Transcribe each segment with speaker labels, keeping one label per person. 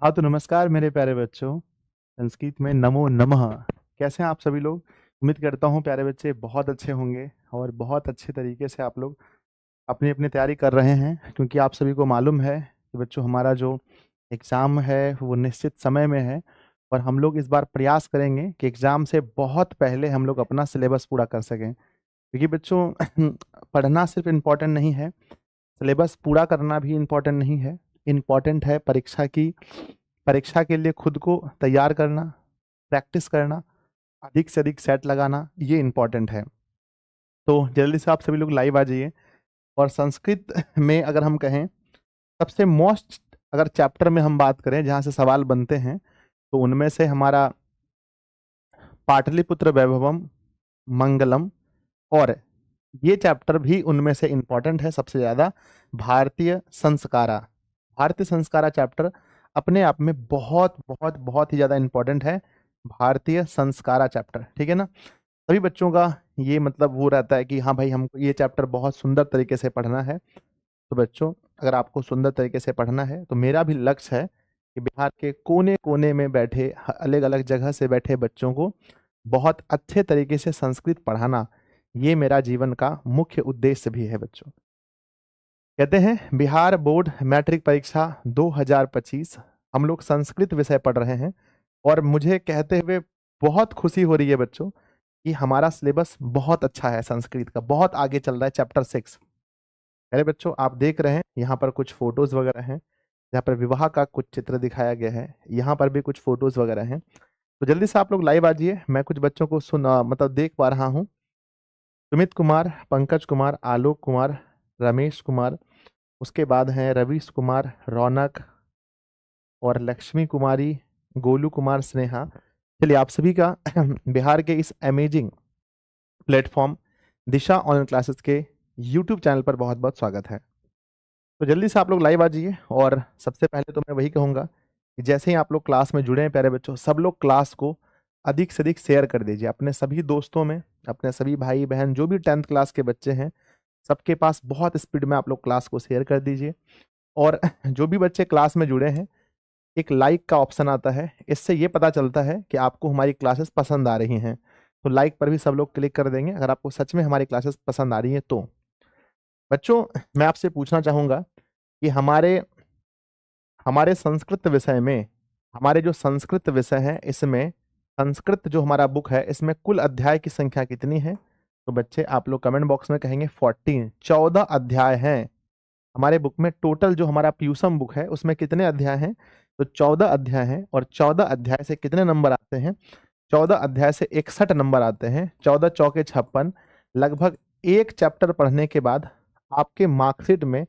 Speaker 1: हाँ तो नमस्कार मेरे प्यारे बच्चों। संस्कृत में नमो नमः। कैसे हैं आप सभी लोग? उम्मीद करता हूँ प्यारे बच्चे बहुत अच्छे होंगे और बहुत अच्छे तरीके से आप लोग अपनी अपनी तैयारी कर रहे हैं, क्योंकि आप सभी को मालूम है कि बच्चों हमारा जो एग्ज़ाम है वो निश्चित समय में है। और हम लोग इस बार प्रयास करेंगे कि एग्ज़ाम से बहुत पहले हम लोग अपना सिलेबस पूरा कर सकें, क्योंकि बच्चों पढ़ना सिर्फ इम्पोर्टेंट नहीं है, सिलेबस पूरा करना भी इम्पोर्टेंट नहीं है। इम्पोर्टेंट है परीक्षा के लिए खुद को तैयार करना, प्रैक्टिस करना, अधिक से अधिक सेट लगाना, ये इम्पोर्टेंट है। तो जल्दी से आप सभी लोग लाइव आ जाइए। और संस्कृत में अगर हम कहें सबसे मोस्ट, अगर चैप्टर में हम बात करें जहाँ से सवाल बनते हैं, तो उनमें से हमारा पाटलिपुत्र वैभवम, मंगलम, और ये चैप्टर भी उनमें से इम्पोर्टेंट है सबसे ज़्यादा, भारतीय संस्कारा। भारतीय संस्कारा चैप्टर अपने आप में बहुत बहुत बहुत ही ज़्यादा इम्पोर्टेंट है। भारतीय संस्कारा चैप्टर, ठीक है ना? सभी बच्चों का ये मतलब वो रहता है कि हाँ भाई हमको ये चैप्टर बहुत सुंदर तरीके से पढ़ना है। तो बच्चों अगर आपको सुंदर तरीके से पढ़ना है तो मेरा भी लक्ष्य है कि बिहार के कोने कोने में बैठे, अलग अलग जगह से बैठे बच्चों को बहुत अच्छे तरीके से संस्कृत पढ़ाना, ये मेरा जीवन का मुख्य उद्देश्य भी है बच्चों। कहते हैं बिहार बोर्ड मैट्रिक परीक्षा 2025 हम लोग संस्कृत विषय पढ़ रहे हैं। और मुझे कहते हुए बहुत खुशी हो रही है बच्चों कि हमारा सिलेबस बहुत अच्छा है, संस्कृत का बहुत आगे चल रहा है। चैप्टर 6, अरे बच्चों आप देख रहे हैं यहाँ पर कुछ फोटोज वगैरह हैं, यहाँ पर विवाह का कुछ चित्र दिखाया गया है, यहाँ पर भी कुछ फोटोज वगैरह हैं। तो जल्दी से आप लोग लाइव आ जाइए। मैं कुछ बच्चों को मतलब देख पा रहा हूँ। सुमित कुमार, पंकज कुमार, आलोक कुमार, रमेश कुमार, उसके बाद हैं रवीश कुमार, रौनक और लक्ष्मी कुमारी, गोलू कुमार, स्नेहा। चलिए आप सभी का बिहार के इस अमेजिंग प्लेटफॉर्म दिशा ऑनलाइन क्लासेस के यूट्यूब चैनल पर बहुत बहुत स्वागत है। तो जल्दी से आप लोग लाइव आ जाइए। और सबसे पहले तो मैं वही कहूँगा कि जैसे ही आप लोग क्लास में जुड़े हैं प्यारे बच्चों, सब लोग क्लास को अधिक से अधिक शेयर कर दीजिए अपने सभी दोस्तों में, अपने सभी भाई बहन जो भी 10th क्लास के बच्चे हैं, सबके पास बहुत स्पीड में आप लोग क्लास को शेयर कर दीजिए। और जो भी बच्चे क्लास में जुड़े हैं, एक लाइक का ऑप्शन आता है, इससे ये पता चलता है कि आपको हमारी क्लासेस पसंद आ रही हैं। तो लाइक पर भी सब लोग क्लिक कर देंगे अगर आपको सच में हमारी क्लासेस पसंद आ रही हैं तो। बच्चों मैं आपसे पूछना चाहूँगा कि हमारे हमारे संस्कृत विषय में, हमारे जो संस्कृत विषय है इसमें, संस्कृत जो हमारा बुक है इसमें कुल अध्याय की संख्या कितनी है? तो बच्चे आप लोग कमेंट बॉक्स में कहेंगे 14, 14 अध्याय हैं हमारे बुक में। टोटल जो हमारा प्यूसम बुक है उसमें कितने अध्याय हैं? तो 14 अध्याय हैं। और 14 अध्याय से कितने नंबर आते हैं? 14 अध्याय से 61 नंबर आते हैं। 14 चौके 56, लगभग एक चैप्टर पढ़ने के बाद आपके मार्कशीट में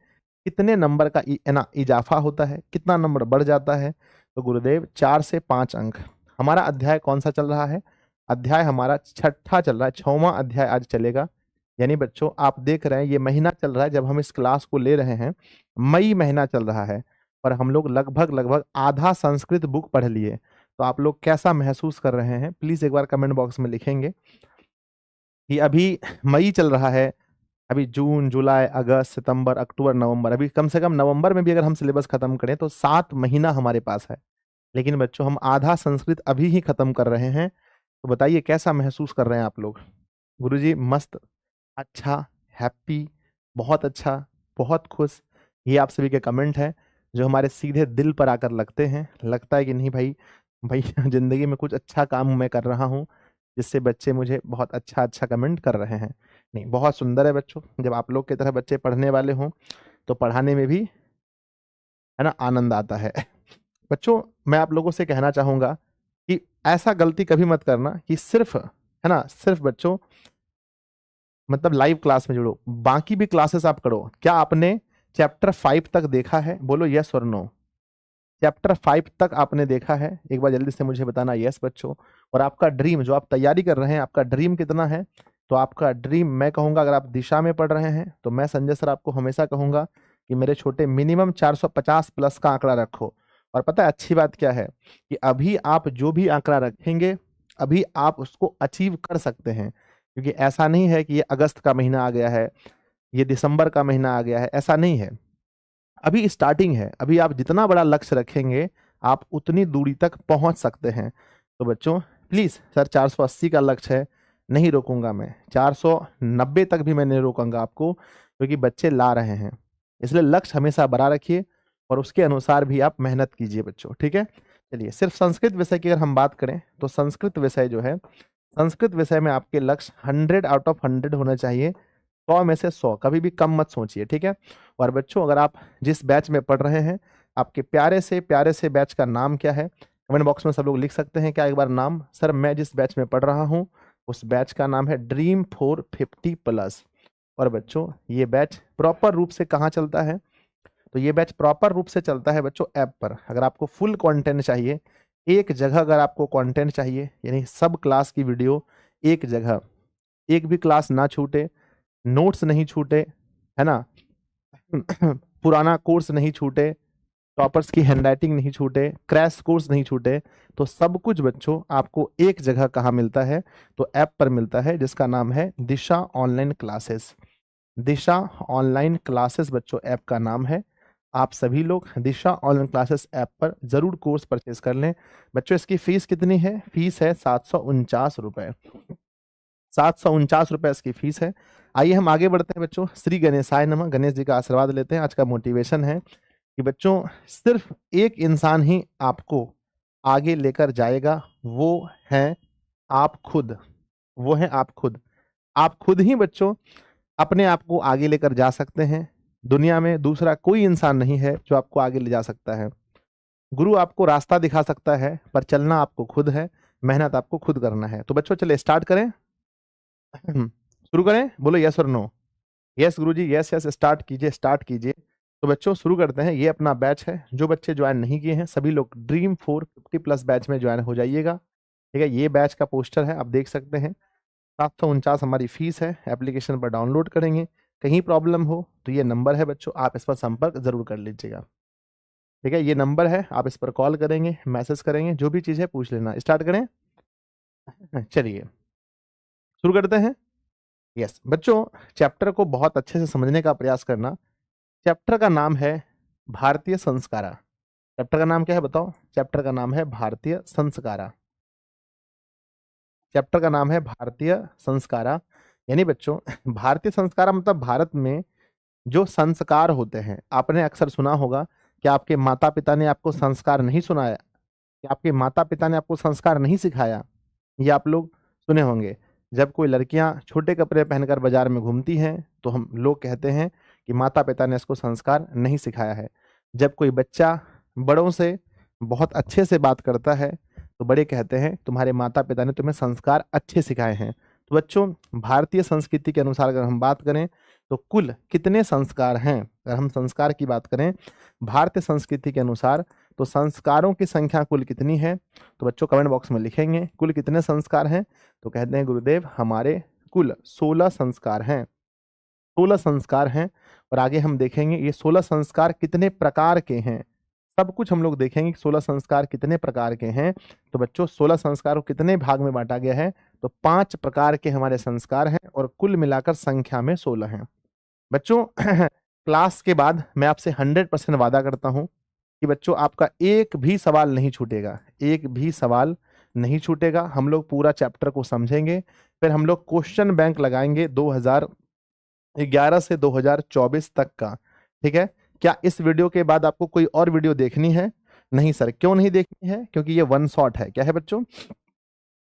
Speaker 1: कितने नंबर का ना इजाफा होता है, कितना नंबर बढ़ जाता है? तो गुरुदेव 4 से 5 अंक। हमारा अध्याय कौन सा चल रहा है? अध्याय हमारा छठा चल रहा है, 6वां अध्याय आज चलेगा। यानी बच्चों आप देख रहे हैं ये महीना चल रहा है जब हम इस क्लास को ले रहे हैं, मई महीना चल रहा है, और हम लोग लगभग लगभग आधा संस्कृत बुक पढ़ लिए। तो आप लोग कैसा महसूस कर रहे हैं प्लीज एक बार कमेंट बॉक्स में लिखेंगे कि अभी मई चल रहा है, अभी जून, जुलाई, अगस्त, सितंबर, अक्टूबर, नवंबर, अभी कम से कम नवंबर में भी अगर हम सिलेबस खत्म करें तो 7 महीना हमारे पास है। लेकिन बच्चों हम आधा संस्कृत अभी ही खत्म कर रहे हैं। तो बताइए कैसा महसूस कर रहे हैं आप लोग? गुरुजी मस्त, अच्छा, हैप्पी, बहुत अच्छा, बहुत खुश, ये आप सभी के कमेंट हैं जो हमारे सीधे दिल पर आकर लगते हैं। लगता है कि नहीं भाई, भाई जिंदगी में कुछ अच्छा काम मैं कर रहा हूँ जिससे बच्चे मुझे बहुत अच्छा अच्छा कमेंट कर रहे हैं। नहीं बहुत सुंदर है बच्चों, जब आप लोग की तरह बच्चे पढ़ने वाले हों तो पढ़ाने में भी है ना आनंद आता है। बच्चों मैं आप लोगों से कहना चाहूंगा कि ऐसा गलती कभी मत करना कि सिर्फ है ना, सिर्फ बच्चों मतलब लाइव क्लास में जुड़ो, बाकी भी क्लासेस आप करो। क्या आपने चैप्टर 5 तक देखा है? बोलो यस और नो। चैप्टर 5 तक आपने देखा है? एक बार जल्दी से मुझे बताना यस बच्चों। और आपका ड्रीम जो आप तैयारी कर रहे हैं, आपका ड्रीम कितना है? तो आपका ड्रीम मैं कहूंगा, अगर आप दिशा में पढ़ रहे हैं तो मैं संजय सर आपको हमेशा कहूंगा कि मेरे छोटे मिनिमम 450 प्लस का आंकड़ा रखो। और पता है अच्छी बात क्या है कि अभी आप जो भी आंकड़ा रखेंगे अभी आप उसको अचीव कर सकते हैं, क्योंकि ऐसा नहीं है कि ये अगस्त का महीना आ गया है, ये दिसंबर का महीना आ गया है, ऐसा नहीं है। अभी स्टार्टिंग है, अभी आप जितना बड़ा लक्ष्य रखेंगे आप उतनी दूरी तक पहुंच सकते हैं। तो बच्चों प्लीज़ सर 480 का लक्ष्य है, नहीं रोकूंगा मैं, 490 तक भी मैं नहीं रोकूंगा आपको, क्योंकि बच्चे ला रहे हैं। इसलिए लक्ष्य हमेशा बड़ा रखिए और उसके अनुसार भी आप मेहनत कीजिए बच्चों, ठीक है। चलिए, सिर्फ संस्कृत विषय की अगर हम बात करें तो संस्कृत विषय जो है, संस्कृत विषय में आपके लक्ष्य 100 आउट ऑफ 100 होना चाहिए, 100 में से 100, कभी भी कम मत सोचिए, ठीक है। और बच्चों अगर आप जिस बैच में पढ़ रहे हैं, आपके प्यारे से बैच का नाम क्या है, कमेंट बॉक्स में सब लोग लिख सकते हैं क्या एक बार नाम। सर मैं जिस बैच में पढ़ रहा हूँ उस बैच का नाम है ड्रीम 450+। और बच्चों ये बैच प्रॉपर रूप से कहाँ चलता है, तो ये बैच प्रॉपर रूप से चलता है बच्चों ऐप पर। अगर आपको फुल कंटेंट चाहिए, एक जगह अगर आपको कंटेंट चाहिए, यानी सब क्लास की वीडियो एक जगह, एक भी क्लास ना छूटे, नोट्स नहीं छूटे, है ना, पुराना कोर्स नहीं छूटे, टॉपर्स की हैंडराइटिंग नहीं छूटे, क्रैश कोर्स नहीं छूटे, तो सब कुछ बच्चों आपको एक जगह कहाँ मिलता है, तो ऐप पर मिलता है जिसका नाम है दिशा ऑनलाइन क्लासेस। दिशा ऑनलाइन क्लासेस बच्चों ऐप का नाम है। आप सभी लोग दिशा ऑनलाइन क्लासेस ऐप पर जरूर कोर्स परचेज कर लें। बच्चों इसकी फीस कितनी है, फीस है 749 रुपए, 749 रुपए इसकी फीस है। आइए हम आगे बढ़ते हैं बच्चों, श्री गणेशाय नमः, गणेश जी का आशीर्वाद लेते हैं। आज का मोटिवेशन है कि बच्चों सिर्फ एक इंसान ही आपको आगे लेकर जाएगा, वो है आप खुद, वो है आप खुद। आप खुद ही बच्चों अपने आप को आगे लेकर जा सकते हैं। दुनिया में दूसरा कोई इंसान नहीं है जो आपको आगे ले जा सकता है। गुरु आपको रास्ता दिखा सकता है, पर चलना आपको खुद है, मेहनत आपको खुद करना है। तो बच्चों चलिए स्टार्ट करें, शुरू करें, बोलो यस और नो। यस गुरुजी, यस यस, स्टार्ट कीजिए, स्टार्ट कीजिए। तो बच्चों शुरू करते हैं। ये अपना बैच है, जो बच्चे ज्वाइन नहीं किए हैं सभी लोग ड्रीम 450+ बैच में ज्वाइन हो जाइएगा, ठीक है। ये बैच का पोस्टर है, आप देख सकते हैं। 749 हमारी फीस है, एप्लीकेशन पर डाउनलोड करेंगे। कहीं प्रॉब्लम हो तो ये नंबर है बच्चों, आप इस पर संपर्क जरूर कर लीजिएगा, ठीक है। ये नंबर है, आप इस पर कॉल करेंगे, मैसेज करेंगे, जो भी चीज़ है पूछ लेना। स्टार्ट करें, चलिए शुरू करते हैं। यस बच्चों, चैप्टर को बहुत अच्छे से समझने का प्रयास करना। चैप्टर का नाम है भारतीय संस्कारा। चैप्टर का नाम क्या है बताओ, चैप्टर का नाम है भारतीय संस्कारा। चैप्टर का नाम है भारतीय संस्कारा, यानी बच्चों भारतीय संस्कारा मतलब भारत में जो संस्कार होते हैं। आपने अक्सर सुना होगा कि आपके माता पिता ने आपको संस्कार नहीं सुनाया, कि आपके माता पिता ने आपको संस्कार नहीं सिखाया। ये आप लोग सुने होंगे। जब कोई लड़कियां छोटे कपड़े पहनकर बाजार में घूमती हैं तो हम लोग कहते हैं कि माता पिता ने इसको संस्कार नहीं सिखाया है। जब कोई बच्चा बड़ों से बहुत अच्छे से बात करता है तो बड़े कहते हैं तुम्हारे माता पिता ने तुम्हें संस्कार अच्छे सिखाए हैं। तो बच्चों भारतीय संस्कृति के अनुसार अगर हम बात करें तो कुल कितने संस्कार हैं, अगर हम संस्कार की बात करें भारतीय संस्कृति के अनुसार, तो संस्कारों की संख्या कुल कितनी है, तो बच्चों कमेंट बॉक्स में लिखेंगे कुल कितने संस्कार हैं। तो कहते हैं गुरुदेव हमारे कुल 16 संस्कार हैं, 16 संस्कार हैं। और आगे हम देखेंगे ये 16 संस्कार कितने प्रकार के हैं, सब कुछ हम लोग देखेंगे कि 16 संस्कार कितने प्रकार के हैं। तो बच्चों 16 संस्कार को कितने भाग में बांटा गया है, तो 5 प्रकार के हमारे संस्कार हैं और कुल मिलाकर संख्या में 16 हैं। बच्चों क्लास के बाद मैं आपसे 100% वादा करता हूं कि बच्चों आपका एक भी सवाल नहीं छूटेगा, एक भी सवाल नहीं छूटेगा। हम लोग पूरा चैप्टर को समझेंगे, फिर हम लोग क्वेश्चन बैंक लगाएंगे 2011 से 2024 तक का, ठीक है। क्या इस वीडियो के बाद आपको कोई और वीडियो देखनी है? नहीं सर, क्यों नहीं देखनी है? क्योंकि ये वन शॉट है। क्या है बच्चों?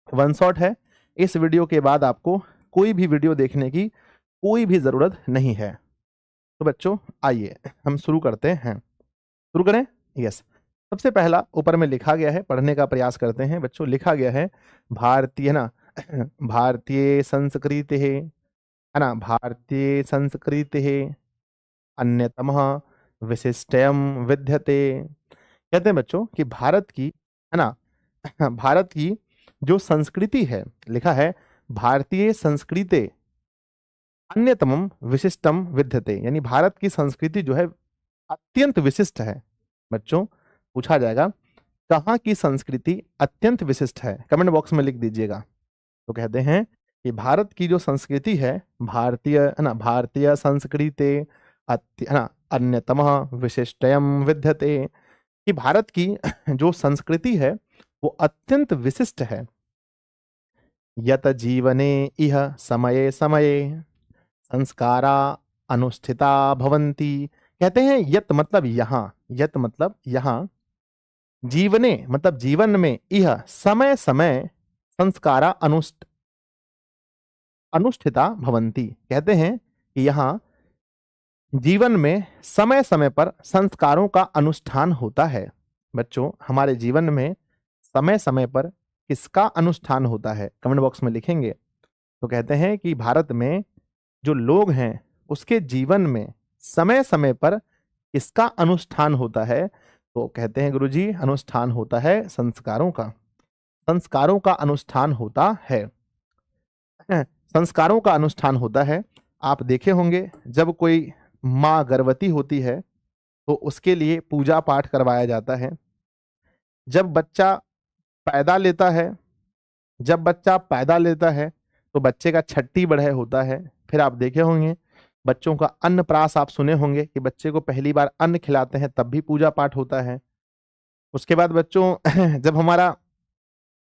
Speaker 1: वन शॉट है। इस वीडियो के बाद आपको कोई भी वीडियो देखने की कोई भी जरूरत नहीं है। तो बच्चों आइए हम शुरू करते हैं, शुरू करें। यस, सबसे पहला ऊपर में लिखा गया है, पढ़ने का प्रयास करते हैं बच्चों। लिखा गया है भारतीय ना भारतीय संस्कृति है ना, भारतीय संस्कृति है अन्यतमः विशिष्टयम विद्यते। कहते हैं बच्चों कि भारत की, है ना, भारत की जो संस्कृति है, लिखा है भारतीय संस्कृति अन्यतमम विशिष्टम विद्यते, यानी भारत की संस्कृति जो है अत्यंत विशिष्ट है। बच्चों पूछा जाएगा कहाँ की संस्कृति अत्यंत विशिष्ट है, कमेंट बॉक्स में लिख दीजिएगा। तो कहते हैं कि भारत की जो संस्कृति है, भारतीय, है ना, भारतीय संस्कृति है ना अन्यतमः विशिष्टयम विद्यते, कि भारत की जो संस्कृति है वो अत्यंत विशिष्ट है। यत जीवने इह समये समये संस्कारा अनुष्ठिता भवन्ति। कहते हैं यत मतलब यहाँ, यत मतलब यहाँ, जीवने मतलब जीवन में, यह समय समय संस्कारा अनुष्ठिता भवन्ति। कहते हैं कि यहाँ जीवन में समय समय पर संस्कारों का अनुष्ठान होता है। बच्चों, हमारे जीवन में समय समय पर किसका अनुष्ठान होता है, कमेंट बॉक्स में लिखेंगे। तो कहते हैं कि भारत में जो लोग हैं उसके जीवन में समय समय पर किसका अनुष्ठान होता है, तो कहते हैं गुरुजी अनुष्ठान होता है संस्कारों का। संस्कारों का अनुष्ठान होता है, संस्कारों का अनुष्ठान होता है। आप देखे होंगे जब कोई माँ गर्भवती होती है तो उसके लिए पूजा पाठ करवाया जाता है। जब बच्चा पैदा लेता है, जब बच्चा पैदा लेता है तो बच्चे का छठी बढ़े होता है। फिर आप देखे होंगे बच्चों का अन्नप्राश, आप सुने होंगे कि बच्चे को पहली बार अन्न खिलाते हैं तब भी पूजा पाठ होता है। उसके बाद बच्चों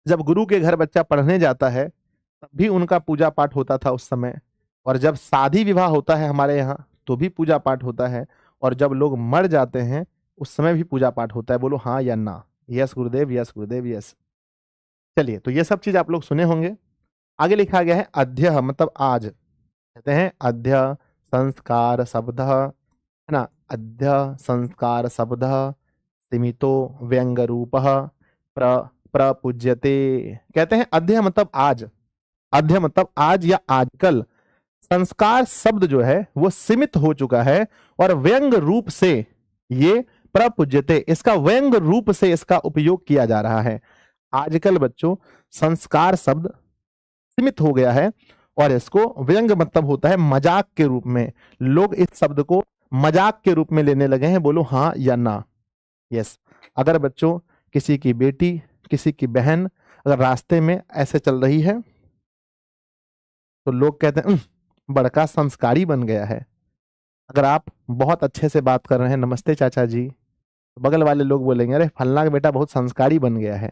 Speaker 1: जब गुरु के घर बच्चा पढ़ने जाता है तब भी उनका पूजा पाठ होता था उस समय। और जब शादी विवाह होता है हमारे यहाँ तो भी पूजा पाठ होता है। और जब लोग मर जाते हैं उस समय भी पूजा पाठ होता है। बोलो हाँ या ना? यस गुरुदेव, यस गुरुदेव, यस। चलिए, तो ये सब चीज आप लोग सुने होंगे। आगे लिखा गया है अध्यः मतलब आज। कहते हैं अध्यः संस्कार शब्द है ना, अध्यः संस्कार शब्द सीमितो व्यंग रूप प्रपूज्यते। कहते हैं अध्यः मतलब आज, अध्यः मतलब आज या आजकल। संस्कार शब्द जो है वो सीमित हो चुका है और व्यंग रूप से ये प्रपूज्यते, इसका व्यंग रूप से इसका उपयोग किया जा रहा है। आजकल बच्चों संस्कार शब्द सीमित हो गया है और इसको व्यंग मतलब होता है मजाक के रूप में। लोग इस शब्द को मजाक के रूप में लेने लगे हैं। बोलो हाँ या ना? यस। अगर बच्चों किसी की बेटी, किसी की बहन अगर रास्ते में ऐसे चल रही है तो लोग कहते हैं बड़का संस्कारी बन गया है। अगर आप बहुत अच्छे से बात कर रहे हैं, नमस्ते चाचा जी, तो बगल वाले लोग बोलेंगे अरे फलना का बेटा बहुत संस्कारी बन गया है।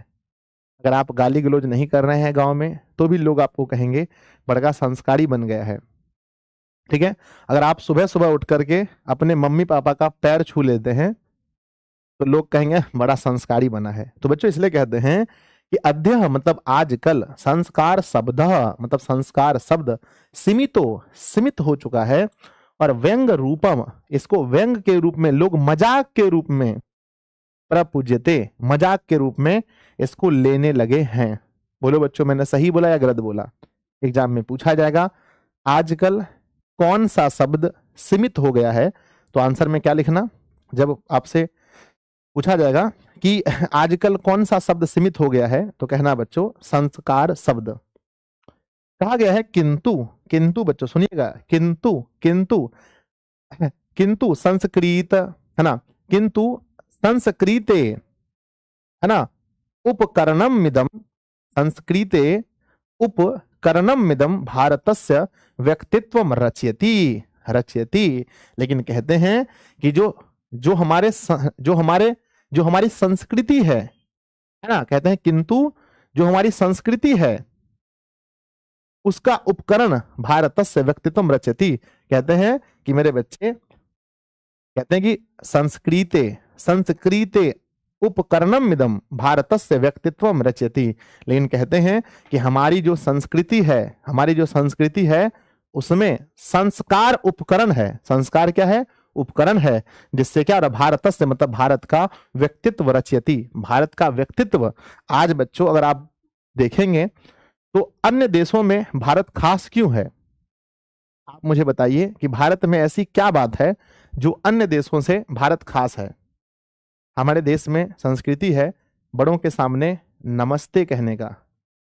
Speaker 1: अगर आप गाली गलौज नहीं कर रहे हैं गांव में तो भी लोग आपको कहेंगे बड़का संस्कारी बन गया है। ठीक है। अगर आप सुबह सुबह उठ करके अपने मम्मी पापा का पैर छू लेते हैं तो लोग कहेंगे बड़ा संस्कारी बना है। तो बच्चों इसलिए कहते हैं कि अध्यः मतलब आजकल, संस्कार शब्द मतलब संस्कार शब्द सीमित हो चुका है और व्यंग रूपम, इसको व्यंग के रूप में लोग मजाक के रूप में प्रपूज्यते, मजाक के रूप में इसको लेने लगे हैं। बोलो बच्चों मैंने सही बोला या गलत बोला? एग्जाम में पूछा जाएगा आजकल कौन सा शब्द सीमित हो गया है, तो आंसर में क्या लिखना? जब आपसे पूछा जाएगा कि आजकल कौन सा शब्द सीमित हो गया है तो कहना बच्चों संस्कार शब्द। कहा गया है किंतु, किंतु बच्चों सुनिएगा, किंतु किंतु किंतु संस्कृत है ना, किंतु संस्कृते है ना उपकरणम मिदम, संस्कृते उपकरणम मिदम भारतस्य व्यक्तित्वम रचयति रचयति। लेकिन कहते हैं कि जो हमारी संस्कृति है ना, कहते हैं किंतु जो हमारी संस्कृति है उसका उपकरण भारतस्य व्यक्तित्वम रचयति। कहते हैं कि मेरे बच्चे, कहते हैं कि संस्कृते उपकरणम मिदम भारतस्य व्यक्तित्वम रचयति। लेकिन कहते हैं कि हमारी जो संस्कृति है उसमें संस्कार उपकरण है। संस्कार क्या है? उपकरण है, जिससे क्या हो रहा? भारतस्य मतलब भारत का व्यक्तित्व रचयति, भारत का व्यक्तित्व। आज बच्चों अगर आप देखेंगे तो अन्य देशों में भारत खास क्यों है? आप मुझे बताइए कि भारत में ऐसी क्या बात है जो अन्य देशों से भारत खास है? हमारे देश में संस्कृति है बड़ों के सामने नमस्ते कहने का।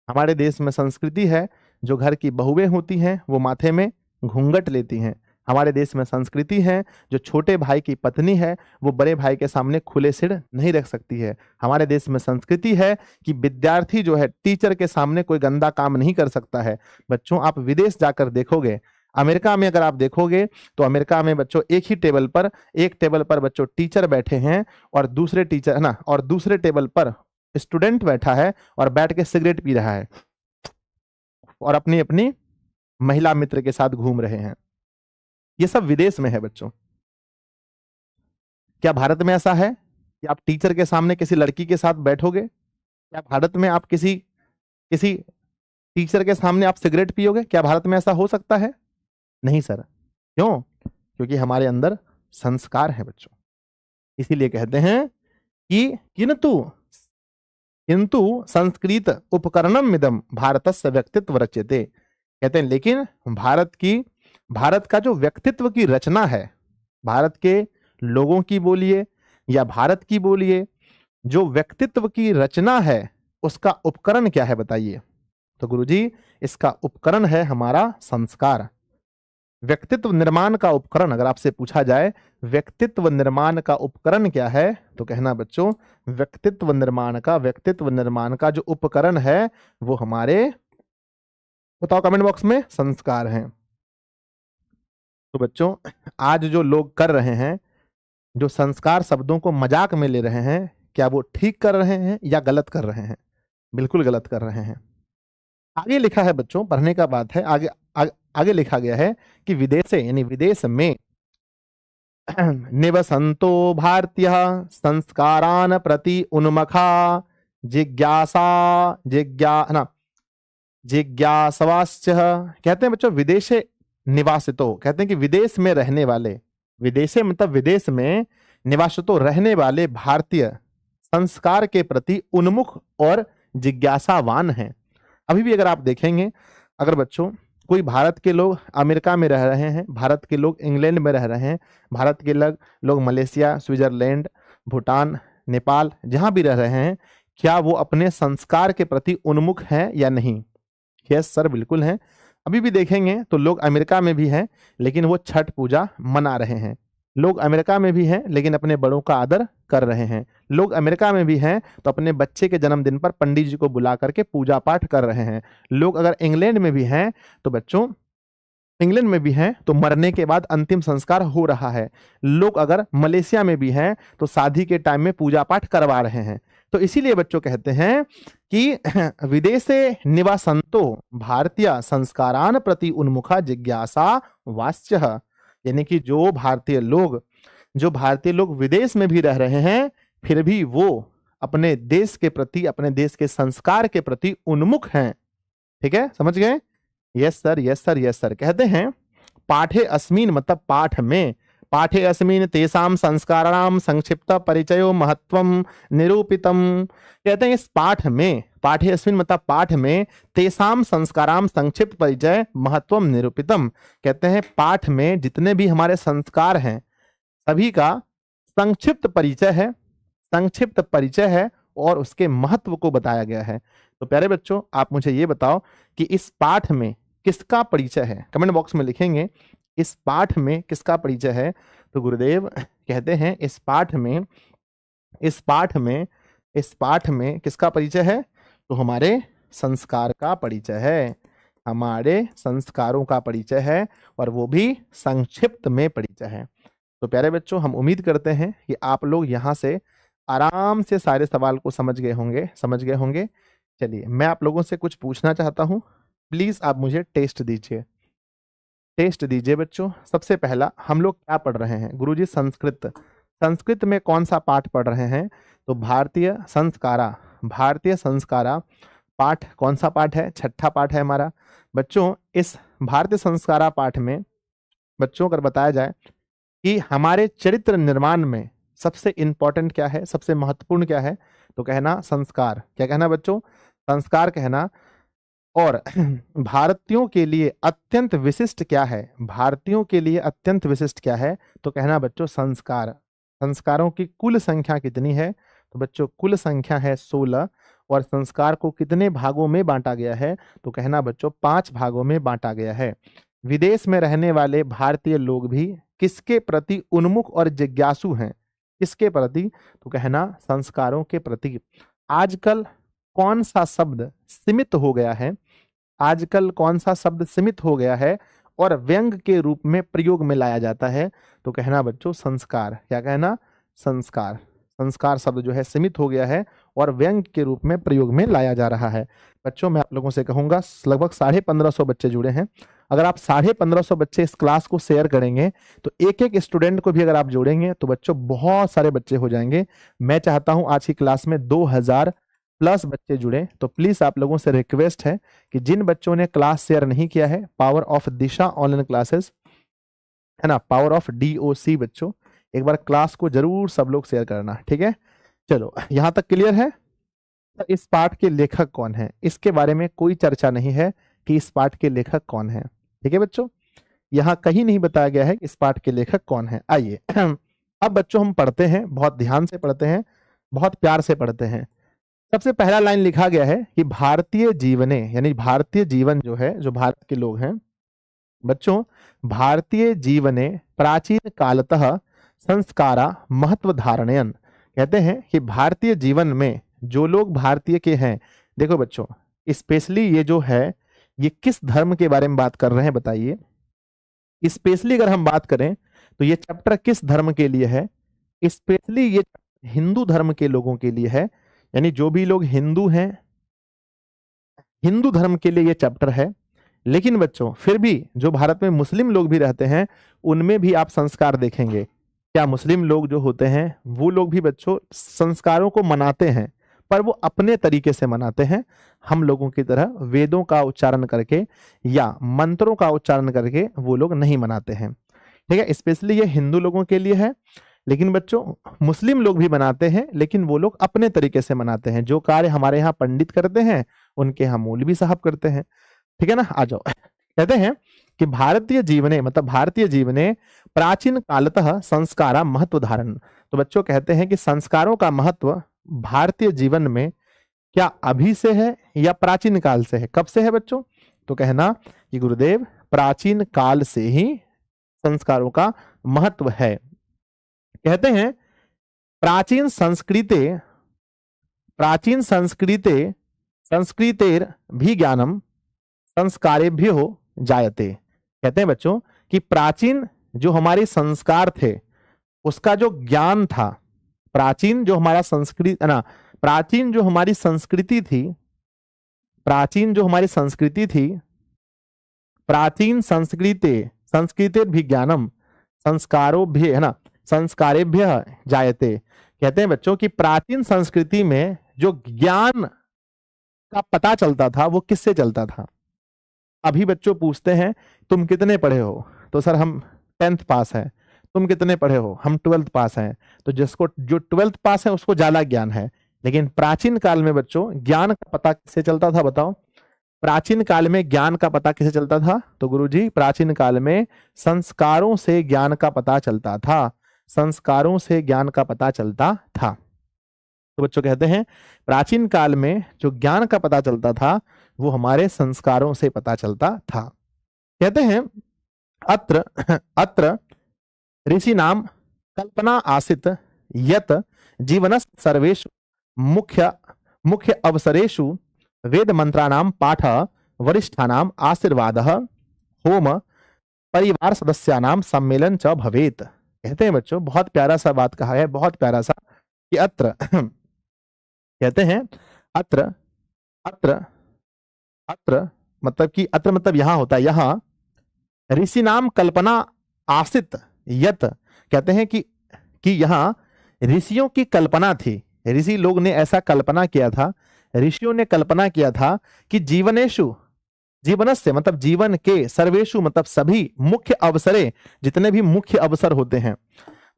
Speaker 1: हमारे देश में संस्कृति है जो घर की बहुएं होती हैं वो माथे में घूंघट लेती हैं। हमारे देश में संस्कृति है जो छोटे भाई की पत्नी है वो बड़े भाई के सामने खुले सिर नहीं रख सकती है। हमारे देश में संस्कृति है कि विद्यार्थी जो है टीचर के सामने कोई गंदा काम नहीं कर सकता है। बच्चों आप विदेश जाकर देखोगे, अमेरिका में अगर आप देखोगे तो अमेरिका में बच्चों एक टेबल पर बच्चों टीचर बैठे हैं और दूसरे टीचर है ना, और दूसरे टेबल पर स्टूडेंट बैठा है और बैठ के सिगरेट पी रहा है और अपनी अपनी महिला मित्र के साथ घूम रहे हैं। ये सब विदेश में है बच्चों। क्या भारत में ऐसा है कि आप टीचर के सामने किसी लड़की के साथ बैठोगे? क्या भारत में आप किसी किसी टीचर के सामने आप सिगरेट पियोगे? क्या भारत में ऐसा हो सकता है? नहीं सर। क्यों? क्योंकि हमारे अंदर संस्कार है बच्चों। इसीलिए कहते हैं कि किंतु संस्कृत उपकरणम इदम भारतस्य व्यक्तित्व रच्यते। कहते हैं लेकिन भारत का जो व्यक्तित्व की रचना है, भारत के लोगों की बोलिए या भारत की बोलिए, जो व्यक्तित्व की रचना है उसका उपकरण क्या है बताइए? तो गुरुजी इसका उपकरण है हमारा संस्कार। व्यक्तित्व निर्माण का उपकरण अगर आपसे पूछा जाए व्यक्तित्व निर्माण का उपकरण क्या है, तो कहना बच्चों व्यक्तित्व निर्माण का जो उपकरण है वो हमारे, बताओ कमेंट बॉक्स में, संस्कार हैं। तो बच्चों आज जो लोग कर रहे हैं, जो संस्कार शब्दों को मजाक में ले रहे हैं, क्या वो ठीक कर रहे हैं या गलत कर रहे हैं? बिल्कुल गलत कर रहे हैं। आगे लिखा है बच्चों, पढ़ने का बात है, आगे लिखा गया है कि विदेश में निवसंतो भारतीय संस्कारान प्रति उन्मुखा जिज्ञासवाश्च। कहते हैं बच्चों विदेशे निवासितो, कहते हैं कि विदेश में रहने वाले, विदेशे मतलब विदेश में, निवासितो रहने वाले भारतीय संस्कार के प्रति उन्मुख और जिज्ञासावान हैं। अभी भी अगर आप देखेंगे, अगर बच्चों कोई भारत के लोग अमेरिका में रह रहे हैं, भारत के लोग इंग्लैंड में रह रहे हैं, भारत के लोग मलेशिया, स्विट्जरलैंड, भूटान, नेपाल जहां भी रह रहे हैं, क्या वो अपने संस्कार के प्रति उन्मुख हैं या नहीं? यस सर बिल्कुल हैं। अभी भी देखेंगे तो लोग अमेरिका में भी हैं लेकिन वो छठ पूजा मना रहे हैं। लोग अमेरिका में भी हैं लेकिन अपने बड़ों का आदर कर रहे हैं। लोग अमेरिका में भी हैं तो अपने बच्चे के जन्मदिन पर पंडित जी को बुला करके पूजा पाठ कर रहे हैं। लोग अगर इंग्लैंड में भी हैं तो बच्चों इंग्लैंड में भी हैं तो मरने के बाद अंतिम संस्कार हो रहा है। लोग अगर मलेशिया में भी हैं तो शादी के टाइम में पूजा पाठ करवा रहे हैं। तो इसीलिए बच्चों कहते हैं कि विदेशे निवासंतो भारतीय संस्कारान प्रति उन्मुखा जिज्ञासा वाच्य, यानी कि जो भारतीय लोग विदेश में भी रह रहे हैं फिर भी वो अपने देश के प्रति, अपने देश के संस्कार के प्रति उन्मुख हैं। ठीक है, समझ गए? Yes sir, yes sir, yes sir. कहते हैं पाठे अस्मिन मतलब पाठ में, पाठे अस्मिन तेसाम संस्काराणाम संक्षिप्त परिचयो महत्वम निरूपितम। कहते हैं इस पाठ में, पाठे अस्मिन मतलब पाठ में, तेसाम संस्काराम संक्षिप्त परिचय महत्वम निरूपितम। कहते हैं पाठ में जितने भी हमारे संस्कार हैं सभी का संक्षिप्त परिचय है और उसके महत्व को बताया गया है। तो प्यारे बच्चों आप मुझे ये बताओ कि इस पाठ में किसका परिचय है? कमेंट बॉक्स में लिखेंगे इस पाठ में किसका परिचय है। तो गुरुदेव कहते हैं इस पाठ में किसका परिचय है? तो हमारे संस्कार का परिचय है, हमारे संस्कारों का परिचय है और वो भी संक्षिप्त में परिचय है। तो प्यारे बच्चों हम उम्मीद करते हैं कि आप लोग यहाँ से आराम से सारे सवाल को समझ गए होंगे। चलिए मैं आप लोगों से कुछ पूछना चाहता हूँ, प्लीज आप मुझे टेस्ट दीजिए बच्चों। सबसे पहला हम लोग क्या पढ़ रहे हैं? गुरुजी संस्कृत में कौन सा पाठ पढ़ रहे हैं? तो भारतीय संस्कारा पाठ कौन सा पाठ है? छठा पाठ है हमारा। बच्चों इस भारतीय संस्कारा पाठ में बच्चों अगर बताया जाए कि हमारे चरित्र निर्माण में सबसे इंपॉर्टेंट क्या है, सबसे महत्वपूर्ण क्या है, तो कहना संस्कार। क्या कहना बच्चों? संस्कार कहना। और भारतीयों के लिए अत्यंत विशिष्ट क्या है? भारतीयों के लिए अत्यंत विशिष्ट क्या है? तो कहना बच्चों संस्कार। संस्कारों की कुल संख्या कितनी है? तो बच्चों कुल संख्या है 16। और संस्कार को कितने भागों में बांटा गया है? तो कहना बच्चों 5 भागों में बांटा गया है। विदेश में रहने वाले भारतीय लोग भी किसके प्रति उन्मुख और जिज्ञासु हैं? किसके प्रति? तो कहना संस्कारों के प्रति। आजकल कौन सा शब्द सीमित हो गया है? और व्यंग के रूप में प्रयोग में लाया जाता है, तो कहना बच्चों संस्कार। क्या कहना? संस्कार। संस्कार शब्द जो है सीमित हो गया है और व्यंग के रूप में प्रयोग में लाया जा रहा है। बच्चों मैं आप लोगों से कहूंगा, लगभग 1550 बच्चे जुड़े हैं। अगर आप 1550 बच्चे इस क्लास को शेयर करेंगे तो एक एक स्टूडेंट को भी अगर आप जोड़ेंगे तो बच्चों बहुत सारे बच्चे हो जाएंगे। मैं चाहता हूं आज की क्लास में 2000 प्लस बच्चे जुड़े। तो प्लीज आप लोगों से रिक्वेस्ट है कि जिन बच्चों ने क्लास शेयर नहीं किया है, power of Disha online classes है ना, पावर ऑफ DOC बच्चों, एक बार क्लास को जरूर सब लोग शेयर करना, ठीक है। चलो यहां तक क्लियर है। तो इस पाठ के लेखक कौन है, इसके बारे में कोई चर्चा नहीं है कि इस पाठ के लेखक कौन है, ठीक है बच्चों। यहां कहीं नहीं बताया गया है कि इस पाठ के लेखक कौन है। आइए अब बच्चों हम पढ़ते हैं, बहुत ध्यान से पढ़ते हैं, बहुत प्यार से पढ़ते हैं। सबसे पहला लाइन लिखा गया है कि भारतीय जीवने, यानी भारतीय जीवन जो है, जो भारत के लोग हैं बच्चों, भारतीय जीवने प्राचीन कालतः संस्कारा महत्व धारणयन। कहते हैं कि भारतीय जीवन में जो लोग भारतीय के हैं, देखो बच्चों स्पेशली ये जो है ये किस धर्म के बारे में बात कर रहे हैं बताइए। स्पेशली अगर हम बात करें तो ये चैप्टर किस धर्म के लिए है? स्पेशली ये हिंदू धर्म के लोगों के लिए है, यानी जो भी लोग हिंदू हैं, हिंदू धर्म के लिए ये चैप्टर है। लेकिन बच्चों फिर भी जो भारत में मुस्लिम लोग भी रहते हैं उनमें भी आप संस्कार देखेंगे। क्या मुस्लिम लोग जो होते हैं वो लोग भी बच्चों संस्कारों को मनाते हैं, पर वो अपने तरीके से मनाते हैं। हम लोगों की तरह वेदों का उच्चारण करके या मंत्रों का उच्चारण करके वो लोग नहीं मनाते हैं, ठीक है। स्पेशली ये हिंदू लोगों के लिए है। लेकिन बच्चों मुस्लिम लोग भी मनाते हैं, लेकिन वो लोग अपने तरीके से मनाते हैं। जो कार्य हमारे यहाँ पंडित करते हैं उनके यहाँ मौलवी साहब करते हैं, ठीक है ना। आ जाओ, कहते हैं कि भारतीय जीवने, मतलब भारतीय जीवने प्राचीन कालतः संस्कारा महत्व धारण। तो बच्चों कहते हैं कि संस्कारों का महत्व भारतीय जीवन में क्या अभी से है या प्राचीन काल से है? कब से है बच्चों? तो कहना कि गुरुदेव प्राचीन काल से ही संस्कारों का महत्व है। कहते हैं प्राचीन संस्कृतेर भी ज्ञानम संस्कारेभ्यो जायते। कहते हैं बच्चों कि प्राचीन जो हमारे संस्कार थे उसका जो ज्ञान था, प्राचीन जो हमारा संस्कृति ना, प्राचीन जो हमारी संस्कृति थी, प्राचीन जो हमारी संस्कृति थी, प्राचीन संस्कृते भी ज्ञानम संस्कारोभ्य है ना, संस्कारेभ्य जायते। कहते हैं बच्चों कि प्राचीन संस्कृति में जो ज्ञान का पता चलता था वो किससे चलता था? अभी बच्चों पूछते हैं तुम कितने पढ़े हो, तो सर हम 10th पास हैं। तुम कितने पढ़े हो? हम 12th पास हैं। तो जिसको जो 12th पास है उसको ज्यादा ज्ञान है। लेकिन प्राचीन काल में बच्चों ज्ञान का पता किससे चलता था बताओ? प्राचीन काल में ज्ञान का पता किससे चलता था? तो गुरुजी प्राचीन काल में संस्कारों से ज्ञान का पता चलता था, संस्कारों से ज्ञान का पता चलता था। तो बच्चों कहते हैं प्राचीन काल में जो ज्ञान का पता चलता था वो हमारे संस्कारों से पता चलता था। कहते हैं अत्र ऋषि नाम कल्पना आसित यत जीवनस् सर्वेषु मुख्य अवसरेषु वेद मंत्राणाम पाठ वरिष्ठानाम आशीर्वादः होम परिवार सदस्यानाम सम्मेलन च भवेत। कहते हैं बच्चों बहुत प्यारा सा बात कहा है, बहुत प्यारा सा, कि अत्र कहते हैं अत्र मतलब कि अत्र मतलब यहां होता है, यहां ऋषि नाम कल्पना आसित यत। कहते हैं कि यहां ऋषियों की कल्पना थी, ऋषि लोग ने ऐसा कल्पना किया था, ऋषियों ने कल्पना किया था कि जीवनेशु, जीवनस्य मतलब जीवन के, सर्वेशु मतलब सभी, मुख्य अवसरे जितने भी मुख्य अवसर होते हैं।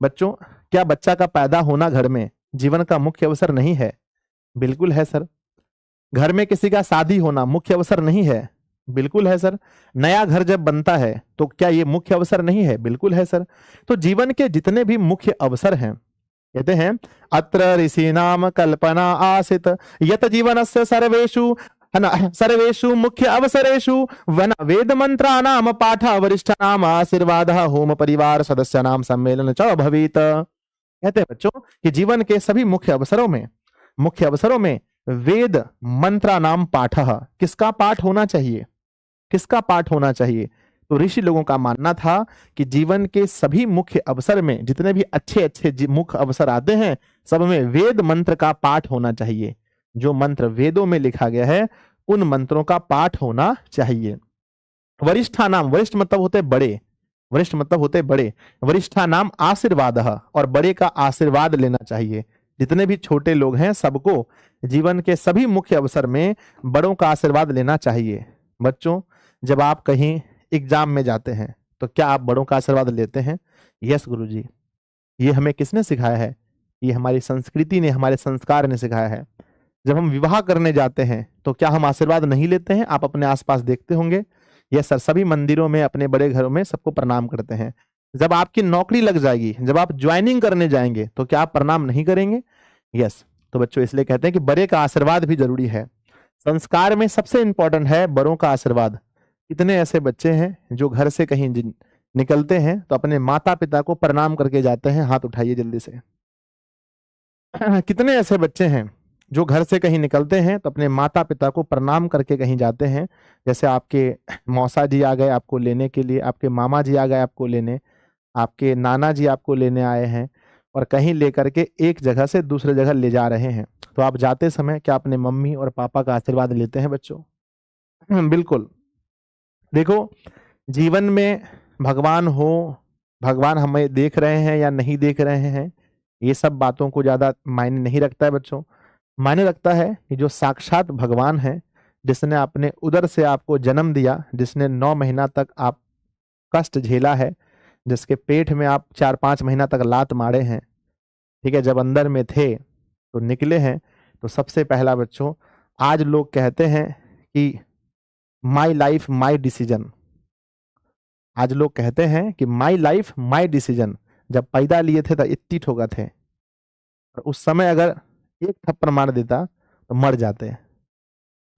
Speaker 1: बच्चों क्या बच्चा का पैदा होना घर में जीवन का मुख्य अवसर नहीं है? बिल्कुल है सर। घर में किसी का शादी होना मुख्य अवसर नहीं है? बिल्कुल है सर। नया घर जब बनता है तो क्या ये मुख्य अवसर नहीं है? बिल्कुल है सर। तो जीवन के जितने भी मुख्य अवसर हैं, कहते हैं अत्र ऋषि नाम कल्पना आसित यत जीवनस्य सर्वेषु है ना, सर्वेषु मुख्य अवसरेषु वेद मंत्राणाम पाठ वरिष्ठानाम आशीर्वादः होम परिवार सदस्यानाम सम्मेलन च भवेत। कहते हैं बच्चों कि जीवन के सभी मुख्य अवसरों में वेद मंत्राणाम पाठ, किसका पाठ होना चाहिए? किसका पाठ होना चाहिए? तो ऋषि लोगों का मानना था कि जीवन के सभी मुख्य अवसर में जितने भी अच्छे अच्छे मुख्य अवसर आते हैं सब में वेद मंत्र का पाठ होना चाहिए। जो मंत्र वेदों में लिखा गया है उन मंत्रों का पाठ होना चाहिए। वरिष्ठा नाम, वरिष्ठ मतलब होते बड़े, वरिष्ठ मतलब होते बड़े, वरिष्ठा नाम आशीर्वाद, और बड़े का आशीर्वाद लेना चाहिए। जितने भी छोटे लोग हैं सबको जीवन के सभी मुख्य अवसर में बड़ों का आशीर्वाद लेना चाहिए। बच्चों, जब आप कहीं एग्जाम में जाते हैं तो क्या आप बड़ों का आशीर्वाद लेते हैं? यस गुरुजी। ये हमें किसने सिखाया है? ये हमारी संस्कृति ने, हमारे संस्कार ने सिखाया है। जब हम विवाह करने जाते हैं तो क्या हम आशीर्वाद नहीं लेते हैं? आप अपने आसपास देखते होंगे। यस सर, सभी मंदिरों में, अपने बड़े घरों में सबको प्रणाम करते हैं। जब आपकी नौकरी लग जाएगी, जब आप ज्वाइनिंग करने जाएंगे तो क्या आप प्रणाम नहीं करेंगे? यस। तो बच्चों इसलिए कहते हैं कि बड़े का आशीर्वाद भी जरूरी है। संस्कार में सबसे इंपॉर्टेंट है बड़ों का आशीर्वाद। कितने ऐसे बच्चे हैं जो घर से कहीं निकलते हैं तो अपने माता पिता को प्रणाम करके जाते हैं? हाथ उठाइए जल्दी से। कितने ऐसे बच्चे हैं जो घर से कहीं निकलते हैं तो अपने माता पिता को प्रणाम करके कहीं जाते हैं? जैसे आपके मौसा जी आ गए आपको लेने के लिए, आपके मामा जी आ गए आपको लेने, आपके नाना जी आपको लेने आए हैं और कहीं लेकर के एक जगह से दूसरे जगह ले जा रहे हैं, तो आप जाते समय क्या अपने मम्मी और पापा का आशीर्वाद लेते हैं बच्चों? बिल्कुल। देखो, जीवन में भगवान हो, भगवान हमें देख रहे हैं या नहीं देख रहे हैं, ये सब बातों को ज्यादा मायने नहीं रखता है बच्चों। मायने रखता है कि जो साक्षात भगवान है, जिसने अपने उदर से आपको जन्म दिया, जिसने 9 महीना तक आप कष्ट झेला है, जिसके पेट में आप 4-5 महीना तक लात मारे हैं, ठीक है, जब अंदर में थे तो निकले हैं। तो सबसे पहला बच्चों, आज लोग कहते हैं कि माई लाइफ माई डिसीजन। आज लोग कहते हैं कि माई लाइफ माई डिसीजन। जब पैदा लिए थे तो इतनी ठोका थे, और उस समय अगर एक थप्पड़ मार देता तो मर जाते।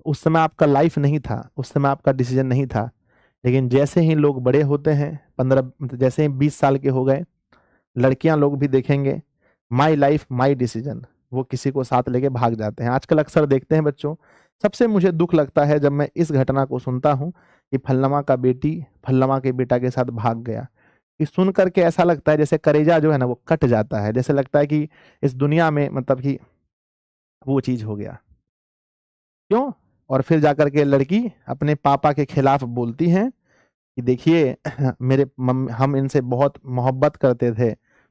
Speaker 1: उस समय आपका लाइफ नहीं था, उस समय आपका डिसीजन नहीं था। लेकिन जैसे ही लोग बड़े होते हैं, 15 जैसे ही 20 साल के हो गए, लड़कियां लोग भी देखेंगे माई लाइफ माई डिसीजन, वो किसी को साथ लेके भाग जाते हैं। आजकल अक्सर देखते हैं बच्चों। सबसे मुझे दुख लगता है जब मैं इस घटना को सुनता हूँ कि फल्लमा का बेटी फल्लमा के बेटा के साथ भाग गया। कि सुन करके ऐसा लगता है जैसे करेजा जो है ना वो कट जाता है, जैसे लगता है कि इस दुनिया में मतलब कि वो चीज हो गया। क्यों? और फिर जाकर के लड़की अपने पापा के खिलाफ बोलती है कि देखिए मेरे हम इनसे बहुत मोहब्बत करते थे,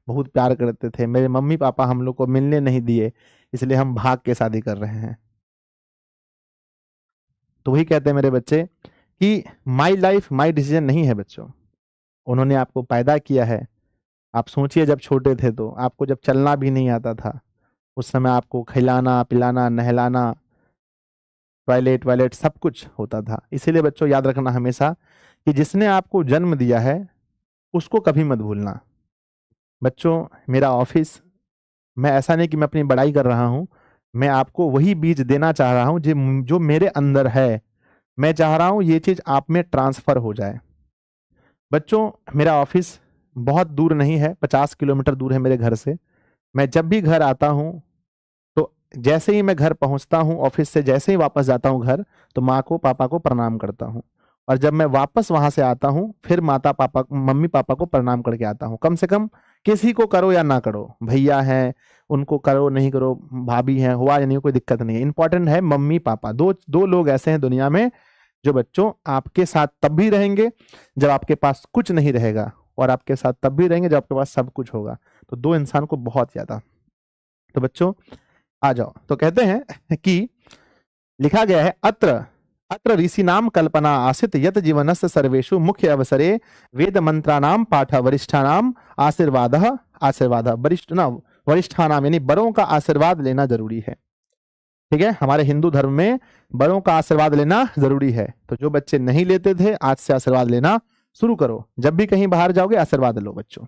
Speaker 1: बहुत प्यार करते थे, मेरे मम्मी पापा हम लोग को मिलने नहीं दिए, इसलिए हम भाग के शादी कर रहे हैं। तो वही कहते हैं मेरे बच्चे कि माई लाइफ माई डिसीजन नहीं है बच्चों। उन्होंने आपको पैदा किया है। आप सोचिए जब छोटे थे तो आपको जब चलना भी नहीं आता था, उस समय आपको खिलाना पिलाना नहलाना, टॉयलेट वायलेट सब कुछ होता था। इसीलिए बच्चों याद रखना हमेशा कि जिसने आपको जन्म दिया है उसको कभी मत भूलना। बच्चों, मेरा ऑफिस, मैं ऐसा नहीं कि मैं अपनी बड़ाई कर रहा हूं, मैं आपको वही बीज देना चाह रहा हूं जो मेरे अंदर है। मैं चाह रहा हूं ये चीज आप में ट्रांसफर हो जाए। बच्चों, मेरा ऑफिस बहुत दूर नहीं है, 50 किलोमीटर दूर है मेरे घर से। मैं जब भी घर आता हूं तो जैसे ही मैं घर पहुंचता हूं ऑफिस से, जैसे ही वापस जाता हूं घर, तो माँ को पापा को प्रणाम करता हूं। और जब मैं वापस वहां से आता हूं फिर माता पापा मम्मी पापा को प्रणाम करके आता हूं। कम से कम किसी को करो या ना करो, भैया हैं उनको करो नहीं करो, भाभी हैं हुआ या नहीं, कोई दिक्कत नहीं है। इंपॉर्टेंट है मम्मी पापा। दो लोग ऐसे हैं दुनिया में जो बच्चों आपके साथ तब भी रहेंगे जब आपके पास कुछ नहीं रहेगा, और आपके साथ तब भी रहेंगे जब आपके पास सब कुछ होगा। तो दो इंसान को बहुत ज्यादा। तो बच्चों आ जाओ, तो कहते हैं कि लिखा गया है अत्र अत्र ऋषिनाम कल्पना आसित यत जीवनस्य सर्वेषु मुख्य अवसरे वेद मंत्राणाम पाठ वरिष्ठानाम आशीर्वादः आशीर्वादः वरिष्ठानाम यानी बड़ों का आशीर्वाद लेना जरूरी है। ठीक है, हमारे हिंदू धर्म में बड़ों का आशीर्वाद लेना जरूरी है। तो जो बच्चे नहीं लेते थे आज से आशीर्वाद लेना शुरू करो। जब भी कहीं बाहर जाओगे आशीर्वाद लो बच्चों।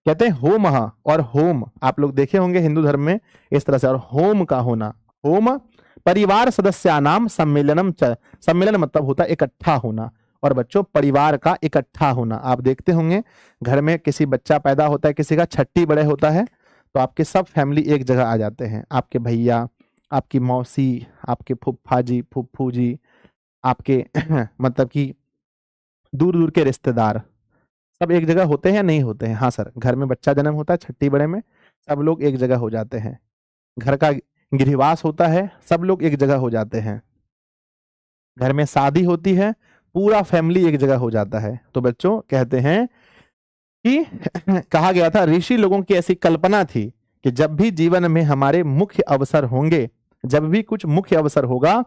Speaker 1: कहते हैं होम, और होम आप लोग देखे होंगे हिंदू धर्म में इस तरह से, और होम का होना, होम परिवार सदस्यानाम सम्मेलनम सम्मेलन मतलब होता है इकट्ठा होना। और बच्चों परिवार का इकट्ठा होना, आप देखते होंगे घर में किसी बच्चा पैदा होता है, किसी का छठी बड़े होता है, तो आपके सब फैमिली एक जगह आ जाते हैं। आपके भैया, आपकी मौसी, आपके फुफ्फा जी फुफ्फू जी, आपके मतलब कि दूर दूर के रिश्तेदार सब एक जगह होते हैं या नहीं होते हैं? हाँ सर, घर में बच्चा जन्म होता है छठी बड़े में, सब लोग एक जगह हो जाते हैं। घर का गृहवास होता है, सब लोग एक जगह हो जाते हैं। घर में शादी होती है, पूरा फैमिली एक जगह हो जाता है। तो बच्चों कहते हैं कि कहा गया था, ऋषि लोगों की ऐसी कल्पना थी कि जब भी जीवन में हमारे मुख्य अवसर होंगे, जब भी कुछ मुख्य अवसर होगा,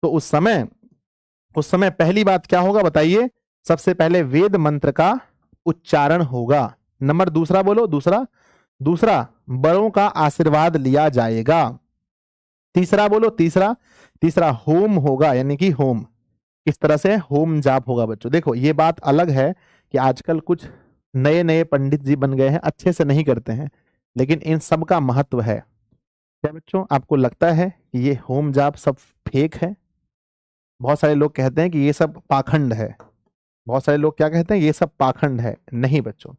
Speaker 1: तो उस समय पहली बात क्या होगा बताइए? सबसे पहले वेद मंत्र का उच्चारण होगा। नंबर दूसरा बोलो, दूसरा बड़ों का आशीर्वाद लिया जाएगा। तीसरा बोलो, तीसरा होम होगा, यानी कि होम। किस तरह से? होम जाप होगा बच्चों। देखो ये बात अलग है कि आजकल कुछ नए नए पंडित जी बन गए हैं, अच्छे से नहीं करते हैं, लेकिन इन सब का महत्व है। क्या बच्चों आपको लगता है कि ये होम जाप सब फेक है? बहुत सारे लोग कहते हैं कि ये सब पाखंड है। बहुत सारे लोग क्या कहते हैं? ये सब पाखंड है। नहीं बच्चों,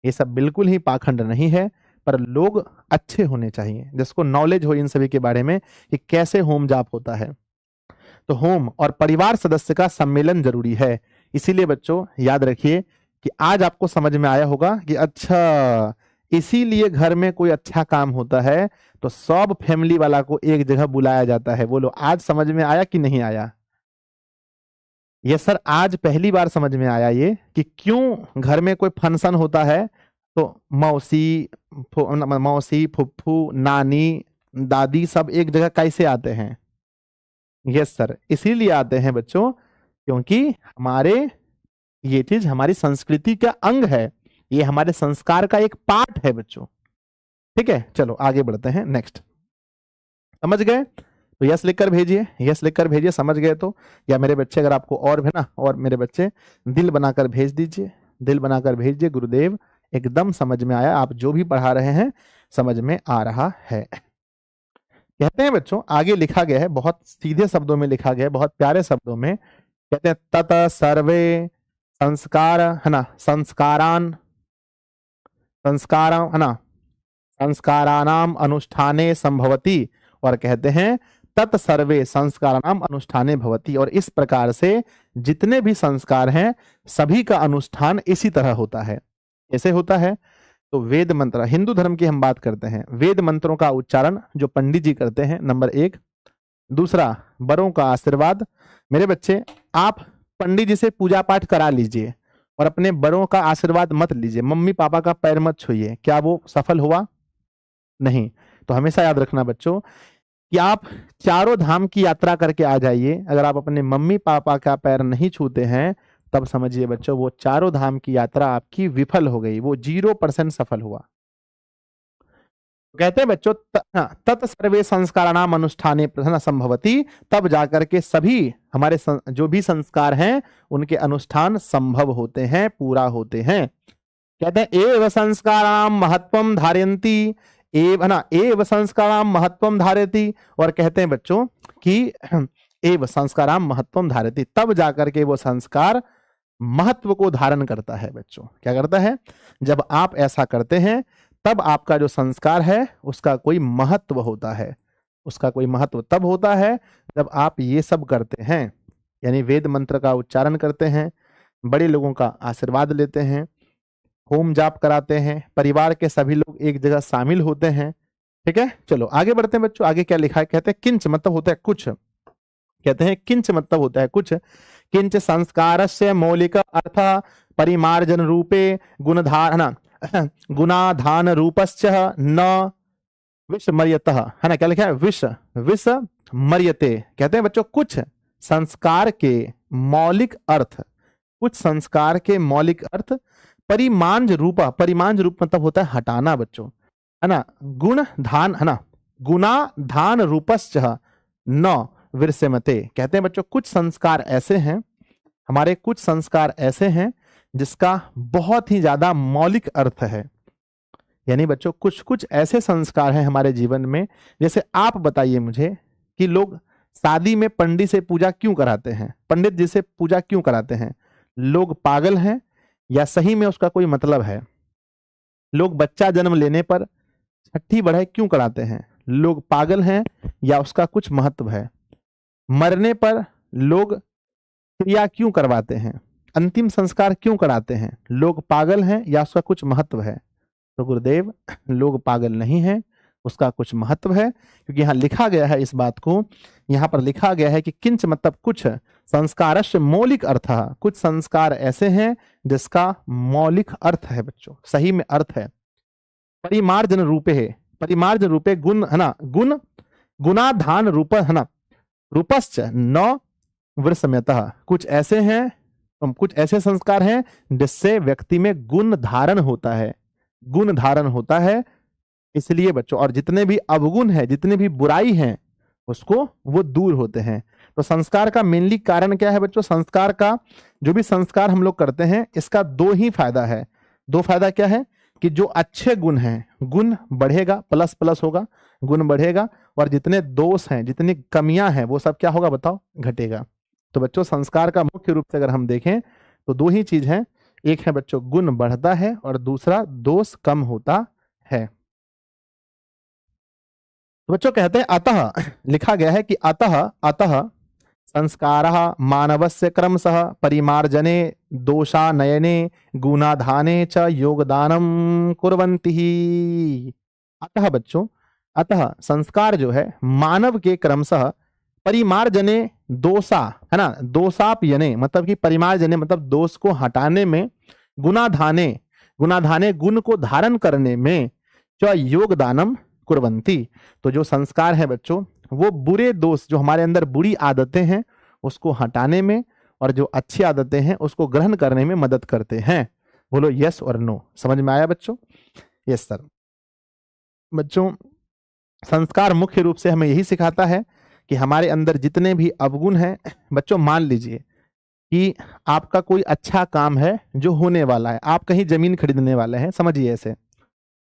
Speaker 1: ये सब बिल्कुल ही पाखंड नहीं है, पर लोग अच्छे होने चाहिए, जिसको नॉलेज हो इन सभी के बारे में कि कैसे होम जाप होता है। तो होम और परिवार सदस्य का सम्मेलन जरूरी है। इसीलिए बच्चों याद रखिए कि आज आपको समझ में आया होगा कि अच्छा, इसीलिए घर में कोई अच्छा काम होता है तो सब फैमिली वाला को एक जगह बुलाया जाता है। बोलो आज समझ में आया कि नहीं आया? ये सर आज पहली बार समझ में आया ये कि क्यों घर में कोई फंक्शन होता है तो मौसी फुफ्फू नानी दादी सब एक जगह कैसे आते हैं? यस सर, इसीलिए आते हैं बच्चों क्योंकि हमारे ये चीज हमारी संस्कृति का अंग है, ये हमारे संस्कार का एक पार्ट है बच्चों। ठीक है, चलो आगे बढ़ते हैं। नेक्स्ट, समझ गए तो यस लिखकर भेजिए, यस लिखकर भेजिए समझ गए तो। या मेरे बच्चे अगर आपको और है ना, और मेरे बच्चे दिल बनाकर भेज दीजिए, दिल बनाकर भेजिए। गुरुदेव एकदम समझ में आया, आप जो भी पढ़ा रहे हैं समझ में आ रहा है। कहते हैं बच्चों, आगे लिखा गया है, बहुत सीधे शब्दों में लिखा गया है, बहुत प्यारे शब्दों में। कहते हैं तत सर्वे संस्कार है ना, संस्कारान है ना, संस्कारानाम अनुष्ठाने संभवती। और कहते हैं तत् सर्वे संस्कारानाम अनुष्ठाने भवती। और इस प्रकार से जितने भी संस्कार हैं सभी का अनुष्ठान इसी तरह होता है। कैसे होता है? तो वेद मंत्र, हिंदू धर्म की हम बात करते हैं, वेद मंत्रों का उच्चारण जो पंडित जी करते हैं, नंबर 1। दूसरा, बड़ों का आशीर्वाद। मेरे बच्चे आप पंडित जी से पूजा पाठ करा लीजिए और अपने बड़ों का आशीर्वाद मत लीजिए, मम्मी पापा का पैर मत छूइए। क्या वो सफल हुआ? नहीं। तो हमेशा याद रखना बच्चों कि आप चारों धाम की यात्रा करके आ जाइए, अगर आप अपने मम्मी पापा का पैर नहीं छूते हैं तब समझिए बच्चों वो चारों धाम की यात्रा आपकी विफल हो गई, वो 0% सफल हुआ। कहते हैं बच्चों तत् सर्वे संस्काराणाम अनुष्ठाने संभवती, तब जाकर के सभी हमारे जो भी संस्कार हैं उनके अनुष्ठान संभव होते हैं, पूरा होते हैं। कहते हैं एव संस्काराम महत्वम धारयन्ति, एव संस्काराम महत्वम धारयति। और कहते हैं बच्चों कि एव संस्काराम महत्वम धारयति, तब जाकर के वो संस्कार महत्व को धारण करता है बच्चों। क्या करता है? जब आप ऐसा करते हैं तब आपका जो संस्कार है उसका कोई महत्व होता है। उसका कोई महत्व तब होता है जब आप ये सब करते हैं, यानी वेद मंत्र का उच्चारण करते हैं, बड़े लोगों का आशीर्वाद लेते हैं, होम जाप कराते हैं, परिवार के सभी लोग एक जगह शामिल होते हैं। ठीक है, चलो आगे बढ़ते हैं बच्चों। आगे क्या लिखा है? कहते हैं किंच मतलब होता है कुछ। कहते हैं किंच मतलब होता है कुछ। किंच संस्कारस्य मौलिक अर्थ परिमार्जन रूपे गुणाधान रूपश्च न विस्मर्यतः, है ना। क्या लिखा है? विस्मर्यते। कहते हैं बच्चों कुछ संस्कार के मौलिक अर्थ, कुछ संस्कार के मौलिक अर्थ परिमांज रूपा, परिमांज रूप मतलब होता है हटाना बच्चों, है ना। गुण धान, है ना, गुणा धान रूपश्च न विस्मते। कहते हैं बच्चों कुछ संस्कार ऐसे हैं, हमारे कुछ संस्कार ऐसे हैं जिसका बहुत ही ज्यादा मौलिक अर्थ है। यानी बच्चों कुछ कुछ ऐसे संस्कार हैं हमारे जीवन में, जैसे आप बताइए मुझे कि लोग शादी में पंडित से पूजा क्यों कराते हैं, पंडित जी से पूजा क्यों कराते हैं? लोग पागल हैं या सही में उसका कोई मतलब है? लोग बच्चा जन्म लेने पर छठी बढ़ाई क्यों कराते हैं? लोग पागल हैं या उसका कुछ महत्व है? मरने पर लोग क्रिया क्यों करवाते हैं? अंतिम संस्कार क्यों कराते हैं? लोग पागल हैं या उसका कुछ महत्व है? तो गुरुदेव, लोग पागल नहीं हैं, उसका कुछ महत्व है, क्योंकि यहाँ लिखा गया है इस बात को, यहाँ पर लिखा गया है कि किंच मतलब कुछ, संस्कारस्य मौलिक अर्थ, कुछ संस्कार ऐसे हैं जिसका मौलिक अर्थ है बच्चों, सही में अर्थ है। परिमार्जन रूपे है, परिमार्जन रूपे गुण है ना, गुण गुणाधान रूप है ना, रूपश्च न वृषम्यतः, कुछ ऐसे हैं, कुछ ऐसे संस्कार हैं जिससे व्यक्ति में गुण धारण होता है, गुण धारण होता है। इसलिए बच्चों, और जितने भी अवगुण है, जितने भी बुराई हैं, उसको वो दूर होते हैं। तो संस्कार का मेनली कारण क्या है बच्चों? संस्कार का, जो भी संस्कार हम लोग करते हैं, इसका दो ही फायदा है। दो फायदा क्या है कि जो अच्छे गुण हैं, गुण बढ़ेगा, प्लस प्लस होगा, गुण बढ़ेगा, और जितने दोष हैं, जितनी कमियां हैं, वो सब क्या होगा बताओ? घटेगा। तो बच्चों, संस्कार का मुख्य रूप से अगर हम देखें तो दो ही चीज है, एक है बच्चों गुण बढ़ता है और दूसरा दोष कम होता है। तो बच्चों कहते हैं अतः, लिखा गया है कि अतः संस्कारः मानवस्य क्रमशः परिमार्जने दोषानयने गुणाधाने च योगदानम कुर्वन्ति। अतः बच्चों, अतः संस्कार जो है मानव के क्रमशः परिमार्जने दोषा है ना, दोषापयने मतलब कि परिमार्जने मतलब दोष को हटाने में, गुणाधाने गुणाधाने गुण को धारण करने में, च योगदानम कुर्वन्ति, तो जो संस्कार है बच्चों, वो बुरे दोष, जो हमारे अंदर बुरी आदतें हैं, उसको हटाने में, और जो अच्छी आदतें हैं उसको ग्रहण करने में मदद करते हैं। बोलो यस और नो। समझ में आया बच्चों? Yes sir. बच्चों, संस्कार मुख्य रूप से हमें यही सिखाता है कि हमारे अंदर जितने भी अवगुण हैं, बच्चों मान लीजिए कि आपका कोई अच्छा काम है जो होने वाला है, आप कहीं जमीन खरीदने वाले हैं, समझिए ऐसे,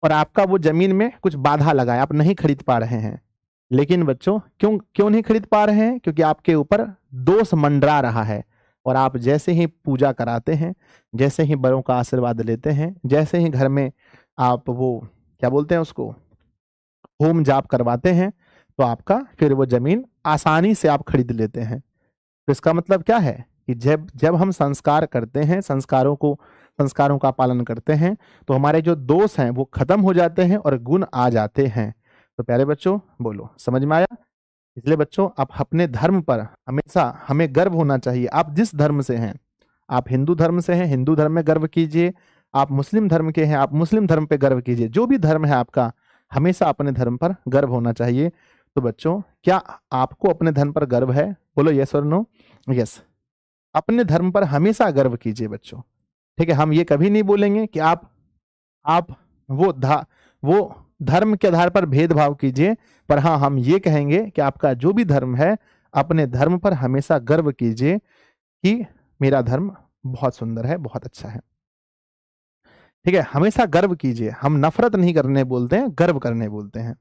Speaker 1: और आपका वो जमीन में कुछ बाधा लगा है, आप नहीं खरीद पा रहे हैं। लेकिन बच्चों, क्यों क्यों नहीं खरीद पा रहे हैं? क्योंकि आपके ऊपर दोष मंडरा रहा है, और आप जैसे ही पूजा कराते हैं, जैसे ही बड़ों का आशीर्वाद लेते हैं, जैसे ही घर में आप वो क्या बोलते हैं उसको, होम जाप करवाते हैं, तो आपका फिर वो जमीन आसानी से आप खरीद लेते हैं। तो इसका मतलब क्या है कि जब हम संस्कार करते हैं, संस्कारों का पालन करते हैं, तो हमारे जो दोष हैं वो खत्म हो जाते हैं और गुण आ जाते हैं। तो प्यारे बच्चों, बोलो समझ में आया? इसलिए बच्चों, आप अपने धर्म पर हमेशा हमें गर्व होना चाहिए। आप जिस धर्म से हैं, आप हिंदू धर्म से हैं, हिंदू धर्म में गर्व कीजिए, आप मुस्लिम धर्म के हैं, आप मुस्लिम धर्म पे गर्व कीजिए। जो भी धर्म है आपका, हमेशा अपने धर्म पर गर्व होना चाहिए। तो बच्चों, क्या आपको अपने धर्म पर गर्व है? बोलो यस और नो। यस, अपने धर्म पर हमेशा गर्व कीजिए बच्चों, ठीक है? हम ये कभी नहीं बोलेंगे कि आप वो धर्म के आधार पर भेदभाव कीजिए, पर हाँ, हम ये कहेंगे कि आपका जो भी धर्म है, अपने धर्म पर हमेशा गर्व कीजिए कि मेरा धर्म बहुत सुंदर है, बहुत अच्छा है, ठीक है? हमेशा गर्व कीजिए। हम नफरत नहीं करने बोलते हैं, गर्व करने बोलते हैं।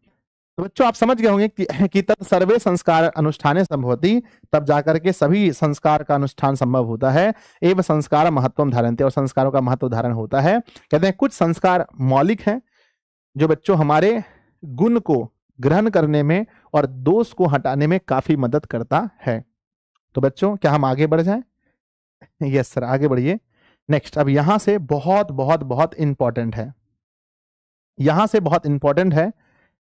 Speaker 1: तो बच्चों, आप समझ गए होंगे कि तत् सर्वे संस्कार अनुष्ठाने संभवति, तब जाकर के सभी संस्कार का अनुष्ठान संभव होता है। एवं संस्कार महत्वम धारयन्ते, और संस्कारों का महत्व धारण होता है। कहते हैं कुछ संस्कार मौलिक हैं, जो बच्चों हमारे गुण को ग्रहण करने में और दोष को हटाने में काफी मदद करता है। तो बच्चों, क्या हम आगे बढ़ जाएं? यस सर, आगे बढ़िए। नेक्स्ट, अब यहां से बहुत बहुत बहुत इंपॉर्टेंट है, यहां से बहुत इंपॉर्टेंट है।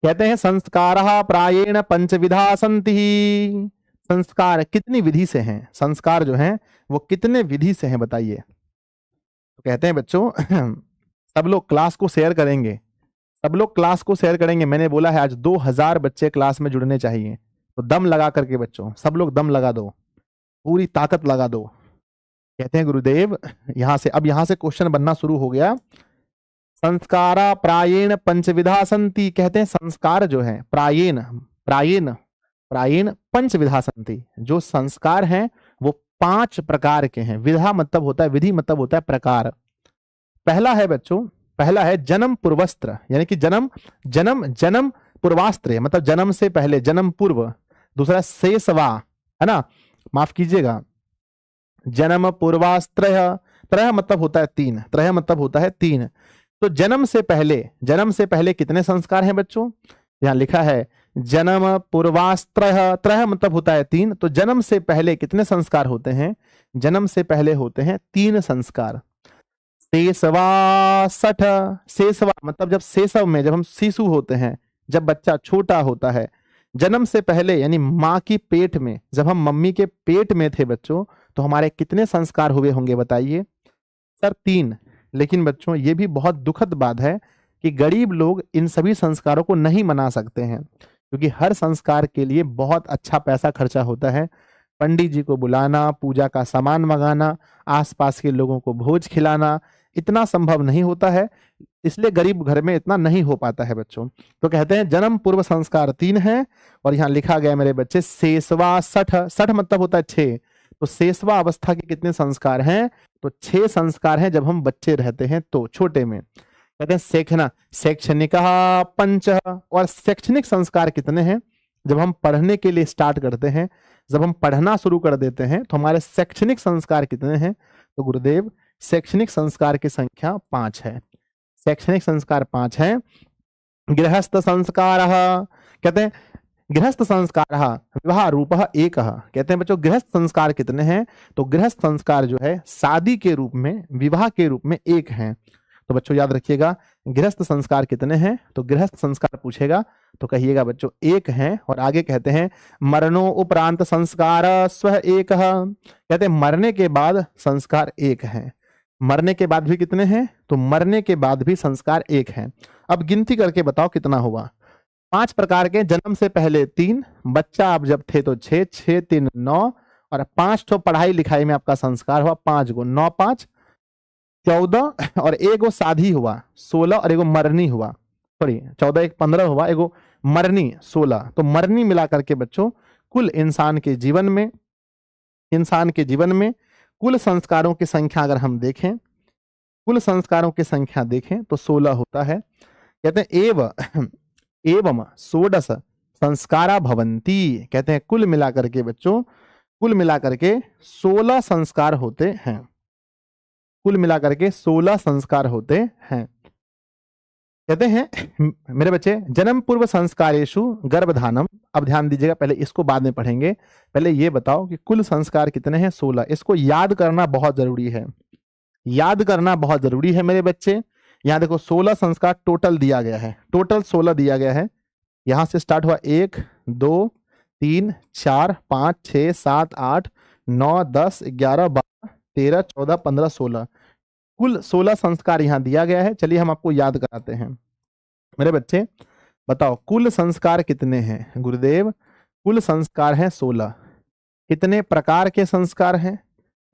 Speaker 1: कहते हैं संस्कारः प्रायेण पंचविधा सन्ति, संस्कार कितनी विधि से हैं? संस्कार जो हैं वो कितने विधि से हैं बताइए? तो कहते हैं बच्चों, सब लोग क्लास को शेयर करेंगे, सब लोग क्लास को शेयर करेंगे। मैंने बोला है आज 2000 बच्चे क्लास में जुड़ने चाहिए, तो दम लगा करके बच्चों, सब लोग दम लगा दो, पूरी ताकत लगा दो। कहते हैं गुरुदेव, यहां से अब यहां से क्वेश्चन बनना शुरू हो गया। संस्कारा प्रायेण पंचविधा सन्ति, कहते हैं संस्कार जो है प्रायेण प्रायेण प्रायेण पंचविधा सन्ति, जो संस्कार हैं वो 5 प्रकार के हैं। विधा मतलब होता है, विधि मतलब होता है प्रकार। पहला है बच्चों, पहला है जन्म पूर्वस्त्र, यानी कि जन्म पूर्वास्त्र मतलब जन्म से पहले, जन्म पूर्व। दूसरा शेषवा, है ना, माफ कीजिएगा, जन्म पूर्वास्त्र, त्रय मतलब होता है 3, त्रय मतलब होता है 3। तो जन्म से पहले कितने संस्कार हैं बच्चों? यहां लिखा है जन्म पूर्वास्त्रह, त्रह मतलब होता है 3, तो जन्म से पहले कितने संस्कार होते हैं? जन्म से पहले होते हैं 3 संस्कार। शेषवा सठ, शेषवा मतलब जब शेषव में, जब हम शिशु होते हैं, जब बच्चा छोटा होता है, जन्म से पहले यानी माँ की पेट में, जब हम मम्मी के पेट में थे बच्चों, तो हमारे कितने संस्कार हुए होंगे बताइए? सर 3। लेकिन बच्चों ये भी बहुत दुखद बात है कि गरीब लोग इन सभी संस्कारों को नहीं मना सकते हैं, क्योंकि हर संस्कार के लिए बहुत अच्छा पैसा खर्चा होता है। पंडित जी को बुलाना, पूजा का सामान मंगाना, आसपास के लोगों को भोज खिलाना, इतना संभव नहीं होता है, इसलिए गरीब घर में इतना नहीं हो पाता है बच्चों। तो कहते हैं जन्म पूर्व संस्कार 3 हैं, और यहाँ लिखा गया मेरे बच्चे शेषवा सठ, सठ मतलब होता है 6, तो शेषवा अवस्था के कितने संस्कार हैं? तो 6 संस्कार हैं जब हम बच्चे रहते हैं, तो छोटे में। कहते हैं शेखना, शैक्षणिक पंच, और शैक्षणिक संस्कार कितने हैं? जब हम पढ़ने के लिए स्टार्ट करते हैं, जब हम पढ़ना शुरू कर देते हैं, तो हमारे शैक्षणिक संस्कार कितने हैं? तो गुरुदेव शैक्षणिक संस्कार की संख्या 5 है। शैक्षणिक संस्कार 5 है। गृहस्थ संस्कार, कहते हैं गृहस्थ संस्कार विवाह रूप 1, कहते हैं बच्चों गृहस्थ संस्कार कितने हैं? तो गृहस्थ संस्कार जो है शादी के रूप में, विवाह के रूप में 1 है। तो बच्चों याद रखिएगा गृहस्थ संस्कार कितने हैं, तो गृहस्थ संस्कार पूछेगा तो कहिएगा बच्चों 1 हैं। और आगे कहते हैं मरणो उपरांत संस्कार स्व 1, कहते हैं मरने के बाद संस्कार 1 है। मरने के बाद भी कितने हैं? तो मरने के बाद भी संस्कार 1 है। अब गिनती करके बताओ कितना हुआ? 5 प्रकार के, जन्म से पहले 3, बच्चा आप जब थे तो 6, 6 3 9, और 5 तो पढ़ाई लिखाई में आपका संस्कार हुआ, 5 गो, 9 5 14, और 1 गो शादी हुआ 16, और 1 गो मरनी हुआ, सॉरी 14 1 15 हुआ, 1 गो मरनी 16। तो मरनी मिला करके बच्चों कुल इंसान के जीवन में, कुल संस्कारों की संख्या अगर हम देखें, कुल संस्कारों की संख्या देखें तो 16 होता है। कहते हैं एवं षोडश संस्कारा भवंती, कहते हैं कुल मिलाकर के बच्चों, कुल मिलाकर के 16 संस्कार होते हैं। कुल मिलाकर के 16 संस्कार होते हैं। कहते हैं मेरे बच्चे जन्म पूर्व संस्कारेषु गर्भधानम, अब ध्यान दीजिएगा, पहले इसको बाद में पढ़ेंगे, पहले ये बताओ कि कुल संस्कार कितने हैं? 16। इसको याद करना बहुत जरूरी है, याद करना बहुत जरूरी है मेरे बच्चे। यहाँ देखो 16 संस्कार टोटल दिया गया है, टोटल 16 दिया गया है। यहां से स्टार्ट हुआ 1 2 3 4 5 6 7 8 9 10 11 12 13 14 15 16, कुल 16 संस्कार यहाँ दिया गया है। चलिए हम आपको याद कराते हैं। मेरे बच्चे बताओ कुल संस्कार कितने हैं? गुरुदेव कुल संस्कार हैं 16। कितने प्रकार के संस्कार हैं?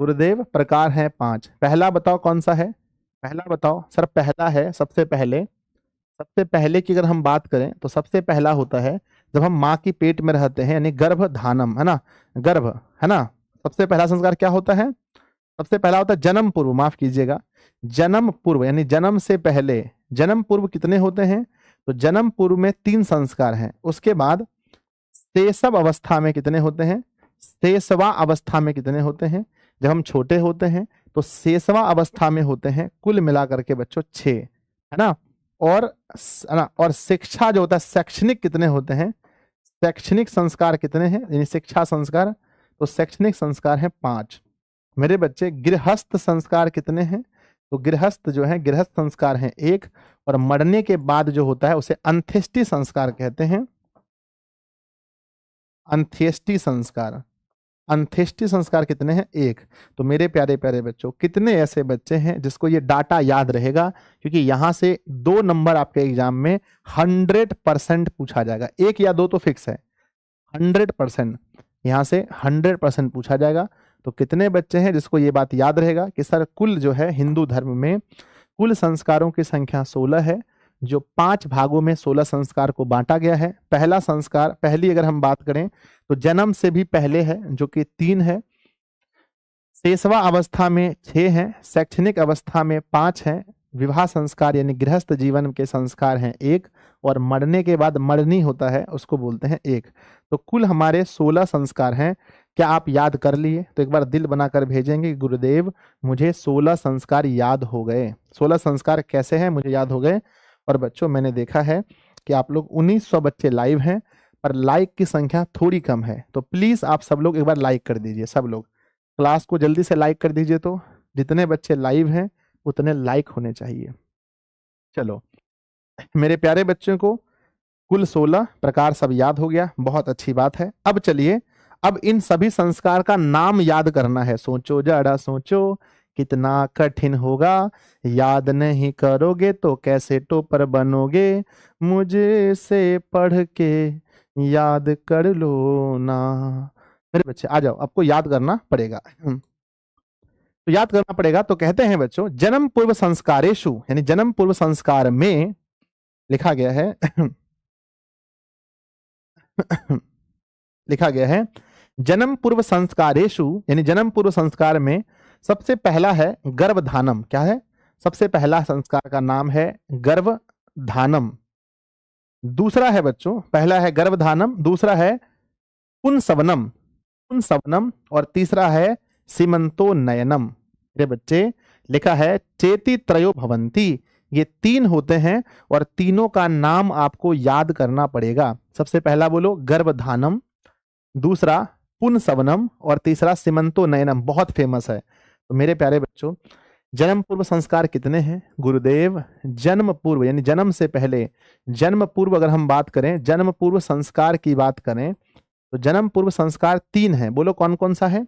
Speaker 1: गुरुदेव प्रकार हैं 5। पहला बताओ कौन सा है? पहला बताओ सर। पहला है सबसे पहले की अगर हम बात करें तो सबसे पहला होता है जब हम माँ की पेट में रहते हैं, यानी गर्भधानम, है ना, गर्भ, है ना। सबसे पहला संस्कार क्या होता है? सबसे पहला होता है जन्म पूर्व, माफ कीजिएगा, जन्म पूर्व, यानी जन्म से पहले। जन्म पूर्व कितने होते हैं? तो जन्म पूर्व में 3 संस्कार हैं। उसके बाद शैशव अवस्था में कितने होते हैं? शैशवा अवस्था में कितने होते हैं? जब हम छोटे होते हैं तो शैशवा अवस्था में होते हैं, कुल मिलाकर के बच्चों 6, है ना। और शिक्षा जो होता है, शैक्षणिक कितने होते हैं? शैक्षणिक संस्कार कितने हैं, यानी शिक्षा संस्कार? तो शैक्षणिक संस्कार है 5। मेरे बच्चे गृहस्थ संस्कार कितने हैं? तो गृहस्थ जो है, गृहस्थ संस्कार है 1, और मरने के बाद जो होता है उसे अंत्येष्टि संस्कार कहते हैं। अंत्येष्टि संस्कार, अंत्येष्टि संस्कार कितने हैं? 1। तो मेरे प्यारे प्यारे बच्चों, कितने ऐसे बच्चे हैं जिसको ये डाटा याद रहेगा? क्योंकि यहां से 2 नंबर आपके एग्जाम में 100% पूछा जाएगा, 1 या 2 तो फिक्स है, 100% यहां से 100% पूछा जाएगा। तो कितने बच्चे हैं जिसको ये बात याद रहेगा कि सर कुल जो है हिंदू धर्म में कुल संस्कारों की संख्या 16 है, जो 5 भागों में 16 संस्कार को बांटा गया है। पहला संस्कार, पहली अगर हम बात करें तो जन्म से भी पहले है जो कि 3 है, शैशवा अवस्था में 6 है, शैक्षणिक अवस्था में 5 है, विवाह संस्कार यानी गृहस्थ जीवन के संस्कार हैं 1, और मरने के बाद मरनी होता है उसको बोलते हैं 1। तो कुल हमारे 16 संस्कार हैं। क्या आप याद कर लिए? तो एक बार दिल बनाकर भेजेंगे गुरुदेव मुझे 16 संस्कार याद हो गए। 16 संस्कार कैसे हैं? मुझे याद हो गए। और बच्चों मैंने देखा है कि आप लोग 1900 बच्चे लाइव हैं, पर लाइक की संख्या थोड़ी कम है, तो प्लीज आप सब लोग एक बार लाइक कर दीजिए। सब लोग क्लास को जल्दी से लाइक कर दीजिए। तो जितने बच्चे लाइव हैं उतने लाइक होने चाहिए। चलो मेरे प्यारे बच्चों को कुल 16 प्रकार सब याद हो गया, बहुत अच्छी बात है। अब चलिए, अब इन सभी संस्कार का नाम याद करना है। सोचो जरा सोचो, कितना कठिन होगा, याद नहीं करोगे तो कैसे टॉपर बनोगे, मुझे से पढ़ के याद कर लो ना। मेरे बच्चे आ जाओ, आपको याद करना पड़ेगा। तो याद करना पड़ेगा। तो कहते हैं बच्चों, जन्म पूर्व संस्कारेषु, यानी जन्म पूर्व संस्कार में लिखा गया है लिखा गया है जन्म पूर्व संस्कारेषु, यानी जन्म पूर्व संस्कार में सबसे पहला है गर्भधानम। क्या है? सबसे पहला संस्कार का नाम है गर्भधानम। दूसरा है बच्चों, पहला है गर्भधानम, दूसरा है पुंसवनम, पुंसवनम, और तीसरा है सीमंतोन्नयनम। मेरे बच्चे लिखा है चेति त्रयो भवंती। ये तीन होते हैं और तीनों का नाम आपको याद करना पड़ेगा। सबसे पहला बोलो गर्भधानम, दूसरा पुंसवनम, और तीसरा सीमंतोन्नयनम। बहुत फेमस है। तो मेरे प्यारे बच्चों, जन्म पूर्व संस्कार कितने हैं गुरुदेव? जन्म पूर्व यानी जन्म से पहले, जन्म पूर्व अगर हम बात करें, जन्म पूर्व संस्कार की बात करें तो जन्म पूर्व संस्कार 3 हैं। बोलो कौन कौन सा है?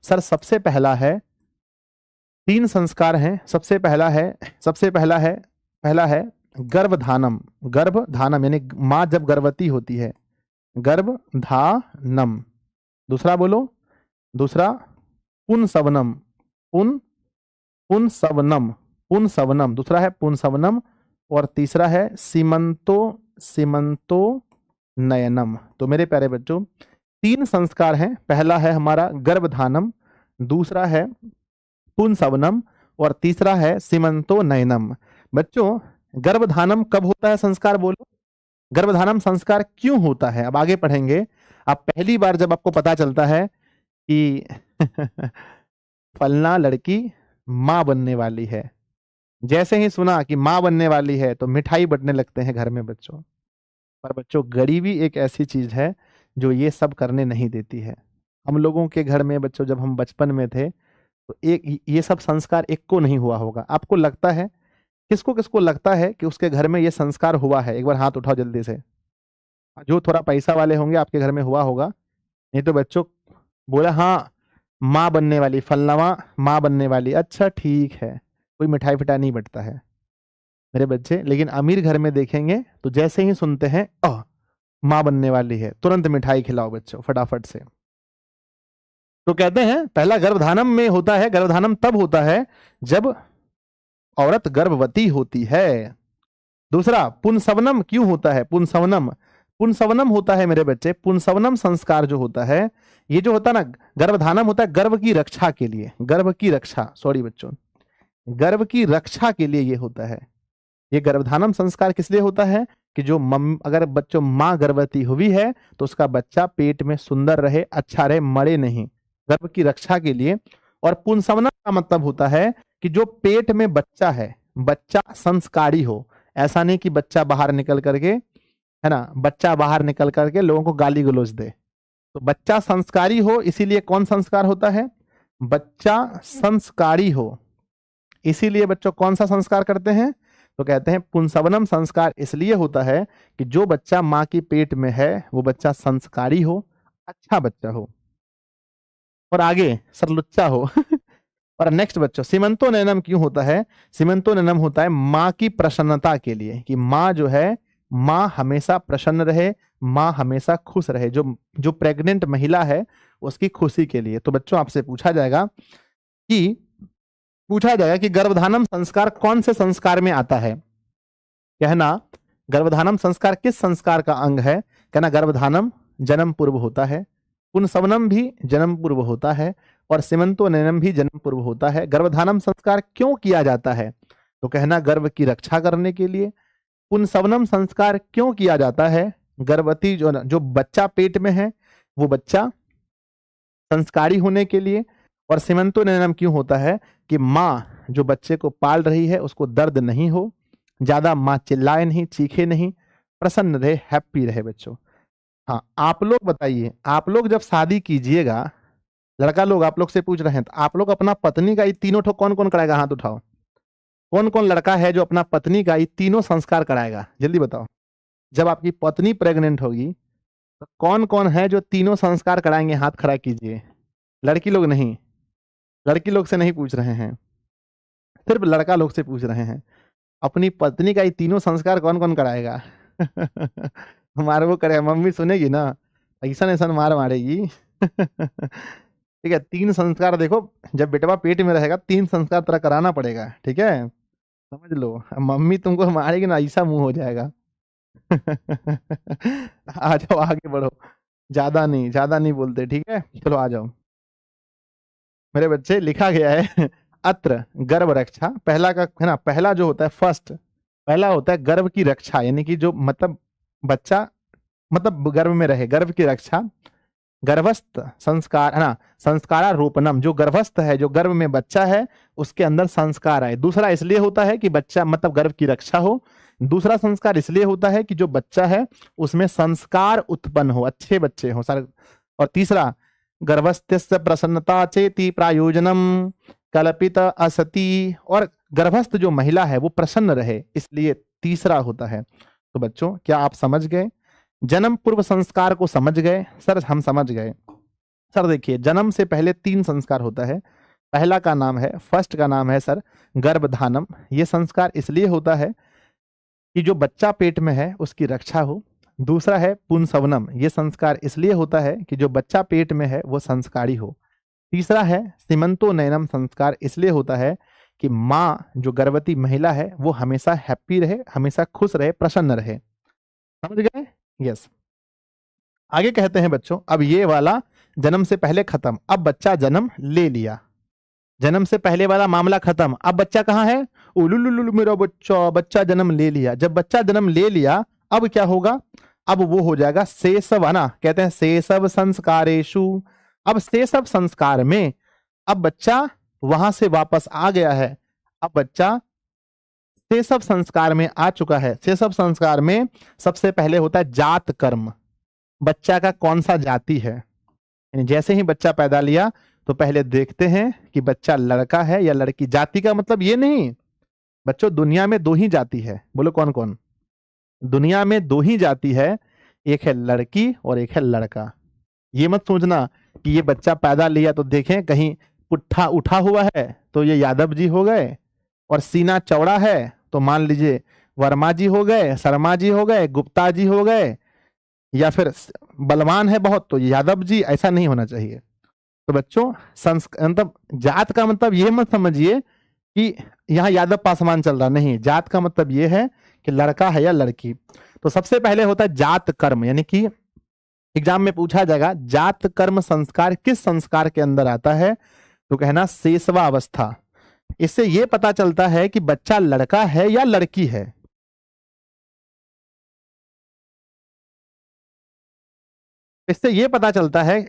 Speaker 1: सर सबसे पहला है, 3 संस्कार हैं। सबसे पहला है गर्भधानम। गर्भधानम यानी माँ जब गर्भवती होती है, गर्भधानम। दूसरा बोलो, दूसरा पुंसवनम, पुंसवनम, पुंसवनम, दूसरा है पुंसवनम, और तीसरा है सीमंतोन्नयनम। तो मेरे प्यारे बच्चों, 3 संस्कार हैं। पहला है हमारा गर्भधानम, दूसरा है पुंसवनम, और तीसरा है सीमंतोन्नयनम। बच्चों गर्भधानम कब होता है संस्कार? बोलो गर्भधानम संस्कार क्यों होता है? अब आगे पढ़ेंगे। अब पहली बार जब आपको पता चलता है कि फलना लड़की माँ बनने वाली है, जैसे ही सुना कि माँ बनने वाली है तो मिठाई बंटने लगते हैं घर में बच्चों। पर बच्चों गरीबी एक ऐसी चीज है जो ये सब करने नहीं देती है। हम लोगों के घर में बच्चों जब हम बचपन में थे तो एक ये सब संस्कार एक को नहीं हुआ होगा। आपको लगता है, किसको किसको लगता है कि उसके घर में ये संस्कार हुआ है? एक बार हाथ उठाओ जल्दी से। जो थोड़ा पैसा वाले होंगे आपके घर में हुआ होगा। नहीं तो बच्चों बोला हाँ माँ बनने वाली, फलनवा माँ बनने वाली। अच्छा ठीक है, कोई मिठाई फिठाई नहीं बंटता है मेरे बच्चे। लेकिन अमीर घर में देखेंगे तो जैसे ही सुनते हैं माँ बनने वाली है, तुरंत मिठाई खिलाओ बच्चों फटाफट से। तो कहते हैं पहला गर्भधानम में होता है। गर्भधानम तब होता है जब औरत गर्भवती होती है। दूसरा पुंसवनम क्यों होता है? पुंसवनम, पुंसवनम होता है मेरे बच्चे, पुंसवनम संस्कार जो होता है, ये जो होता है ना, गर्भधानम होता है गर्भ की रक्षा के लिए, गर्भ की रक्षा, सॉरी बच्चों, गर्भ की रक्षा के लिए ये होता है। ये गर्भधानम संस्कार किस लिए होता है कि जो अगर बच्चों माँ गर्भवती हुई है तो उसका बच्चा पेट में सुंदर रहे, अच्छा रहे, मरे नहीं, गर्भ की रक्षा के लिए। और पुंसवनम का मतलब होता है कि जो पेट में बच्चा है, बच्चा संस्कारी हो। ऐसा नहीं कि बच्चा बाहर निकल करके, है ना, बच्चा बाहर निकल करके लोगों को गाली गलौज दे। तो बच्चा संस्कारी हो, इसीलिए कौन संस्कार होता है? बच्चा संस्कारी हो, इसीलिए बच्चों कौन सा संस्कार करते हैं? तो कहते हैं पुंसवनम संस्कार इसलिए होता है कि जो बच्चा माँ की पेट में है वो बच्चा संस्कारी हो, अच्छा बच्चा हो, और आगे सरलुच्चा हो। और नेक्स्ट बच्चों सीमंतोन्नयनम क्यों होता है? सीमंतोन्नयनम होता है माँ की प्रसन्नता के लिए, कि माँ जो है, माँ हमेशा प्रसन्न रहे, माँ हमेशा खुश रहे, जो प्रेग्नेंट महिला है उसकी खुशी के लिए। तो बच्चों आपसे पूछा जाएगा कि गर्भधानम संस्कार कौन से संस्कार में आता है? कहना गर्भधानम संस्कार किस संस्कार का अंग है? कहना गर्भधानम जन्म पूर्व होता है, पुंसवनम भी जन्म पूर्व होता है, और सीमंतोन्नयनम भी जन्म पूर्व होता है। गर्भधानम संस्कार क्यों किया जाता है? तो कहना गर्भ की रक्षा करने के लिए। पुंसवनम संस्कार क्यों किया जाता है? गर्भवती जो बच्चा पेट में है वो बच्चा संस्कारी होने के लिए। और सीमंतोन्नयनम क्यों होता है? कि माँ जो बच्चे को पाल रही है उसको दर्द नहीं हो, ज्यादा माँ चिल्लाए नहीं, चीखे नहीं, प्रसन्न रहे, हैप्पी रहे बच्चों। हाँ, आप लोग बताइए, आप लोग जब शादी कीजिएगा, लड़का लोग आप लोग से पूछ रहे हैं, तो आप लोग अपना पत्नी का ये तीनों ठो कौन कौन कराएगा? हाथ उठाओ। कौन कौन लड़का है जो अपना पत्नी का ये तीनों संस्कार कराएगा? जल्दी बताओ। जब आपकी पत्नी प्रेग्नेंट होगी तो कौन कौन है जो तीनों संस्कार कराएंगे? हाथ खड़ा कीजिए। लड़की लोग नहीं, लड़की लोग से नहीं पूछ रहे हैं, सिर्फ लड़का लोग से पूछ रहे हैं। अपनी पत्नी का ये तीनों संस्कार कौन कौन कराएगा? हमारे वो करेगा, मम्मी सुनेगी ना, ऐसा ऐसा मार मारेगी। ठीक है, 3 संस्कार देखो, जब बेटवा पेट में रहेगा 3 संस्कार तेरा कराना पड़ेगा, ठीक है, समझ लो। अब मम्मी तुमको मारेगी ना, ऐसा मुंह हो जाएगा। आ जाओ, आगे बढ़ो, ज्यादा नहीं बोलते, ठीक है, चलो आ जाओ मेरे बच्चे। लिखा गया है अत्र गर्भ रक्षा, पहला का है ना, पहला जो होता है फर्स्ट, पहला होता है गर्भ की रक्षा, यानी कि जो मतलब बच्चा मतलब गर्भ में रहे, गर्भ की रक्षा। गर्भस्थ संस्कार है ना, संस्कारारोपणम, जो गर्भस्थ है, जो गर्भ में बच्चा है उसके अंदर संस्कार आए। दूसरा इसलिए होता है कि बच्चा मतलब गर्भ की रक्षा हो। दूसरा संस्कार इसलिए होता है कि जो बच्चा है उसमें संस्कार उत्पन्न हो, अच्छे बच्चे हो सर। और तीसरा, गर्भस्थस्य प्रसन्नता चेति प्रायोजनम कल्पित असति, और गर्भस्थ जो महिला है वो प्रसन्न रहे, इसलिए तीसरा होता है। तो बच्चों, क्या आप समझ गए? जन्म पूर्व संस्कार को समझ गए? सर हम समझ गए। सर देखिए, जन्म से पहले 3 संस्कार होता है। पहला का नाम है, फर्स्ट का नाम है सर गर्भधानम। ये संस्कार इसलिए होता है कि जो बच्चा पेट में है उसकी रक्षा हो। दूसरा है पुंसवनम, ये संस्कार इसलिए होता है कि जो बच्चा पेट में है वो संस्कारी हो। तीसरा है सीमंतो नयनम, संस्कार इसलिए होता है कि माँ जो गर्भवती महिला है वो हमेशा हैप्पी रहे, हमेशा खुश रहे, प्रसन्न रहे। समझ गए? यस। आगे कहते हैं बच्चों, अब ये वाला जन्म से पहले खत्म, अब बच्चा जन्म ले लिया, जन्म से पहले वाला मामला खत्म। अब बच्चा कहाँ है? उलुलुलु, मेरा बच्चा, बच्चा जन्म ले लिया। जब बच्चा जन्म ले लिया अब क्या होगा? अब वो हो जाएगा शेषव, है ना, कहते हैं शेषव संस्कारेशु। अब शेषव संस्कार में अब बच्चा वहां से वापस आ गया है। अब बच्चा शेषव संस्कार में आ चुका है। शेषव संस्कार में सबसे पहले होता है जात कर्म, बच्चा का कौन सा जाति है। यानी जैसे ही बच्चा पैदा लिया तो पहले देखते हैं कि बच्चा लड़का है या लड़की। जाति का मतलब ये नहीं बच्चों, दुनिया में 2 ही जाति है। बोलो कौन कौन? दुनिया में 2 ही जाति है, एक है लड़की और एक है लड़का। ये मत सोचना कि ये बच्चा पैदा लिया तो देखें कहीं पुट्ठा उठा हुआ है तो ये यादव जी हो गए, और सीना चौड़ा है तो मान लीजिए वर्मा जी हो गए, शर्मा जी हो गए, गुप्ता जी हो गए, या फिर बलवान है बहुत तो यादव जी। ऐसा नहीं होना चाहिए। तो बच्चों, मतलब जात का मतलब ये मत समझिए कि यहाँ यादव पासवान चल रहा, नहीं। जात का मतलब ये है कि लड़का है या लड़की। तो सबसे पहले होता है जात कर्म, यानी कि एग्जाम में पूछा जाएगा जात कर्म संस्कार किस संस्कार के अंदर आता है, तो कहना शेषवा अवस्था। इससे यह पता चलता है कि बच्चा लड़का है या लड़की है। इससे यह पता चलता है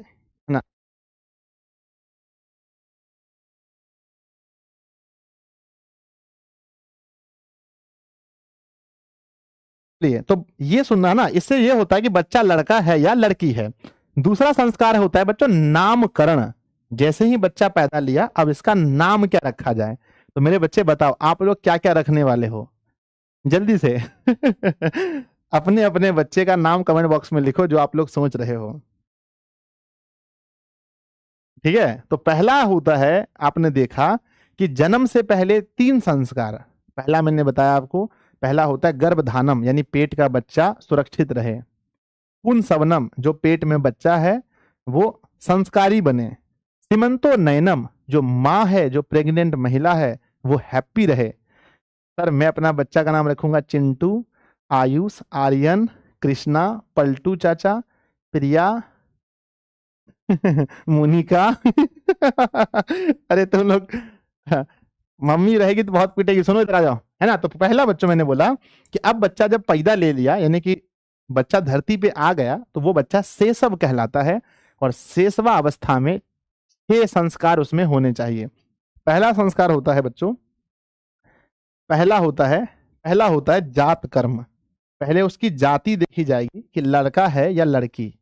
Speaker 1: ना। लिए तो ये सुनना ना, इससे ये होता है कि बच्चा लड़का है या लड़की है। दूसरा संस्कार होता है बच्चों नामकरण। जैसे ही बच्चा पैदा लिया अब इसका नाम क्या रखा जाए। तो मेरे बच्चे बताओ आप लोग क्या क्या रखने वाले हो, जल्दी से। अपने अपने बच्चे का नाम कमेंट बॉक्स में लिखो जो आप लोग सोच रहे हो। ठीक है, तो पहला होता है, आपने देखा कि जन्म से पहले 3 संस्कार। पहला मैंने बताया आपको, पहला होता है गर्भधानम, यानी पेट का बच्चा सुरक्षित रहे। पुंसवनम, जो पेट में बच्चा है वो संस्कारी बने। सीमंतो नयनम, जो माँ है, जो प्रेग्नेंट महिला है वो हैप्पी रहे। सर मैं अपना बच्चा का नाम रखूंगा चिंटू, आयुष, आर्यन, कृष्णा, पलटू चाचा, प्रिया, मोनिका। अरे तुम लोग, मम्मी रहेगी तो बहुत पीटेगी, सुनो इधर आ जाओ, है ना। तो पहला बच्चों मैंने बोला कि अब बच्चा जब पैदा ले लिया, यानी कि बच्चा धरती पे आ गया, तो वो बच्चा शेषव कहलाता है। और शेषवा अवस्था में 6 संस्कार उसमें होने चाहिए। पहला संस्कार होता है बच्चों, पहला होता है जात कर्म। पहले उसकी जाति देखी जाएगी कि लड़का है या लड़की।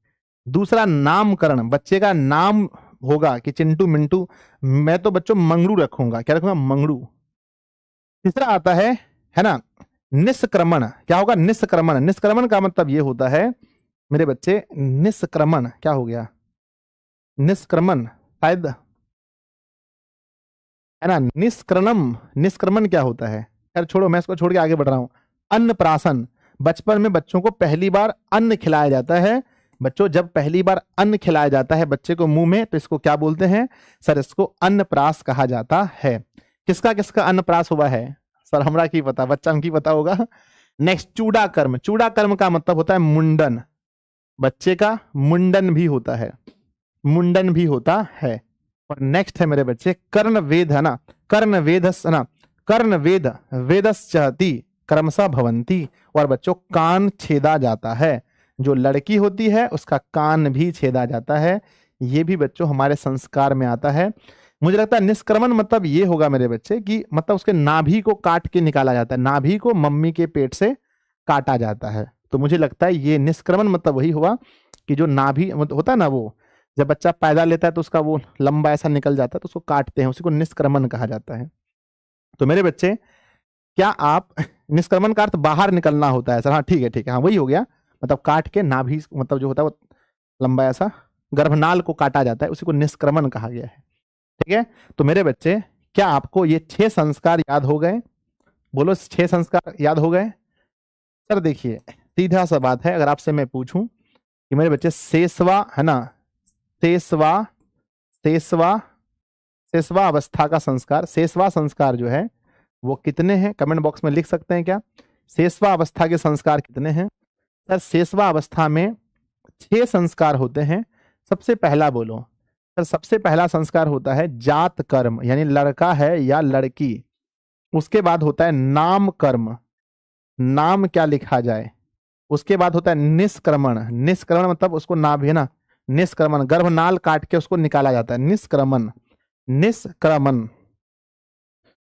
Speaker 1: दूसरा नामकरण, बच्चे का नाम होगा कि चिंटू मिंटू, मैं तो बच्चों मंगरू रखूंगा, क्या रखूंगा, मंगरू। तीसरा आता है ना, निष्क्रमण। क्या होगा, निष्क्रमण। निष्क्रमण का मतलब ये होता है मेरे बच्चे, निष्क्रमण क्या हो गया, निष्क्रमण शायद है ना, निष्क्रमण। निष्क्रमण क्या होता है, खैर छोड़ो, मैं इसको छोड़ के आगे बढ़ रहा हूं। अन्नप्राशन, बचपन में बच्चों को पहली बार अन्न खिलाया जाता है। बच्चों जब पहली बार अन्न खिलाया जाता है बच्चे को मुंह में, तो इसको क्या बोलते हैं सर, इसको अन्नप्राश कहा जाता है। किसका किसका अन्नप्राश हुआ है सर, हमरा की पता, बच्चा की पता होगा। नेक्स्ट, चूड़ा कर्म। चूड़ा कर्म का मतलब होता है मुंडन, बच्चे का मुंडन भी होता है, मुंडन भी होता है। और नेक्स्ट है मेरे बच्चे कर्ण वेद, है ना, कर्ण वेद, है ना, कर्ण वेद, वेदश्चहति क्रमशः भवंती। और बच्चों कान छेदा जाता है, जो लड़की होती है उसका कान भी छेदा जाता है। ये भी बच्चों हमारे संस्कार में आता है। मुझे लगता है निष्क्रमण मतलब ये होगा मेरे बच्चे कि मतलब उसके नाभि को काट के निकाला जाता है, नाभि को मम्मी के पेट से काटा जाता है। तो मुझे लगता है ये निष्क्रमण मतलब वही हुआ कि जो नाभि होता है ना, वो जब बच्चा पैदा लेता है तो उसका वो लंबा ऐसा निकल जाता है तो उसको काटते हैं, उसी को निष्क्रमण कहा जाता है। तो मेरे बच्चे, क्या आप निष्क्रमण का अर्थ बाहर निकलना होता है सर, हाँ ठीक है ठीक है, हाँ वही हो गया, मतलब काट के नाभि, मतलब जो होता है वो लंबा ऐसा गर्भनाल को काटा जाता है, उसी को निष्क्रमण कहा गया है। ठीक है, तो मेरे बच्चे क्या आपको ये 6 संस्कार याद हो गए, बोलो 6 संस्कार याद हो गए। सर देखिए सीधा सा बात है, अगर आपसे मैं पूछूं कि मेरे बच्चे शेषवा, है ना, शेषवा, शेषवा, शेषवा अवस्था का संस्कार, शेषवा संस्कार जो है वो कितने हैं, कमेंट बॉक्स में लिख सकते हैं क्या, शेषवा अवस्था के संस्कार कितने हैं। सर शेषवा अवस्था में 6 संस्कार होते हैं। सबसे पहला बोलो सर, सबसे पहला संस्कार होता है जात कर्म, यानी लड़का है या लड़की। उसके बाद होता है नाम कर्म, नाम क्या लिखा जाए। उसके बाद होता है निष्क्रमण, निष्क्रमण मतलब उसको नाभि, है ना, निष्क्रमण, गर्भनाल काट के उसको निकाला जाता है, निष्क्रमण, निष्क्रमण।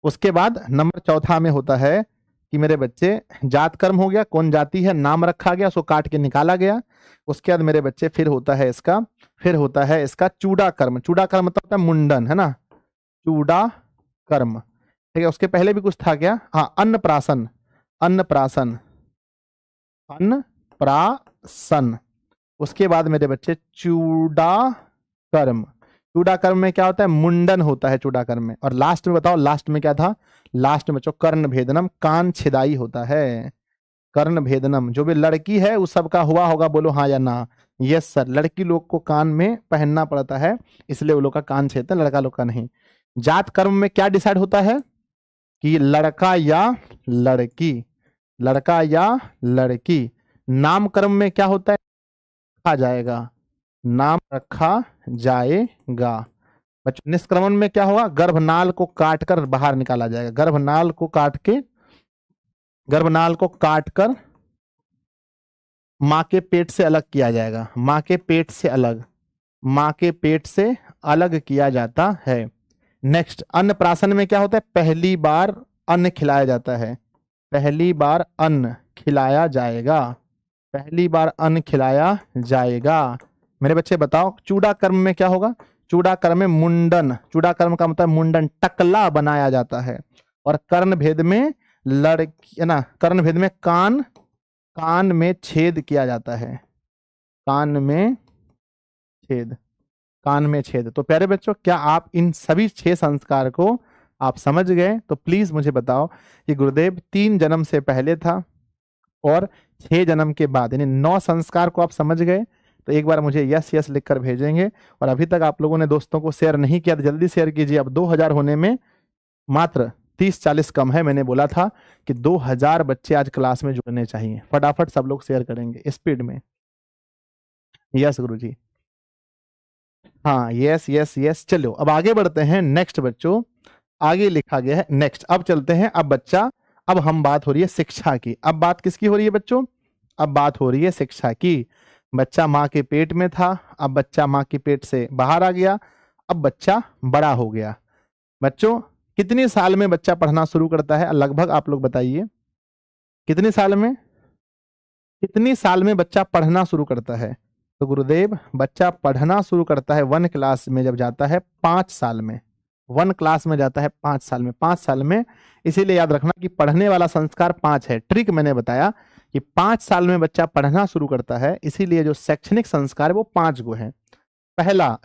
Speaker 1: उसके बाद नंबर चौथा में होता है कि मेरे बच्चे जात कर्म हो गया, कौन जाति है, नाम रखा गया, उसको काट के निकाला गया। उसके बाद मेरे बच्चे फिर होता है इसका, फिर होता है इसका चूड़ा कर्म। चूड़ा कर्म मतलब होता है मुंडन, है ना, चूड़ा कर्म। ठीक है, उसके पहले भी कुछ था क्या, हाँ अन्नप्राशन, अन्नप्राशन, अन्नप्राशन। उसके बाद मेरे बच्चे चूड़ा कर्म, चूड़ा कर्म में क्या होता है, मुंडन होता है चूड़ा कर्म में। और लास्ट में बताओ, लास्ट में क्या था, लास्ट में बच्चों कर्ण भेदनम, कान छिदाई होता है, कर्ण भेदनम। जो भी लड़की है उस सबका हुआ होगा, बोलो हाँ या ना। यस सर, लड़की लोग को कान में पहनना पड़ता है, इसलिए वो लोग का कान छेदते हैं, लड़का लोग का नहीं। जात कर्म में क्या डिसाइड होता है कि लड़का या लड़की, लड़का या लड़की। नाम कर्म में क्या होता है, रखा जाएगा, नाम रखा जाएगा। बच्चों निष्क्रमण में क्या होगा, गर्भनाल को काटकर बाहर निकाला जाएगा, गर्भनाल को काट के, गर्भनाल को काटकर माँ के पेट से अलग किया जाएगा, माँ के पेट से अलग, माँ के पेट से अलग किया जाता है। नेक्स्ट अन्नप्राशन में क्या होता है, पहली बार अन्न खिलाया जाता है, पहली बार अन्न खिलाया जाएगा, पहली बार अन्न खिलाया जाएगा। मेरे बच्चे बताओ चूड़ा कर्म में क्या होगा, चूड़ा कर्म में मुंडन, चूड़ा कर्म का मतलब मुंडन, टकला बनाया जाता है। और कर्ण भेद में लड़की, है ना, कर्ण भेद में कान, कान में छेद किया जाता है, कान में छेद, कान में छेद। तो प्यारे बच्चों क्या आप इन सभी 6 संस्कार को आप समझ गए, तो प्लीज मुझे बताओ कि गुरुदेव 3 जन्म से पहले था और 6 जन्म के बाद, यानी 9 संस्कार को आप समझ गए, तो एक बार मुझे यस यस लिखकर भेजेंगे। और अभी तक आप लोगों ने दोस्तों को शेयर नहीं किया तो जल्दी शेयर कीजिए, अब 2000 होने में मात्र 30-40 कम है। मैंने बोला था कि 2000 बच्चे आज क्लास में जुड़ने चाहिए, फटाफट सब लोग शेयर करेंगे स्पीड में। यस गुरुजी, हाँ यस यस यस। चलो अब आगे बढ़ते हैं। नेक्स्ट बच्चों आगे लिखा गया है नेक्स्ट, अब चलते हैं। अब बच्चा, अब हम बात हो रही है शिक्षा की। अब बात किसकी हो रही है बच्चों, अब बात हो रही है शिक्षा की। बच्चा माँ के पेट में था, अब बच्चा माँ के पेट से बाहर आ गया, अब बच्चा बड़ा हो गया। बच्चों कितने साल में बच्चा पढ़ना शुरू करता है लगभग, आप लोग बताइए, कितने साल में, कितनी साल में बच्चा पढ़ना शुरू करता है? तो गुरुदेव, बच्चा पढ़ना शुरू करता है 1 क्लास में जब जाता है 5 साल में। 1 क्लास में जाता है 5 साल में, 5 साल में। इसीलिए याद रखना कि पढ़ने वाला संस्कार 5 है। ट्रिक मैंने बताया कि 5 साल में बच्चा पढ़ना शुरू करता है, इसीलिए जो शैक्षणिक संस्कार है वो 5 गो है। पहला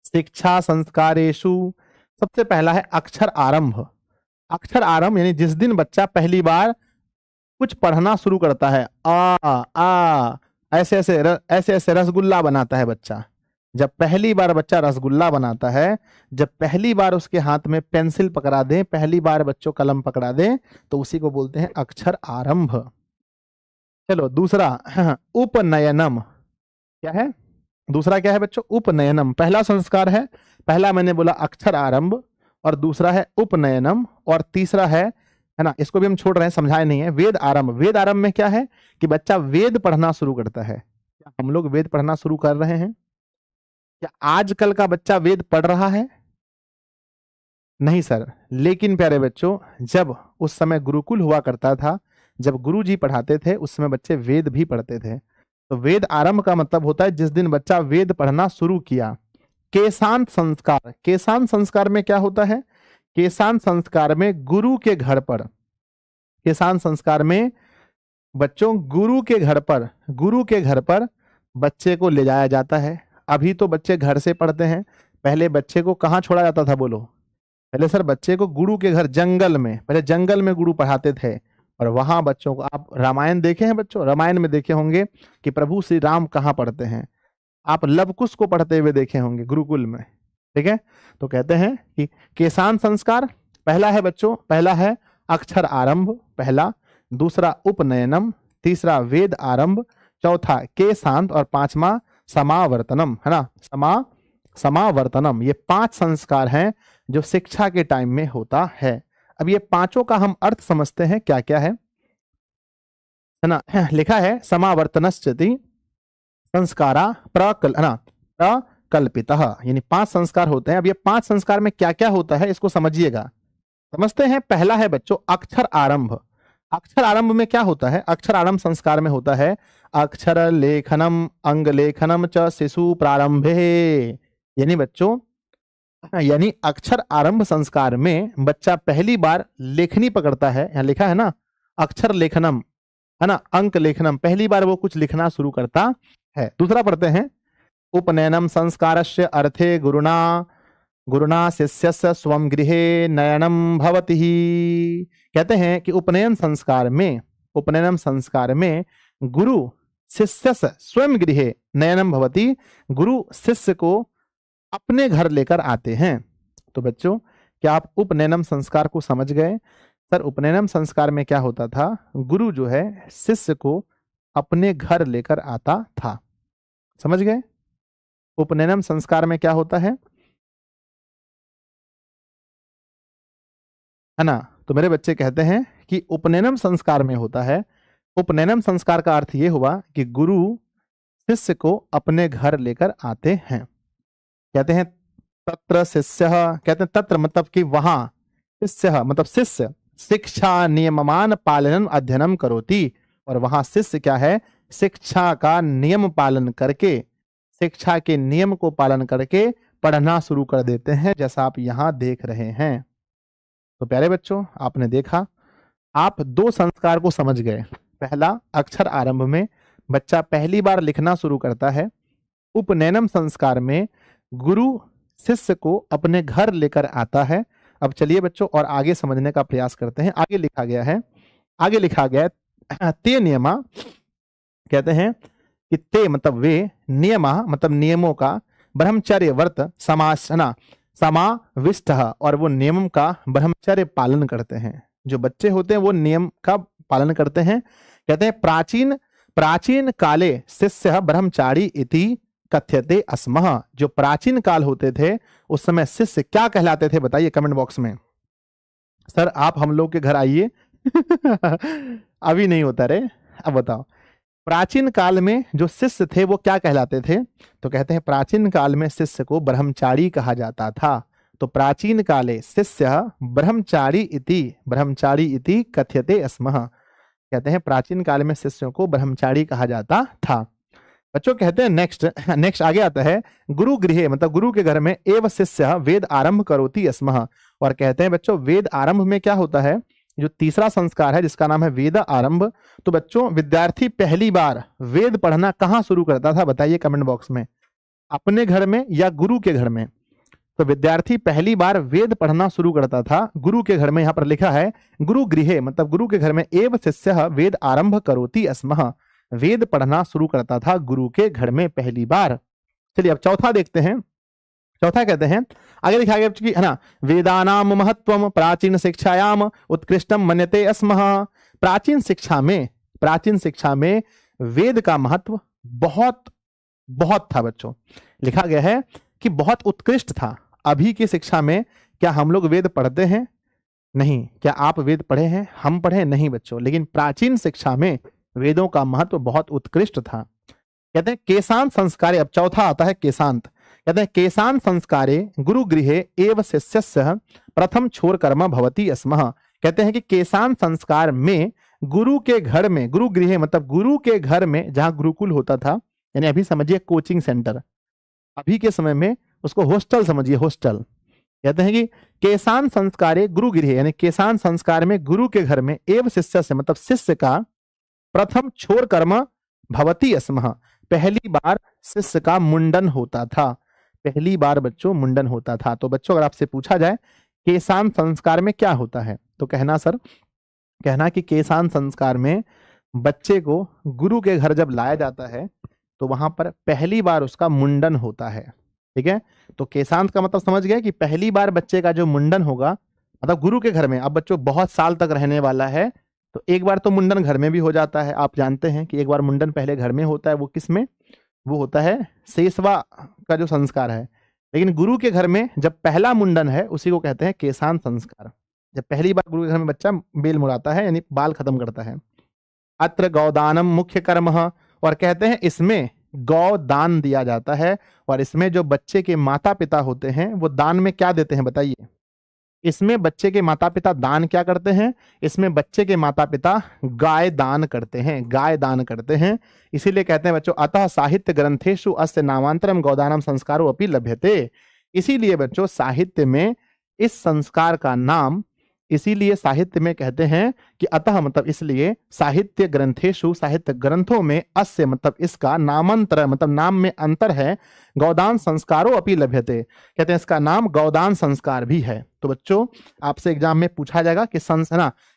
Speaker 1: शिक्षा संस्कारेषु, सबसे पहला है अक्षर आरंभ। अक्षर आरंभ यानी जिस दिन बच्चा पहली बार कुछ पढ़ना शुरू करता है, आ ऐसे ऐसे रसगुल्ला बनाता है बच्चा। जब पहली बार बच्चा रसगुल्ला बनाता है, जब पहली बार उसके हाथ में पेंसिल पकड़ा दें, पहली बार बच्चों कलम पकड़ा दें, तो उसी को बोलते हैं अक्षर आरंभ। चलो दूसरा उपनयनम। क्या है दूसरा? क्या है बच्चों? उपनयनम। पहला संस्कार है, पहला मैंने बोला अक्षर आरंभ, और दूसरा है उपनयनम, और तीसरा है ना, इसको भी हम छोड़ रहे हैं, समझाए नहीं है, वेद आरंभ। वेद आरंभ में क्या है कि बच्चा वेद पढ़ना शुरू करता है। क्या हम लोग वेद पढ़ना शुरू कर रहे हैं? क्या आजकल का बच्चा वेद पढ़ रहा है? नहीं सर। लेकिन प्यारे बच्चों, जब उस समय गुरुकुल हुआ करता था, जब गुरु जी पढ़ाते थे, उस समय बच्चे वेद भी पढ़ते थे। तो वेद आरंभ का मतलब होता है जिस दिन बच्चा वेद पढ़ना शुरू किया। केशांत संस्कार, केशांत संस्कार में क्या होता है? केशांत संस्कार में गुरु के घर पर, केशांत संस्कार में बच्चों गुरु के घर पर बच्चे को ले जाया जाता है। अभी तो बच्चे घर से पढ़ते हैं, पहले बच्चे को कहाँ छोड़ा जाता था बोलो? पहले सर बच्चे को गुरु के घर, जंगल में, पहले जंगल में गुरु पढ़ाते थे, और वहां बच्चों को, आप रामायण देखे हैं बच्चों? रामायण में देखे होंगे कि प्रभु श्री राम कहाँ पढ़ते हैं। आप लवकुश को पढ़ते हुए देखे होंगे गुरुकुल में, ठीक है? तो कहते हैं कि केशांत संस्कार पहला है बच्चों, पहला है अक्षर आरंभ, पहला, दूसरा उपनयनम, तीसरा वेद आरंभ, चौथा केशांत, और पांचवा समावर्तनम, है ना? समावर्तनम। ये 5 संस्कार हैं जो शिक्षा के टाइम में होता है। अब ये पांचों का हम अर्थ समझते हैं, क्या क्या है ना? लिखा है समावर्तनश्चति संस्कारा प्रकल्पितः, यानी 5 संस्कार होते हैं। अब ये 5 संस्कार में क्या क्या होता है इसको समझिएगा, समझते हैं। पहला है बच्चों अक्षर आरंभ। अक्षर आरंभ में क्या होता है? अक्षर आरंभ संस्कार में होता है अक्षर लेखनम अंग लेखनम च शिशु प्रारंभे, यानी बच्चों, यानी अक्षर आरंभ संस्कार में बच्चा पहली बार लेखनी पकड़ता है। यहाँ लिखा है ना अक्षर लेखनम, है ना, अंक लेखनम, पहली बार वो कुछ लिखना शुरू करता है। दूसरा पढ़ते हैं उपनयनम संस्कारस्य अर्थे गुरुना शिष्यस्य स्वं गृहे नयनम भवति। कहते हैं कि उपनयन संस्कार में गुरु शिष्यस्य स्वयं गृहे नयनम भवति, गुरु शिष्य को अपने घर लेकर आते हैं। तो बच्चों, क्या आप उपनयनम संस्कार को समझ गए? सर, उपनयनम संस्कार में क्या होता था? गुरु जो है शिष्य को अपने घर लेकर आता था। समझ गए? उपनयनम संस्कार में क्या होता है ना? तो मेरे बच्चे कहते हैं कि उपनयनम संस्कार में होता है, उपनयनम संस्कार का अर्थ यह हुआ कि गुरु शिष्य को अपने घर लेकर आते हैं। कहते हैं तत्र शिष्य, कहते हैं तत्र मतलब कि वहां, शिष्य मतलब शिष्य, शिक्षा नियममान पालनम अध्ययनम करोति, और वहां शिष्य क्या है? शिक्षा का नियम पालन करके, शिक्षा के नियम को पालन करके पढ़ना शुरू कर देते हैं, जैसा आप यहां देख रहे हैं। तो प्यारे बच्चों, आपने देखा, आप 2 संस्कार को समझ गए। पहला अक्षर आरंभ में बच्चा पहली बार लिखना शुरू करता है। उपनयनम संस्कार में गुरु शिष्य को अपने घर लेकर आता है। अब चलिए बच्चों और आगे समझने का प्रयास करते हैं। आगे लिखा गया है ते नियमा, कहते हैं कि ते मतलब वे, नियमा मतलब नियमों का, ब्रह्मचर्य व्रत समासना समाविष्ट, और वो नियम का ब्रह्मचर्य पालन करते हैं। जो बच्चे होते हैं वो नियम का पालन करते हैं। कहते हैं प्राचीन काले शिष्य ब्रह्मचारी इति कथ्यते अस्मः। जो प्राचीन काल होते थे उस समय शिष्य क्या कहलाते थे? बताइए कमेंट बॉक्स में। सर आप हम लोग के घर आइए अभी नहीं होता रे, अब बताओ प्राचीन काल में जो शिष्य थे वो क्या कहलाते थे? तो कहते हैं प्राचीन काल में शिष्य को ब्रह्मचारी कहा जाता था। तो प्राचीन काले शिष्य ब्रह्मचारी इति कथ्यते अस्मः। कहते हैं प्राचीन काल में शिष्यों को ब्रह्मचारी कहा जाता था। बच्चों कहते हैं नेक्स्ट आगे आता है, गुरु गृहे मतलब गुरु के घर में एव शिष्य वेद आरंभ करोति स्मः। और कहते हैं बच्चों वेद आरंभ में क्या होता है, जो तीसरा संस्कार है जिसका नाम है वेद आरंभ। तो बच्चों विद्यार्थी पहली बार वेद पढ़ना कहाँ शुरू करता था बताइए कमेंट बॉक्स में, अपने घर में या गुरु के घर में। तो विद्यार्थी पहली बार वेद पढ़ना शुरू करता था गुरु के घर में। यहाँ पर लिखा है गुरु गृहे मतलब गुरु के घर में एव शिष्य वेद आरंभ करोति स्मः, वेद पढ़ना शुरू करता था गुरु के घर में पहली बार। चलिए अब चौथा देखते हैं। चौथा कहते हैं आगे लिखा गया है ना, वेदानाम महत्वम प्राचीन शिक्षायाम उत्कृष्टम मन्यते स्मः। प्राचीन शिक्षा में वेद का महत्व बहुत बहुत था बच्चों। लिखा गया है कि बहुत उत्कृष्ट था। अभी की शिक्षा में क्या हम लोग वेद पढ़ते हैं? नहीं। क्या आप वेद पढ़े हैं? हम पढ़े नहीं बच्चों। लेकिन प्राचीन शिक्षा में वेदों का महत्व बहुत उत्कृष्ट था। कहते हैं केशांत संस्कारे, अब चौथा आता है केशांत। कहते हैं केशांत संस्कारे गुरु गृहे एव शिष्यस्य प्रथम छोर कर्म भवति स्मः। कहते हैं कि केशांत संस्कार में गुरु के घर में, गुरु गृहे मतलब गुरु के घर में जहां गुरुकुल होता था, यानी अभी समझिए कोचिंग सेंटर, अभी के समय में उसको हॉस्टल समझिए, हॉस्टल। कहते हैं कि केशांत संस्कारे गुरु गृहे यानी केशांत संस्कार में गुरु के घर में एव शिष्य से मतलब शिष्य का प्रथम छोर कर्म भवति स्मः, पहली बार शिष्य का मुंडन होता था। पहली बार बच्चों मुंडन होता था। तो बच्चों अगर आपसे पूछा जाए केशांत संस्कार में क्या होता है तो कहना कि केशांत संस्कार में बच्चे को गुरु के घर जब लाया जाता है तो वहां पर पहली बार उसका मुंडन होता है। ठीक है, तो केशांत का मतलब समझ गए कि पहली बार बच्चे का जो मुंडन होगा मतलब गुरु के घर में। अब बच्चों बहुत साल तक रहने वाला है तो एक बार तो मुंडन घर में भी हो जाता है। आप जानते हैं कि एक बार मुंडन पहले घर में होता है, वो किस में, वो होता है शेषवा का जो संस्कार है। लेकिन गुरु के घर में जब पहला मुंडन है उसी को कहते हैं केशांत संस्कार। जब पहली बार गुरु के घर में बच्चा बेल मुड़ाता है यानी बाल खत्म करता है। अत्र गौदानम मुख्य कर्म, और कहते हैं इसमें गौ दान दिया जाता है। और इसमें जो बच्चे के माता पिता होते हैं वो दान में क्या देते हैं बताइए? इसमें बच्चे के माता पिता दान क्या करते हैं? इसमें बच्चे के माता पिता गाय दान करते हैं, गाय दान करते हैं। इसीलिए कहते हैं बच्चों अतः साहित्य ग्रंथेषु अस्य नामांतरम गौदानम संस्कारो अपि लभ्यते। इसीलिए बच्चों साहित्य में इस संस्कार का नाम, इसीलिए साहित्य में कहते हैं कि अतः मतलब इसलिए साहित्य ग्रंथेषु साहित्य ग्रंथों में अस्य मतलब इसका, नामांतर मतलब नाम में अंतर है, गौदान संस्कारो अपि लभ्यते, कहते हैं इसका नाम गौदान संस्कार भी है। तो बच्चों आपसे एग्जाम में पूछा जाएगा कि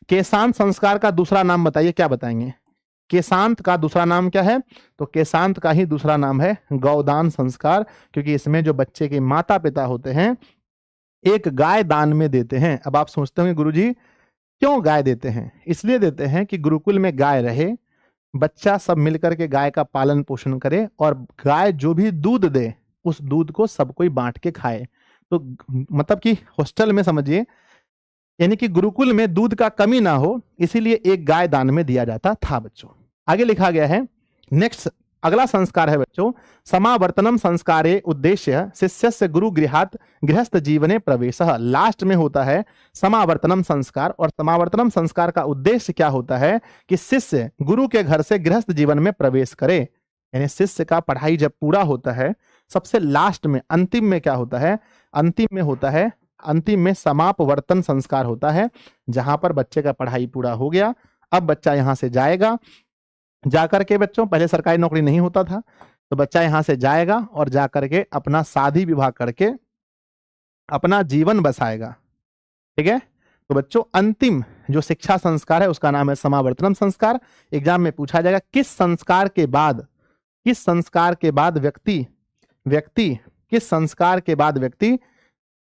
Speaker 1: केशांत संस्कार का दूसरा नाम बताइए, क्या बताएंगे? केशांत का दूसरा नाम क्या है? तो केशांत का ही दूसरा नाम है गौदान संस्कार, क्योंकि इसमें जो बच्चे के माता पिता होते हैं एक गाय दान में देते हैं। अब आप सोचते होंगे गुरुजी क्यों गाय देते हैं? इसलिए देते हैं कि गुरुकुल में गाय रहे, बच्चा सब मिलकर के गाय का पालन पोषण करे और गाय जो भी दूध दे उस दूध को सब कोई बांट के खाए। तो मतलब कि हॉस्टल में समझिए यानी कि गुरुकुल में दूध का कमी ना हो, इसीलिए एक गाय दान में दिया जाता था बच्चों। आगे लिखा गया है नेक्स्ट, अगला संस्कार है बच्चों समावर्तनम संस्कारे उद्देश्य शिष्यस्य गुरु गृहात गृहस्थ जीवने प्रवेशः। लास्ट में होता है समावर्तनम संस्कार, और समावर्तनम संस्कार का उद्देश्य क्या होता है कि शिष्य गुरु के घर से गृहस्थ जीवन में प्रवेश करे। यानी शिष्य का पढ़ाई जब पूरा होता है सबसे लास्ट में अंतिम में क्या होता है? अंतिम में समापवर्तन संस्कार होता है, जहां पर बच्चे का पढ़ाई पूरा हो गया। अब बच्चा यहां से जाएगा, जाकर के बच्चों पहले सरकारी नौकरी नहीं होता था तो बच्चा यहां से जाएगा और जाकर के अपना शादी विवाह करके अपना जीवन बसाएगा। ठीक है, तो बच्चों अंतिम जो शिक्षा संस्कार है उसका नाम है समावर्तनम संस्कार। एग्जाम में पूछा जाएगा किस संस्कार के बाद व्यक्ति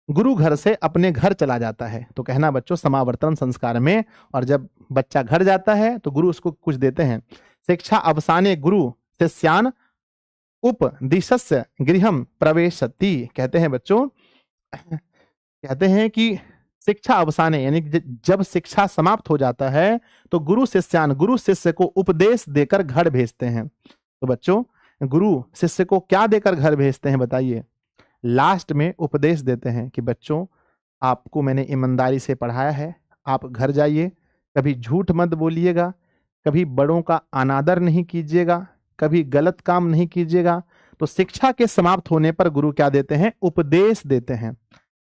Speaker 1: गुरु घर से अपने घर चला जाता है? तो कहना बच्चों समावर्तन संस्कार में। और जब बच्चा घर जाता है तो गुरु उसको कुछ देते हैं। शिक्षा अवसाने गुरु शिष्यान उपदिशस्य गृहम प्रवेशति। कहते हैं बच्चों, कहते हैं कि शिक्षा अवसाने यानी जब शिक्षा समाप्त हो जाता है तो गुरु शिष्य को उपदेश देकर घर भेजते हैं। तो बच्चों गुरु शिष्य को क्या देकर घर भेजते हैं बताइए? लास्ट में उपदेश देते हैं कि बच्चों आपको मैंने ईमानदारी से पढ़ाया है, आप घर जाइए, कभी झूठ मत बोलिएगा, कभी बड़ों का अनादर नहीं कीजिएगा, कभी गलत काम नहीं कीजिएगा। तो शिक्षा के समाप्त होने पर गुरु क्या देते हैं? उपदेश देते हैं।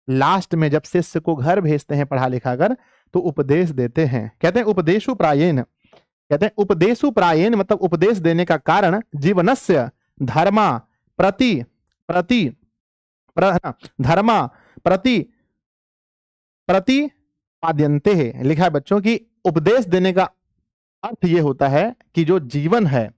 Speaker 1: लास्ट में जब शिष्य को घर भेजते हैं पढ़ा लिखा कर, तो उपदेश देते हैं। कहते हैं उपदेशु प्रायेण, कहते हैं उपदेशु प्रायेण मतलब उपदेश देने का कारण जीवनस्य धर्मा प्रति प्रति धर्मा प्रति प्रतिपाद्यन्ते है। लिखा है बच्चों की उपदेश देने का अर्थ ये होता है कि जो जीवन है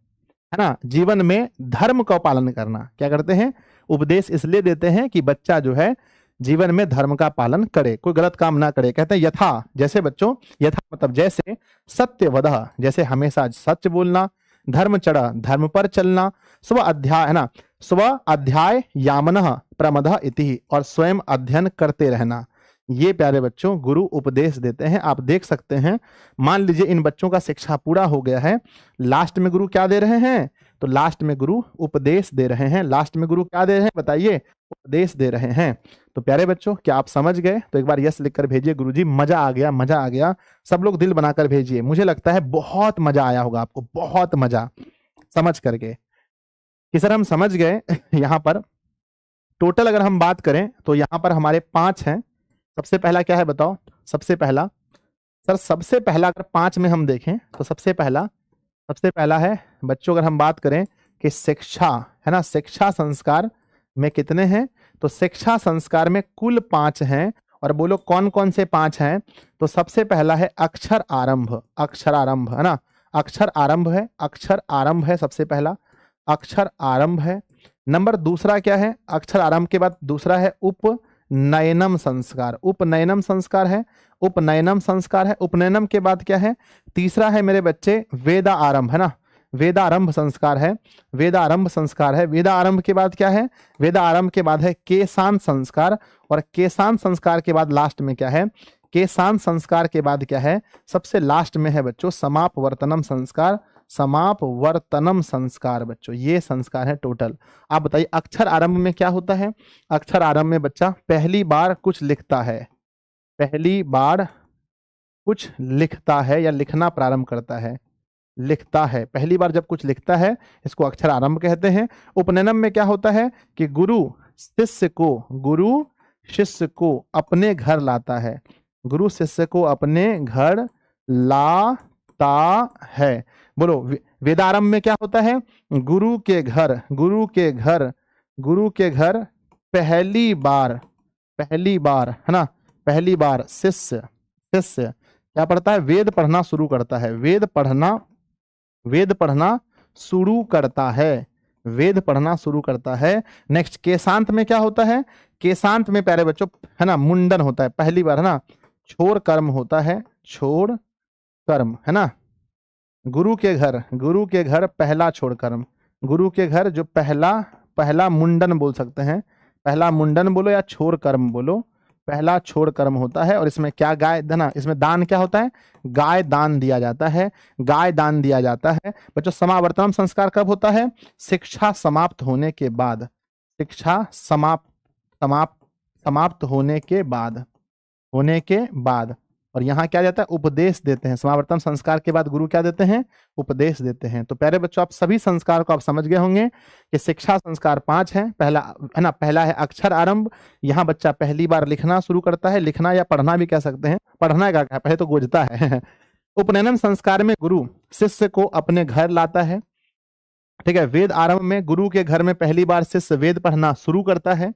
Speaker 1: ना, जीवन में धर्म का पालन करना। क्या करते हैं? उपदेश इसलिए देते हैं कि बच्चा जो है जीवन में धर्म का पालन करे, कोई गलत काम ना करे। कहते हैं यथा, जैसे बच्चों, यथा मतलब जैसे, सत्यवदः जैसे हमेशा सच बोलना, धर्मचर्या धर्म पर चलना, स्व अध्याय है ना, स्व अध्याय यामनः प्रमदः इति, और स्वयं अध्ययन करते रहना। ये प्यारे बच्चों गुरु उपदेश देते हैं। आप देख सकते हैं, मान लीजिए इन बच्चों का शिक्षा पूरा हो गया है, लास्ट में गुरु क्या दे रहे हैं? तो लास्ट में गुरु उपदेश दे रहे हैं। लास्ट में गुरु क्या दे रहे हैं बताइए? उपदेश दे रहे हैं। तो प्यारे बच्चों क्या आप समझ गए? तो एक बार यस लिखकर भेजिए, गुरुजी मजा आ गया, मजा आ गया। सब लोग दिल बनाकर भेजिए, मुझे लगता है बहुत मजा आया होगा आपको, बहुत मजा समझ करके कि सर हम समझ गए। यहाँ पर टोटल अगर हम बात करें तो यहाँ पर हमारे 5 हैं। सबसे पहला क्या है बताओ? सबसे पहला सर, सबसे पहला अगर 5 में हम देखें तो सबसे पहला है बच्चों, अगर हम बात करें कि शिक्षा है ना, शिक्षा संस्कार में कितने हैं? तो शिक्षा संस्कार में कुल 5 हैं। और बोलो कौन कौन से 5 हैं? तो सबसे पहला है अक्षर आरंभ, अक्षर आरंभ है ना, अक्षर आरंभ है, अक्षर आरंभ है सबसे पहला, अक्षर आरंभ है। नंबर दूसरा क्या है? अक्षर आरंभ के बाद दूसरा है उपनयनम संस्कार, उपनयनम संस्कार है, उपनयनम संस्कार है। उपनयनम के बाद क्या है? तीसरा है मेरे बच्चे वेदा आरंभ है ना, वेदारंभ संस्कार है, वेदारंभ संस्कार है। वेदारंभ के बाद क्या है? वेदारंभ के बाद है केशांत संस्कार, और केशांत संस्कार के बाद लास्ट में क्या है? केशांत संस्कार के बाद क्या है? सबसे लास्ट में है बच्चों समापवर्तनम संस्कार, समापवर्तनम संस्कार। बच्चों ये संस्कार है टोटल। आप बताइए अक्षर आरंभ में क्या होता है? अक्षर आरंभ में बच्चा पहली बार कुछ लिखता है, पहली बार कुछ लिखता है या लिखना प्रारंभ करता है, लिखता है, पहली बार जब कुछ लिखता है इसको अक्षर आरंभ कहते हैं। उपनयनम में क्या होता है कि गुरु शिष्य को अपने घर लाता है, गुरु शिष्य को अपने घर लाता है। बोलो वेदारंभ में क्या होता है? गुरु के घर पहली बार है ना, पहली बार शिष्य क्या पढ़ता है? वेद पढ़ना शुरू करता है, वेद पढ़ना शुरू करता है, वेद पढ़ना शुरू करता है। नेक्स्ट केशांत में क्या होता है? केशांत में प्यारे बच्चों है ना मुंडन होता है, पहली बार है ना, छोड़ कर्म होता है, छोड़ कर्म है ना, गुरु के घर पहला छोड़ कर्म, गुरु के घर जो पहला मुंडन बोल सकते हैं, पहला मुंडन बोलो या छोड़ कर्म बोलो, पहला छोड़ कर्म होता है। और इसमें क्या गाय ना, इसमें दान क्या होता है? गाय दान दिया जाता है, गाय दान दिया जाता है। बच्चों समावर्तनम संस्कार कब होता है? शिक्षा समाप्त होने के बाद, शिक्षा समाप्त होने के बाद। और यहाँ क्या जाता है? उपदेश देते हैं। समावर्तन संस्कार के बाद गुरु क्या देते हैं? उपदेश देते हैं। तो प्यारे बच्चों आप सभी संस्कार को आप समझ गए होंगे कि शिक्षा संस्कार 5 है। पहला है ना, पहला है अक्षर आरंभ, यहाँ बच्चा पहली बार लिखना शुरू करता है, लिखना या पढ़ना भी कह सकते हैं, पढ़ना का पहले तो गोजता है। उपनयनम संस्कार में गुरु शिष्य को अपने घर लाता है, ठीक है। वेद आरंभ में गुरु के घर में पहली बार शिष्य वेद पढ़ना शुरू करता है।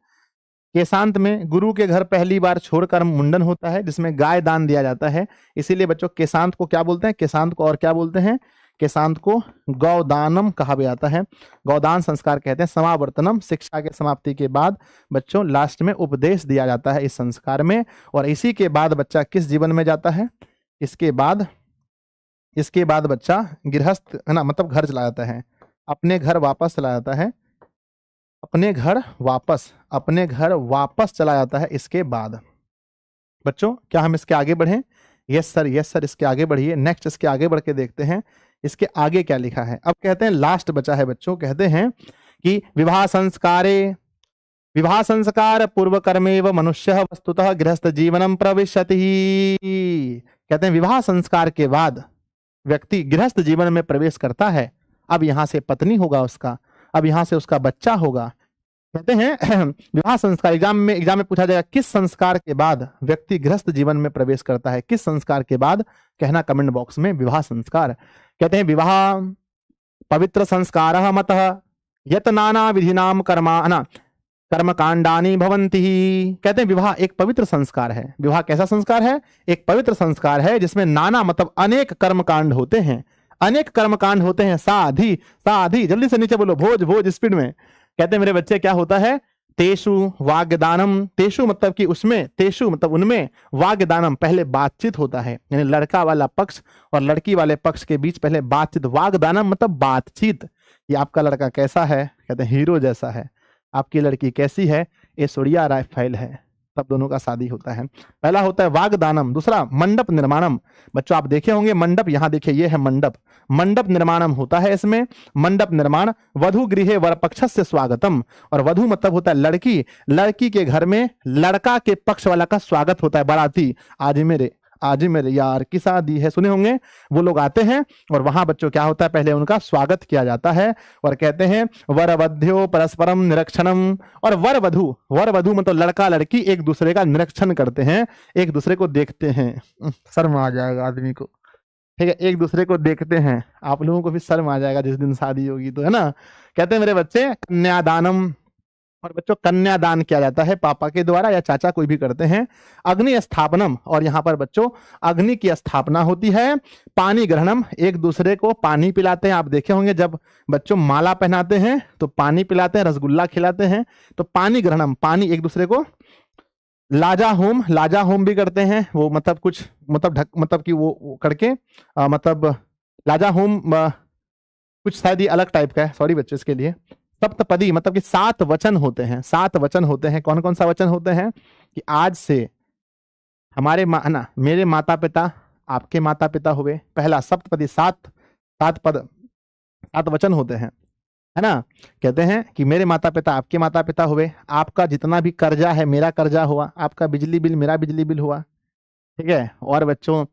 Speaker 1: केशांत में गुरु के घर पहली बार छोड़कर मुंडन होता है जिसमें गाय दान दिया जाता है। इसीलिए बच्चों केशांत को क्या बोलते हैं? केशांत को और क्या बोलते हैं? केशांत को गौदानम कहा भी जाता है, गौदान संस्कार कहते हैं। समावर्तनम शिक्षा के समाप्ति के बाद बच्चों लास्ट में उपदेश दिया जाता है इस संस्कार में। और इसी के बाद बच्चा किस जीवन में जाता है? इसके बाद बच्चा गृहस्थ है ना, मतलब घर चला जाता है, अपने घर वापस चला जाता है, अपने घर वापस चला जाता है। इसके बाद बच्चों क्या हम इसके आगे बढ़ें? यस सर इसके आगे बढ़िए। नेक्स्ट इसके आगे बढ़ के देखते हैं इसके आगे क्या लिखा है। अब कहते हैं लास्ट बचा है बच्चों, कहते हैं कि विवाह संस्कार पूर्व कर्मेव मनुष्य वस्तुतः गृहस्थ जीवनम प्रविशति। कहते हैं विवाह संस्कार के बाद व्यक्ति गृहस्थ जीवन में प्रवेश करता है, अब यहाँ से पत्नी होगा उसका, अब यहाँ से उसका बच्चा होगा। कहते हैं विवाह संस्कार, एग्जाम में पूछा जाएगा किस संस्कार के बाद व्यक्ति गृहस्थ जीवन में प्रवेश करता है, किस संस्कार के बाद, कहना कमेंट बॉक्स में विवाह संस्कार। कहते हैं विवाह पवित्र संस्कारः मतः यत नाना विधिनाम कर्मकांडानि भवन्ति। कहते हैं विवाह एक पवित्र संस्कार है। विवाह कैसा संस्कार है? एक पवित्र संस्कार है जिसमें नाना मतलब अनेक कर्मकांड होते हैं, अनेक कर्मकांड होते हैं। साधी साधी, जल्दी से नीचे बोलो, भोज भोज स्पीड में। कहते हैं मेरे बच्चे क्या होता है? तेषु वाग्दानम, तेषु मतलब कि उसमें, तेषु मतलब उनमें, वाग्दानम पहले बातचीत होता है, यानी लड़का वाला पक्ष और लड़की वाले पक्ष के बीच पहले बातचीत। वाग्दानम मतलब बातचीत। ये आपका लड़का कैसा है? कहते हैं हीरो जैसा है। आपकी लड़की कैसी है? ऐश्वर्या राय फाइल है। तब दोनों का शादी होता है। पहला होता है वाग्दानम, दूसरा मंडप निर्माणम। बच्चों आप देखे होंगे मंडप, यहाँ देखिए ये है मंडप, मंडप निर्माणम होता है इसमें। मंडप निर्माण वधु गृहे वर पक्षस्य स्वागतम, और वधु मतलब होता है लड़की, लड़की के घर में लड़का के पक्ष वाला का स्वागत होता है। बाराती आज मेरे यार की शादी है, सुने होंगे, वो लोग आते हैं और वहां बच्चों क्या होता है? पहले उनका स्वागत किया जाता है और कहते हैं वरवध्यो परस्परम निरीक्षणम। और वर वधु मतलब लड़का लड़की एक दूसरे का निरीक्षण करते हैं, एक दूसरे को देखते हैं। शर्म आ जाएगा आदमी को, ठीक है, एक दूसरे को देखते हैं। आप लोगों को भी शर्म आ जाएगा जिस दिन शादी होगी तो, है ना। कहते हैं मेरे बच्चे कन्यादानम, और बच्चों कन्यादान किया जाता है पापा के द्वारा या चाचा कोई भी करते हैं। अग्नि स्थापनम, और यहाँ पर बच्चों अग्नि की स्थापना होती है। पानी ग्रहणम, एक दूसरे को पानी पिलाते हैं। आप देखे होंगे जब बच्चों माला पहनाते हैं तो पानी पिलाते हैं, रसगुल्ला खिलाते हैं, तो पानी ग्रहणम, पानी एक दूसरे को। लाजा होम भी करते हैं, वो मतलब कुछ मतलब कि वो करके मतलब लाजा होम कुछ शायद ये अलग टाइप का है, सॉरी बच्चों इसके लिए। सप्तपदी मतलब कि 7 वचन होते हैं, 7 वचन होते हैं। कौन कौन सा वचन होते हैं? कि आज से हमारे मेरे माता पिता आपके माता पिता हुए, पहला सप्तपदी, 7 वचन होते हैं, है ना। कहते हैं कि मेरे माता पिता आपके माता पिता हुए, आपका जितना भी कर्जा है मेरा कर्जा हुआ, आपका बिजली बिल मेरा बिजली बिल हुआ, ठीक है। और बच्चों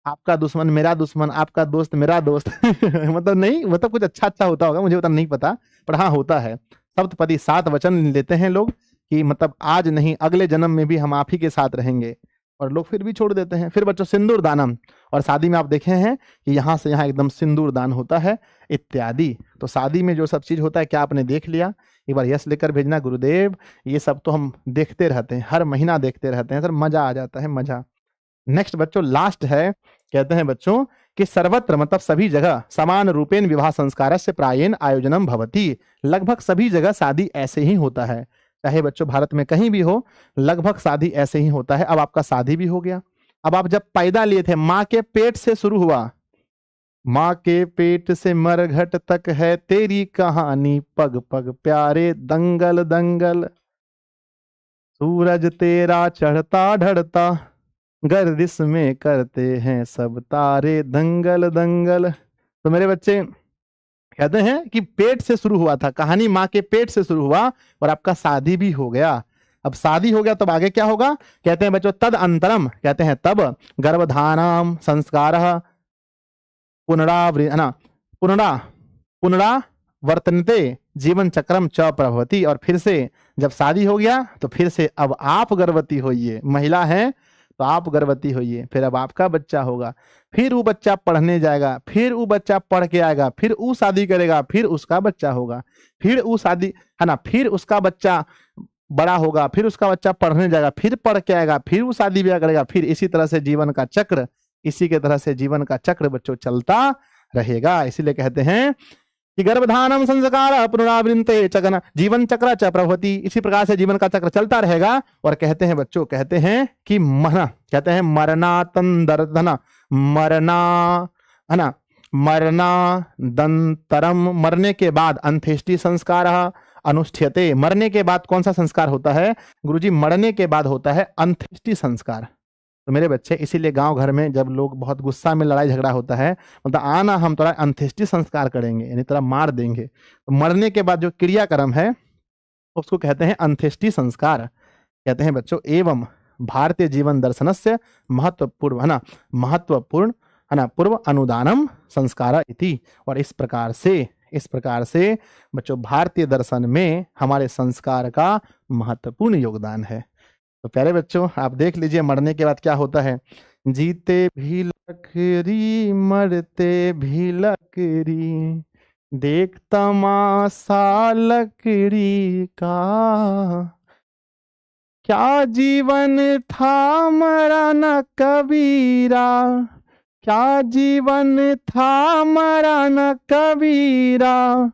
Speaker 1: आपका दुश्मन मेरा दुश्मन, आपका दोस्त मेरा दोस्त मतलब नहीं, मतलब कुछ अच्छा होता होगा, मुझे उतना नहीं पता, पर हाँ होता है। सप्तपदी 7 वचन लेते हैं लोग कि मतलब आज नहीं अगले जन्म में भी हम आप ही के साथ रहेंगे, और लोग फिर भी छोड़ देते हैं। फिर बच्चों सिंदूर दानम, और शादी में आप देखे हैं कि यहाँ से यहाँ एकदम सिंदूर दान होता है इत्यादि। तो शादी में जो सब चीज होता है, क्या आपने देख लिया? एक बार यस लेकर भेजना गुरुदेव। ये सब तो हम देखते रहते हैं, हर महीना देखते रहते हैं सर, मजा आ जाता है, मजा। नेक्स्ट बच्चों लास्ट है, कहते हैं बच्चों कि सर्वत्र मतलब सभी जगह समान रूपेण विवाह संस्कारस्य प्रायेण आयोजनम भवति। लगभग सभी जगह शादी ऐसे ही होता है, चाहे बच्चों भारत में कहीं भी हो, लगभग शादी ऐसे ही होता है। अब आपका शादी भी हो गया। अब आप जब पैदा लिए थे, माँ के पेट से शुरू हुआ, माँ के पेट से मरघट तक है तेरी कहानी, पग पग प्यारे दंगल दंगल, सूरज तेरा चढ़ता ढड़ता, गर्दिश में करते हैं सब तारे दंगल दंगल। तो मेरे बच्चे कहते हैं कि पेट से शुरू हुआ था, कहानी माँ के पेट से शुरू हुआ और आपका शादी भी हो गया। अब शादी हो गया तब आगे क्या होगा? कहते हैं बच्चों तद अंतरम, कहते हैं तब गर्भधानम संस्कारः पुनरावर्तन्ते जीवन चक्रम च प्रभवति। और फिर से जब शादी हो गया तो फिर से अब आप गर्भवती होइए, महिला हैं तो आप गर्भवती होइए, फिर अब आपका बच्चा होगा, फिर वो बच्चा पढ़ने जाएगा, फिर वो बच्चा पढ़ के आएगा, फिर वो शादी करेगा, फिर उसका बच्चा होगा, फिर वो शादी, है ना, फिर उसका बच्चा बड़ा होगा, फिर उसका बच्चा पढ़ने जाएगा, फिर पढ़ के आएगा, फिर वो शादी ब्याह करेगा, फिर इसी तरह से जीवन का चक्र, इसी के तरह से जीवन का चक्र बच्चों चलता रहेगा। इसीलिए कहते हैं कि गर्भधानम संस्कार पुनरावृत्ते चक्र जीवन चक्र च प्रभवति। इसी प्रकार से जीवन का चक्र चलता रहेगा। और कहते हैं बच्चों, कहते हैं कि कहते हैं मरणातंदरधना, मरणादंतरम, मरने के अंत्येष्टि अंत्येष्टि संस्कार अनुष्ठ्यते। मरने के बाद कौन सा संस्कार होता है गुरुजी? मरने के बाद होता है अंत्येष्टि संस्कार। तो मेरे बच्चे इसीलिए गांव घर में जब लोग बहुत गुस्सा में लड़ाई झगड़ा होता है, मतलब आना हम थोड़ा अंत्येष्टि संस्कार करेंगे, यानी थोड़ा मार देंगे। तो मरने के बाद जो क्रियाक्रम है उसको कहते हैं अंत्येष्टि संस्कार। कहते हैं बच्चों एवं भारतीय जीवन दर्शन से महत्वपूर्ण है ना, पूर्व अनुदानम संस्कार इति। और इस प्रकार से बच्चों भारतीय दर्शन में हमारे संस्कार का महत्वपूर्ण योगदान है। तो प्यारे बच्चों, आप देख लीजिए मरने के बाद क्या होता है। जीते भी लकड़ी मरते भी लकड़ी, देख तमाशा लकड़ी का, क्या जीवन था मरा न कबीरा, क्या जीवन था मरा न कबीरा,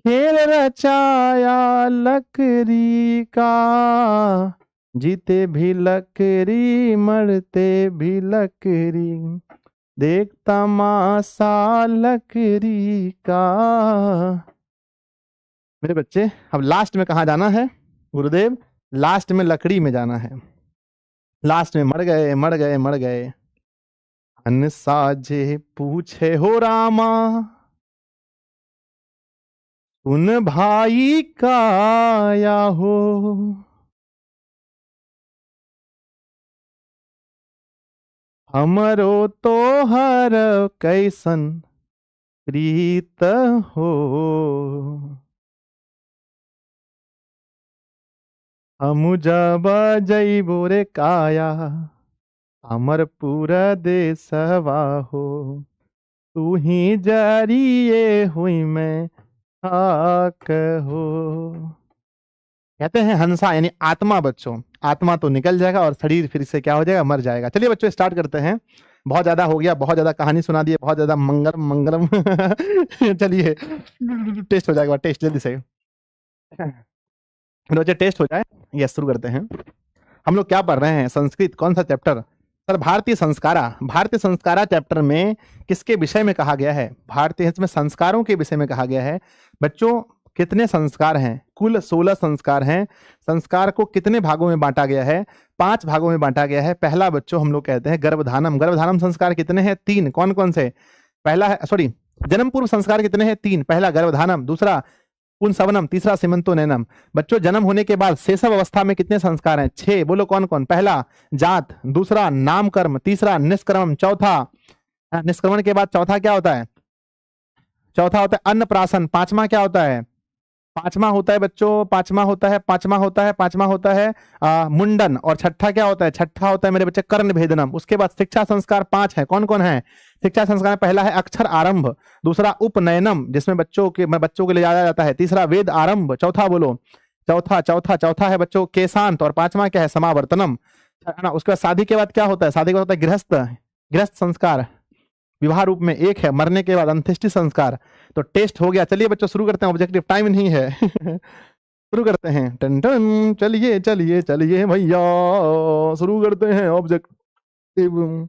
Speaker 1: खेल रचाया लकड़ी का, जीते भी लकड़ी मरते भी लकड़ी, देख तमाशा लकड़ी का। मेरे बच्चे, अब लास्ट में कहाँ जाना है गुरुदेव? लास्ट में लकड़ी में जाना है। लास्ट में मर गए मर गए मर गए, अन साजे पूछे हो रामा, उन भाई का या हो, हमरो तो हर कैसन प्रीत हो, हम जब जइबो रे काया, हमर पूरा देशवा हो, तू ही जरिए हुई मैं आक हो। कहते हैं हंसा यानी आत्मा बच्चों, आत्मा तो निकल जाएगा और शरीर फिर से क्या हो जाएगा, मर जाएगा। चलिए बच्चों स्टार्ट करते हैं। बहुत ज्यादा हो गया, बहुत ज्यादा कहानी सुना दी, बहुत ज्यादा मंगलम मंगलम चलिए टेस्ट हो जाएगा, टेस्ट जल्दी से बच्चे टेस्ट हो जाए। यस, शुरू करते हैं। हम लोग क्या पढ़ रहे हैं? संस्कृत। कौन सा चैप्टर सर? भारतीय संस्कारा। भारतीय संस्कारा चैप्टर में किसके विषय में कहा गया है? भारतीय, इसमें संस्कारों के विषय में कहा गया है। बच्चों कितने संस्कार हैं? कुल 16 संस्कार हैं। संस्कार को कितने भागों में बांटा गया है? 5 भागों में बांटा गया है। पहला बच्चों हम लोग कहते हैं गर्भधानम। गर्भधानम संस्कार कितने हैं? 3। कौन कौन से? पहला है, सॉरी, जन्म पूर्व संस्कार कितने हैं? 3। पहला गर्भधानम, दूसरा पुंसवनम, तीसरा सीमंतो नयनम। बच्चों जन्म होने के बाद शैशव अवस्था में कितने संस्कार हैं? 6। बोलो कौन कौन? पहला जात, दूसरा नामकर्म, तीसरा निष्कर्म, चौथा निष्क्रमण के बाद चौथा क्या होता है? चौथा होता है अन्नप्राशन। पांचवा क्या होता है? पांचवा होता है बच्चों, पांचवा होता है मुंडन। और छठा क्या होता है? छठा होता है मेरे बच्चे कर्ण भेदनम। उसके बाद शिक्षा संस्कार 5 है। कौन कौन है शिक्षा संस्कार? पहला है अक्षर आरंभ, दूसरा उपनयनम जिसमें बच्चों के लिए जाया जाता है, तीसरा वेद आरंभ, चौथा बोलो, चौथा है बच्चों केशांत, और पांचवा क्या है? समावर्तनम, है ना। उसके बाद शादी के बाद क्या होता है? शादी के बाद होता है गृहस्थ संस्कार, विवाह रूप में एक है। मरने के बाद अंत्येष्टि संस्कार। तो टेस्ट हो गया। चलिए बच्चों शुरू करते हैं, ऑब्जेक्टिव टाइम नहीं है शुरू करते हैं। टन टन, चलिए चलिए चलिए भैया, शुरू करते हैं ऑब्जेक्टिव।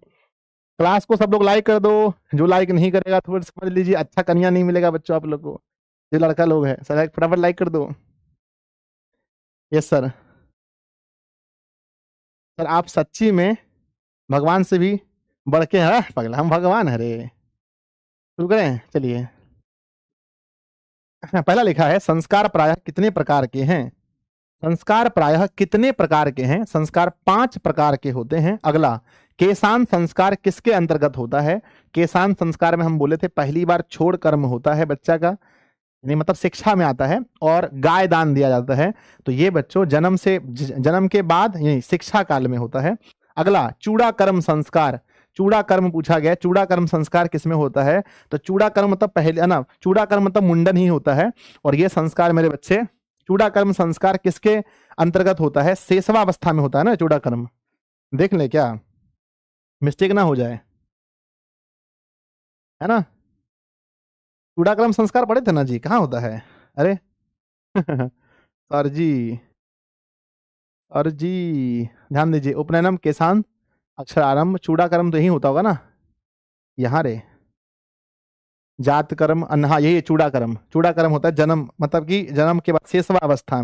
Speaker 1: क्लास को सब लोग लाइक कर दो, जो लाइक नहीं करेगा थोड़ा समझ लीजिए अच्छा कन्या नहीं मिलेगा बच्चों आप लोग को। जो लड़का लोग है सर फटाफट लाइक कर दो। Yes sir. सर आप सच्ची में भगवान से भी बढ़ के है पगला, हम भगवान है रे। शुरू करें? चलिए। पहला लिखा है संस्कार प्रायः कितने प्रकार के हैं? संस्कार प्रायः कितने प्रकार के हैं? संस्कार 5 प्रकार के होते हैं। अगला, केशांत संस्कार किसके अंतर्गत होता है? केशांत संस्कार में हम बोले थे पहली बार छोड़ कर्म होता है बच्चा का, यानी मतलब शिक्षा में आता है, और गाय दान दिया जाता है। तो ये बच्चों जन्म के बाद यानी शिक्षा काल में होता है। अगला, चूड़ा कर्म संस्कार। चूड़ा कर्म पूछा गया, चूड़ा कर्म संस्कार किसमें होता है? तो चूड़ा कर्म मतलब पहले, है ना, चूड़ा कर्म मतलब मुंडन ही होता है। और ये संस्कार मेरे बच्चे, चूड़ा कर्म संस्कार किसके अंतर्गत होता है? शैशवावस्था में होता है ना चूड़ा कर्म। देख ले क्या मिस्टेक ना हो जाए, है ना। चूड़ा कर्म संस्कार पढ़े थे ना जी, कहाँ होता है? अरे सर जी, सर जी ध्यान दीजिए। उपनयनम, केशांत, अक्षरारंभ, चूड़ा कर्म तो यही होता होगा ना, यहाँ रे। जात कर्म, हाँ यही चूड़ा कर्म। चूड़ा कर्म होता है जन्म, मतलब कि जन्म के बाद शैशवावस्था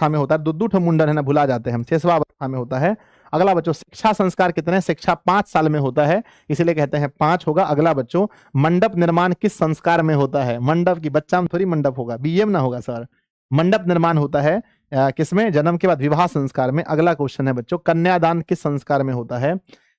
Speaker 1: में होता है। दुद्दूठ मुंडन है ना, भुला जाते हैं हम, शैशवावस्था में होता है। अगला बच्चों, शिक्षा संस्कार कितने? शिक्षा 5 साल में होता है, इसलिए कहते हैं 5 होगा। अगला बच्चों, मंडप निर्माण किस संस्कार में होता है? मंडप की बच्चा में थोड़ी मंडप होगा, बीएम ना होगा सर। मंडप निर्माण होता है किसमें? जन्म के बाद विवाह संस्कार में। अगला क्वेश्चन है बच्चों, कन्यादान किस संस्कार में होता है?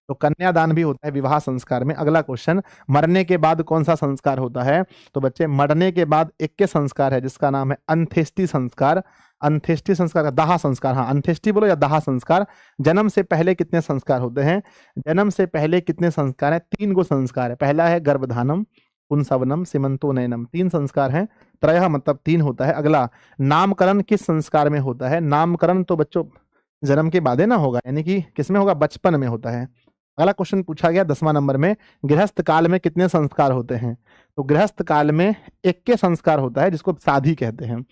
Speaker 1: तो कन्यादान भी होता है विवाह संस्कार में। अगला क्वेश्चन, मरने के बाद कौन सा संस्कार होता है? तो बच्चे मरने के बाद एक के संस्कार है जिसका नाम है अंत्येष्टि संस्कार। अंत्येष्टि संस्कार का दाह संस्कार, हाँ अंत्येष्टि बोलो या दाह संस्कार। जन्म से पहले कितने संस्कार होते हैं? जन्म से पहले कितने संस्कार है? 3 गो संस्कार है। पहला है गर्भधानम, पुंसवनम, सीमंतोनयनम, 3 संस्कार हैं। त्रयः मतलब 3 होता है। अगला, नामकरण किस संस्कार में होता है? नामकरण तो बच्चों जन्म के बाद ना होगा, यानी कि किसमें होगा? बचपन में होता है। अगला क्वेश्चन पूछा गया 10वां नंबर में, गृहस्थ काल में कितने संस्कार होते हैं? तो गृहस्थ काल में एक के संस्कार होता है जिसको शादी कहते हैं।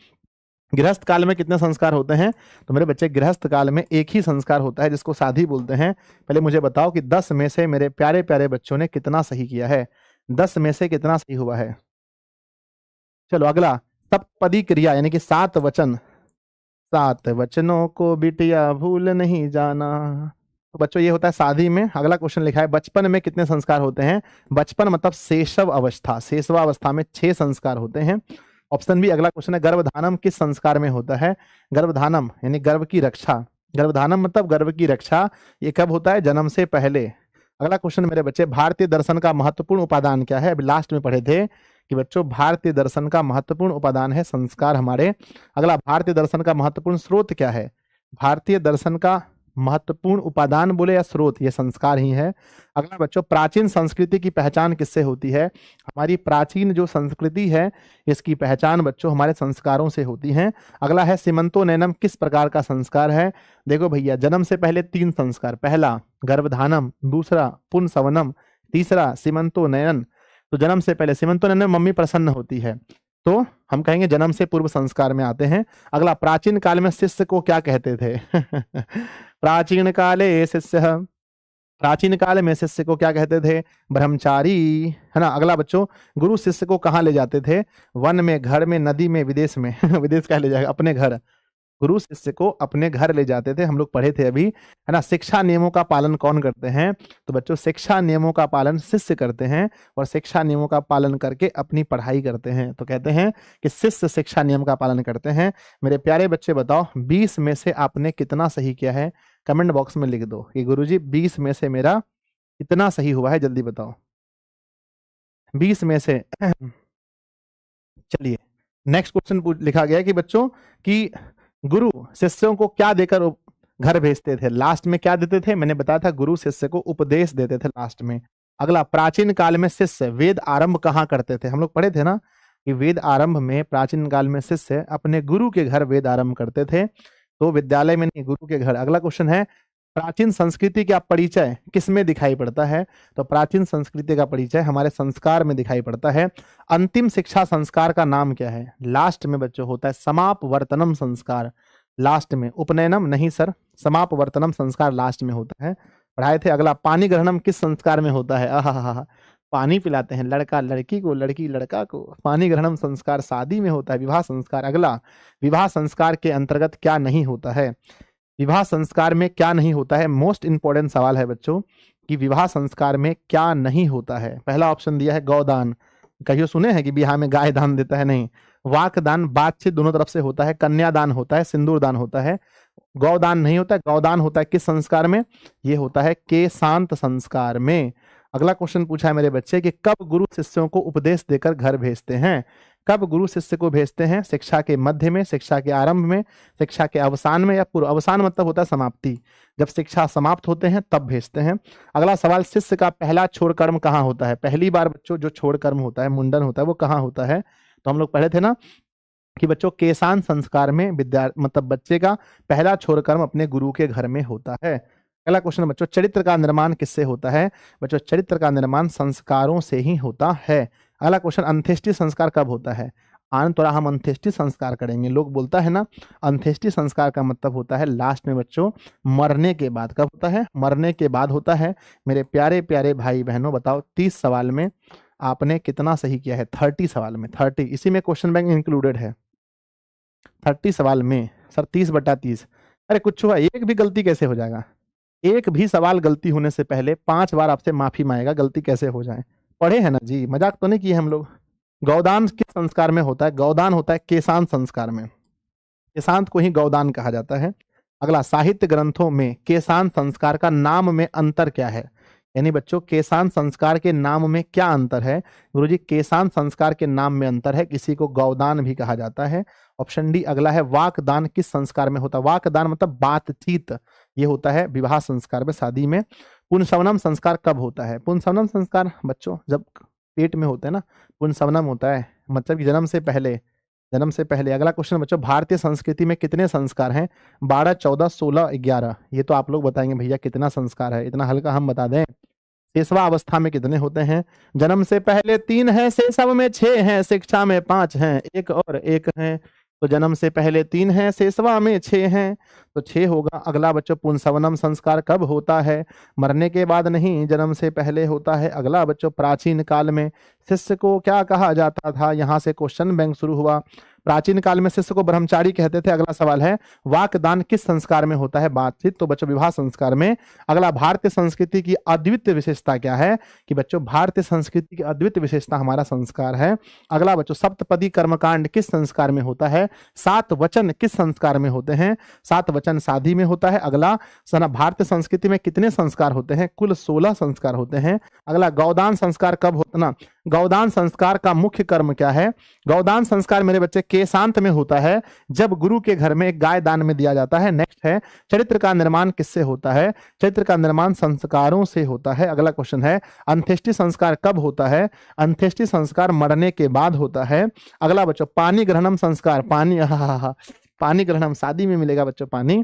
Speaker 1: गृहस्थ काल में कितने संस्कार होते हैं? तो मेरे बच्चे गृहस्थ काल में एक ही संस्कार होता है जिसको शादी बोलते हैं। पहले मुझे बताओ कि 10 में से मेरे प्यारे प्यारे बच्चों ने कितना सही किया है? 10 में से कितना सही हुआ है? चलो अगला, सप्तपदी क्रिया यानी कि 7 वचन, 7 वचनों को बिटिया भूल नहीं जाना। तो बच्चों ये होता है शादी में। अगला क्वेश्चन लिखा है, बचपन में कितने संस्कार होते हैं? बचपन मतलब शैशव अवस्था, शैशवावस्था में 6 संस्कार होते हैं। ऑप्शन बी अगला क्वेश्चन है, गर्भधानम किस संस्कार में होता है? गर्भधानम यानी गर्भ की रक्षा, गर्भधानम मतलब गर्भ की रक्षा, ये कब होता है? जन्म से पहले। अगला क्वेश्चन मेरे बच्चे, भारतीय दर्शन का महत्वपूर्ण उपादान क्या है? अभी लास्ट में पढ़े थे कि बच्चों भारतीय दर्शन का महत्वपूर्ण उपादान है संस्कार हमारे। अगला, भारतीय दर्शन का महत्वपूर्ण स्रोत क्या है? भारतीय दर्शन का महत्वपूर्ण उपादान बोले या स्रोत, ये संस्कार ही है। अगला बच्चों, प्राचीन संस्कृति की पहचान किससे होती है? हमारी प्राचीन जो संस्कृति है इसकी पहचान बच्चों हमारे संस्कारों से होती है। अगला है, सीमंतोनयनम किस प्रकार का संस्कार है? देखो भैया, जन्म से पहले 3 संस्कार, पहला गर्भधानम, दूसरा पुंसवनम, तीसरा सीमंतोनयन। तो जन्म से पहले सीमंतोनयन मम्मी प्रसन्न होती है, तो हम कहेंगे जन्म से पूर्व संस्कार में आते हैं। अगला, प्राचीन काल में शिष्य को क्या कहते थे? प्राचीन काले शिष्य, प्राचीन काल में शिष्य को क्या कहते थे? ब्रह्मचारी, है ना। अगला बच्चों, गुरु शिष्य को कहाँ ले जाते थे? वन में, घर में, नदी में, विदेश में। विदेश क्या ले जाएगा? अपने घर। गुरु शिष्य को अपने घर ले जाते थे, हम लोग पढ़े थे अभी, है ना। शिक्षा नियमों का पालन कौन करते हैं? तो बच्चों शिक्षा नियमों का पालन शिष्य करते हैं, और शिक्षा नियमों का पालन करके अपनी पढ़ाई करते हैं। तो कहते हैं कि शिष्य शिक्षा नियम का पालन करते हैं। मेरे प्यारे बच्चे बताओ, 20 में से आपने कितना सही किया है? कमेंट बॉक्स में लिख दो कि गुरुजी 20 में से मेरा कितना सही हुआ है, जल्दी बताओ 20 में से। चलिए नेक्स्ट क्वेश्चन लिखा गया है कि बच्चों कि गुरु शिष्यों को क्या देकर घर भेजते थे? लास्ट में क्या देते थे? मैंने बताया था गुरु शिष्य को उपदेश देते थे लास्ट में। अगला, प्राचीन काल में शिष्य वेद आरंभ कहाँ करते थे? हम लोग पढ़े थे ना कि वेद आरंभ में प्राचीन काल में शिष्य अपने गुरु के घर वेद आरंभ करते थे, तो विद्यालय में नहीं, गुरु के घर। अगला क्वेश्चन है, प्राचीन संस्कृति का परिचय किसमें दिखाई पड़ता है? तो प्राचीन संस्कृति का परिचय हमारे संस्कार में दिखाई पड़ता है। अंतिम शिक्षा संस्कार का नाम क्या है? लास्ट में बच्चों होता है समापवर्तनम संस्कार, लास्ट में। उपनयनम नहीं सर, समापवर्तनम संस्कार लास्ट में होता है, पढ़ाए थे। अगला, पानी ग्रहणम किस संस्कार में होता है? आहा, पानी पिलाते हैं लड़का लड़की को, लड़की लड़का को। पानी ग्रहणम संस्कार शादी में होता है, विवाह संस्कार। अगला, विवाह संस्कार के अंतर्गत क्या नहीं होता है? विवाह संस्कार में क्या नहीं होता है? मोस्ट इंपॉर्टेंट सवाल है बच्चों कि विवाह संस्कार में क्या नहीं होता है। पहला ऑप्शन दिया है गौदान, कहियो सुने हैं कि बिहार में गाय दान देता है? नहीं। वाकदान, बातचीत दोनों तरफ से होता है। कन्यादान होता है, सिंदूर दान होता है। गौदान नहीं होता है। गौदान होता है किस संस्कार में? ये होता है केशांत संस्कार में। अगला क्वेश्चन पूछा है मेरे बच्चे कि कब गुरु शिष्यों को उपदेश देकर घर भेजते हैं? कब गुरु शिष्य को भेजते हैं? शिक्षा के मध्य में, शिक्षा के आरंभ में, शिक्षा के अवसान में, या पूर्व? अवसान मतलब होता है समाप्ति, जब शिक्षा समाप्त होते हैं तब भेजते हैं। अगला सवाल, शिष्य का पहला छोड़ कर्म कहाँ होता है? पहली बार बच्चों जो छोड़ कर्म होता है, मुंडन होता है, वो कहाँ होता है? तो हम लोग पढ़े थे ना कि बच्चों केशांत संस्कार में मतलब बच्चे का पहला छोड़ कर्म अपने गुरु के घर में होता है। अगला क्वेश्चन बच्चों, चरित्र का निर्माण किससे होता है? बच्चों चरित्र का निर्माण संस्कारों से ही होता है। अगला क्वेश्चन, अंत्येष्टि संस्कार कब होता है? आनंतरा हम अंत्येष्टि संस्कार करेंगे। लोग बोलता है ना अंत्येष्टि संस्कार का मतलब होता है लास्ट में बच्चों, मरने के बाद। कब होता है? मरने के बाद होता है। मेरे प्यारे प्यारे भाई बहनों बताओ 30 सवाल में आपने कितना सही किया है? 30 सवाल में 30, इसी में क्वेश्चन बैंक इंक्लूडेड है। 30 सवाल में सर 30/30, अरे कुछ हुआ, एक भी गलती कैसे हो जाएगा? एक भी सवाल गलती होने से पहले 5 बार आपसे माफी मांगेगा, गलती कैसे हो जाए। पढ़े हैं ना जी, मजाक तो नहीं किए हम लोग। गौदान किस संस्कार में होता है? गौदान होता है केशांत संस्कार में, केशांत को ही गौदान कहा जाता है। अगला, साहित्य ग्रंथों में केशांत संस्कार का नाम में अंतर क्या है? यानी बच्चों केशांत संस्कार के नाम में क्या अंतर है? गुरुजी केशांत संस्कार के नाम में अंतर है, किसी को गौदान भी कहा जाता है। ऑप्शन डी अगला है वाकदान किस संस्कार में होता है? वाकदान मतलब बातचीत, ये होता है विवाह संस्कार में, शादी में। पुंसवनम संस्कार कब होता है? पुंसवनम संस्कार बच्चों जब पेट में होते हैं ना, पुंसवनम होता है, मतलब कि जन्म से पहले, जन्म से पहले। अगला क्वेश्चन बच्चों, भारतीय संस्कृति में कितने संस्कार हैं? 12, 14, 16, 11। ये तो आप लोग बताएंगे भैया कितना संस्कार है, इतना हल्का हम बता दें। शेषवा अवस्था में कितने होते हैं? जन्म से पहले 3 हैं, शैशव में 6 हैं, शिक्षा में 5 हैं, एक और एक हैं। तो जन्म से पहले 3 हैं, शैशवा में 6 हैं, तो 6 होगा। अगला बच्चों पुंसवनम संस्कार कब होता है? मरने के बाद नहीं, जन्म से पहले होता है। अगला बच्चों प्राचीन काल में शिष्य को क्या कहा जाता था? यहाँ से क्वेश्चन बैंक शुरू हुआ। प्राचीन काल में शिष्य को ब्रह्मचारी कहते थे। अगला सवाल है वाकदान किस संस्कार में होता है? बातचीत, तो बच्चों विवाह संस्कार में। अगला भारतीय संस्कृति की अद्वितीय विशेषता क्या है? कि बच्चों भारतीय संस्कृति की अद्वितीय विशेषता हमारा संस्कार है। अगला बच्चों सप्तपदी कर्मकांड किस संस्कार में होता है? 7 वचन किस संस्कार में होते हैं? 7 वचन शादी में होता है। अगला भारतीय संस्कृति में कितने संस्कार होते हैं? कुल 16 संस्कार होते हैं। अगला गौदान संस्कार कब होता ना? गौदान संस्कार का मुख्य कर्म क्या है? गौदान संस्कार मेरे बच्चे केशांत में होता है, जब गुरु के घर में एक गाय दान में दिया जाता है। नेक्स्ट है चरित्र का निर्माण किससे होता है? चरित्र का निर्माण संस्कारों से होता है। अगला क्वेश्चन है अंत्येष्टि संस्कार कब होता है? अंत्येष्टि संस्कार मरने के बाद होता है। अगला बच्चों पानी ग्रहणम संस्कार, पानी पानी ग्रहणम शादी में मिलेगा बच्चों पानी,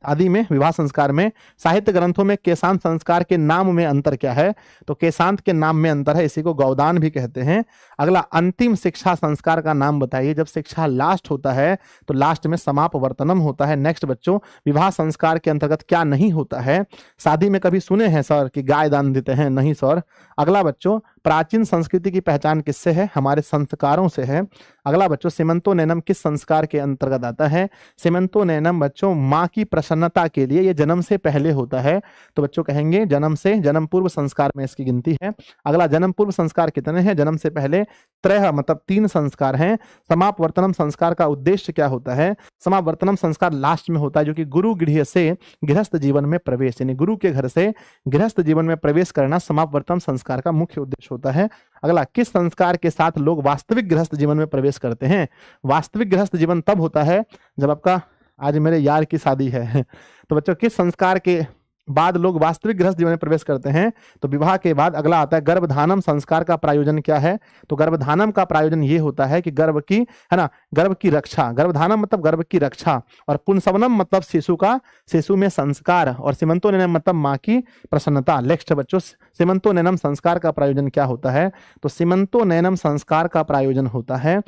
Speaker 1: आदि में। विवाह संस्कार में। साहित्य ग्रंथों में केशांत संस्कार के नाम में अंतर क्या है? तो केशांत के नाम में अंतर है, इसी को गौदान भी कहते हैं। अगला अंतिम शिक्षा संस्कार का नाम बताइए। जब शिक्षा लास्ट होता है तो लास्ट में समापवर्तनम होता है। नेक्स्ट बच्चों विवाह संस्कार के अंतर्गत क्या नहीं होता है? शादी में कभी सुने हैं सर कि गाय दान देते हैं? नहीं सर। अगला बच्चों प्राचीन संस्कृति की पहचान किससे है? हमारे संस्कारों से है। अगला बच्चों सीमंतो नैनम किस संस्कार के अंतर्गत आता है? सीमंतो नैनम बच्चों माँ की प्रसन्नता के लिए, ये जन्म से पहले होता है, तो बच्चों कहेंगे जन्म से, जन्म पूर्व संस्कार में इसकी गिनती है। अगला जन्म पूर्व संस्कार कितने हैं? जन्म से पहले 3 मतलब 3 संस्कार हैं। समापवर्तनम संस्कार का उद्देश्य क्या होता है? समापवर्तनम संस्कार लास्ट में होता है, जो कि गुरु गृह से गृहस्थ जीवन में प्रवेश, यानी गुरु के घर से गृहस्थ जीवन में प्रवेश करना समापवर्तनम संस्कार का मुख्य उद्देश्य होता है। अगला किस संस्कार के साथ लोग वास्तविक गृहस्थ जीवन में प्रवेश करते हैं? वास्तविक गृहस्थ जीवन तब होता है जब आपका, आज मेरे यार की शादी है तो बच्चों किस संस्कार के बाद लोग वास्तविक गृहस्थ जीवन में प्रवेश करते हैं? तो विवाह के बाद। अगला आता है गर्भधानम संस्कार का प्रायोजन क्या है? तो गर्भधानम का प्रायोजन ये होता है कि गर्भ की, है ना, गर्भ की रक्षा। गर्भधानम मतलब गर्भ की रक्षा, और पुंसवनम मतलब शिशु का, शिशु में संस्कार, और सीमंतो नैनम मतलब माँ की प्रसन्नता। नेक्स्ट बच्चों सीमंतो नैनम संस्कार का प्रायोजन क्या होता है? तो सीमंतो नैनम संस्कार का प्रायोजन होता है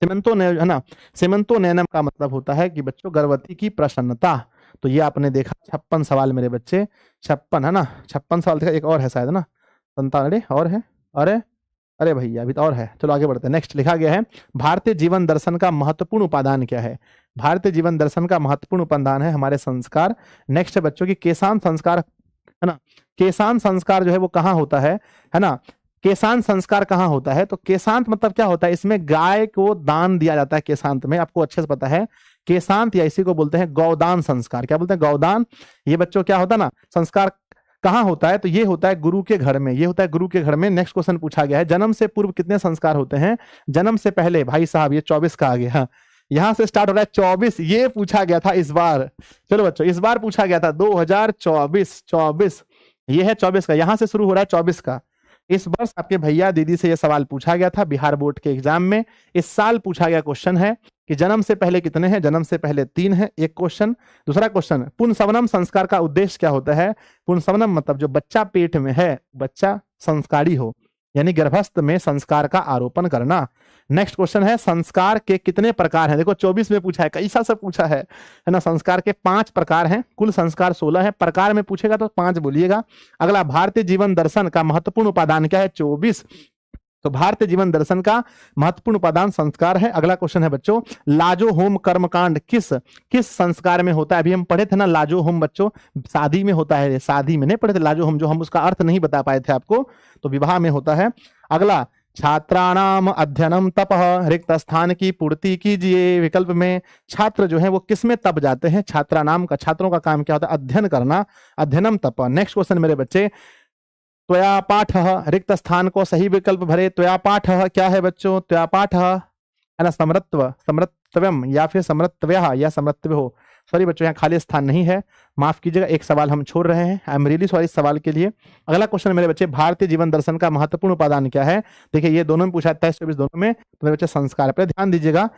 Speaker 1: सीमंतो नैनम, है ना। सीमंतो नैनम का मतलब होता है कि बच्चों गर्भवती की प्रसन्नता। तो ये आपने देखा 56 सवाल मेरे बच्चे, 56 है ना, 56 सवाल देखा। एक और है शायद ना, 57 और है, अरे भैया अभी तो और है। चलो आगे बढ़ते हैं। नेक्स्ट लिखा गया है भारतीय जीवन दर्शन का महत्वपूर्ण उपादान क्या है? भारतीय जीवन दर्शन का महत्वपूर्ण उपादान है हमारे संस्कार। नेक्स्ट बच्चों की केशांत संस्कार, है ना, केशांत संस्कार जो है वो कहाँ होता है ना, केशांत संस्कार कहाँ होता है? तो केशांत मतलब क्या होता है? इसमें गाय को दान दिया जाता है। केशांत में आपको अच्छे से पता है, केशांत या इसी को बोलते हैं गौदान संस्कार। क्या बोलते हैं? गौदान। ये बच्चों क्या होता है ना, संस्कार कहाँ होता है? तो ये होता है गुरु के घर में, ये होता है गुरु के घर में। नेक्स्ट क्वेश्चन पूछा गया है जन्म से पूर्व कितने संस्कार होते हैं? जन्म से पहले भाई साहब ये 24 का आ गया, यहां से स्टार्ट हो रहा है 24। ये पूछा गया था इस बार, चलो बच्चों इस बार पूछा गया था 2024, ये है 24 का, यहां से शुरू हो रहा है 24 का। इस वर्ष आपके भैया दीदी से यह सवाल पूछा गया था बिहार बोर्ड के एग्जाम में। इस साल पूछा गया क्वेश्चन है कि जन्म से पहले कितने हैं? जन्म से पहले 3 है, एक क्वेश्चन। दूसरा क्वेश्चन पुंसवनम संस्कार का उद्देश्य क्या होता है? पुंसवनम मतलब जो बच्चा पेट में है, बच्चा संस्कारी हो, यानी गर्भस्थ में संस्कार का आरोपण करना। नेक्स्ट क्वेश्चन है संस्कार के कितने प्रकार हैं? देखो 24 में पूछा है, कैसा से पूछा है ना। संस्कार के 5 प्रकार हैं, कुल संस्कार 16 है। प्रकार में पूछेगा तो 5 बोलिएगा। अगला भारतीय जीवन दर्शन का महत्वपूर्ण उपादान क्या है? 24। तो भारतीय जीवन दर्शन का महत्वपूर्ण उपादान संस्कार है। अगला क्वेश्चन है बच्चों लाजो होम कर्मकांड किस संस्कार में होता है? अभी हम पढ़े थे ना लाजो होम बच्चों, शादी में होता है। शादी में नहीं पढ़े थे लाजो होम, जो हम उसका अर्थ नहीं बता पाए थे आपको, तो विवाह में होता है। अगला छात्राणाम अध्ययनम तपः, रिक्त स्थान की पूर्ति कीजिए। विकल्प में छात्र जो है वो किस में तप जाते हैं? छात्राणाम का, छात्रों का काम क्या होता है? अध्ययन करना, अध्ययनम तप। नेक्स्ट क्वेश्चन मेरे बच्चे त्वया पाठः, रिक्त स्थान को सही विकल्प भरे। त्वया पाठः क्या है बच्चों? त्वया पाठः है ना, समृत्व, समृत्वम या फिर समृत्व्यः या समृत्व्यो। सॉरी बच्चों, यहाँ खाली स्थान नहीं है, माफ कीजिएगा, एक सवाल हम छोड़ रहे हैं। आई एम रियली सॉरी इस सवाल के लिए। अगला क्वेश्चन मेरे बच्चे, भारतीय जीवन दर्शन का महत्वपूर्ण उपादान क्या है? देखिए ये दोनों में पूछा, 23-24 दोनों में। तो मेरे बच्चे संस्कार पे ध्यान दीजिएगा।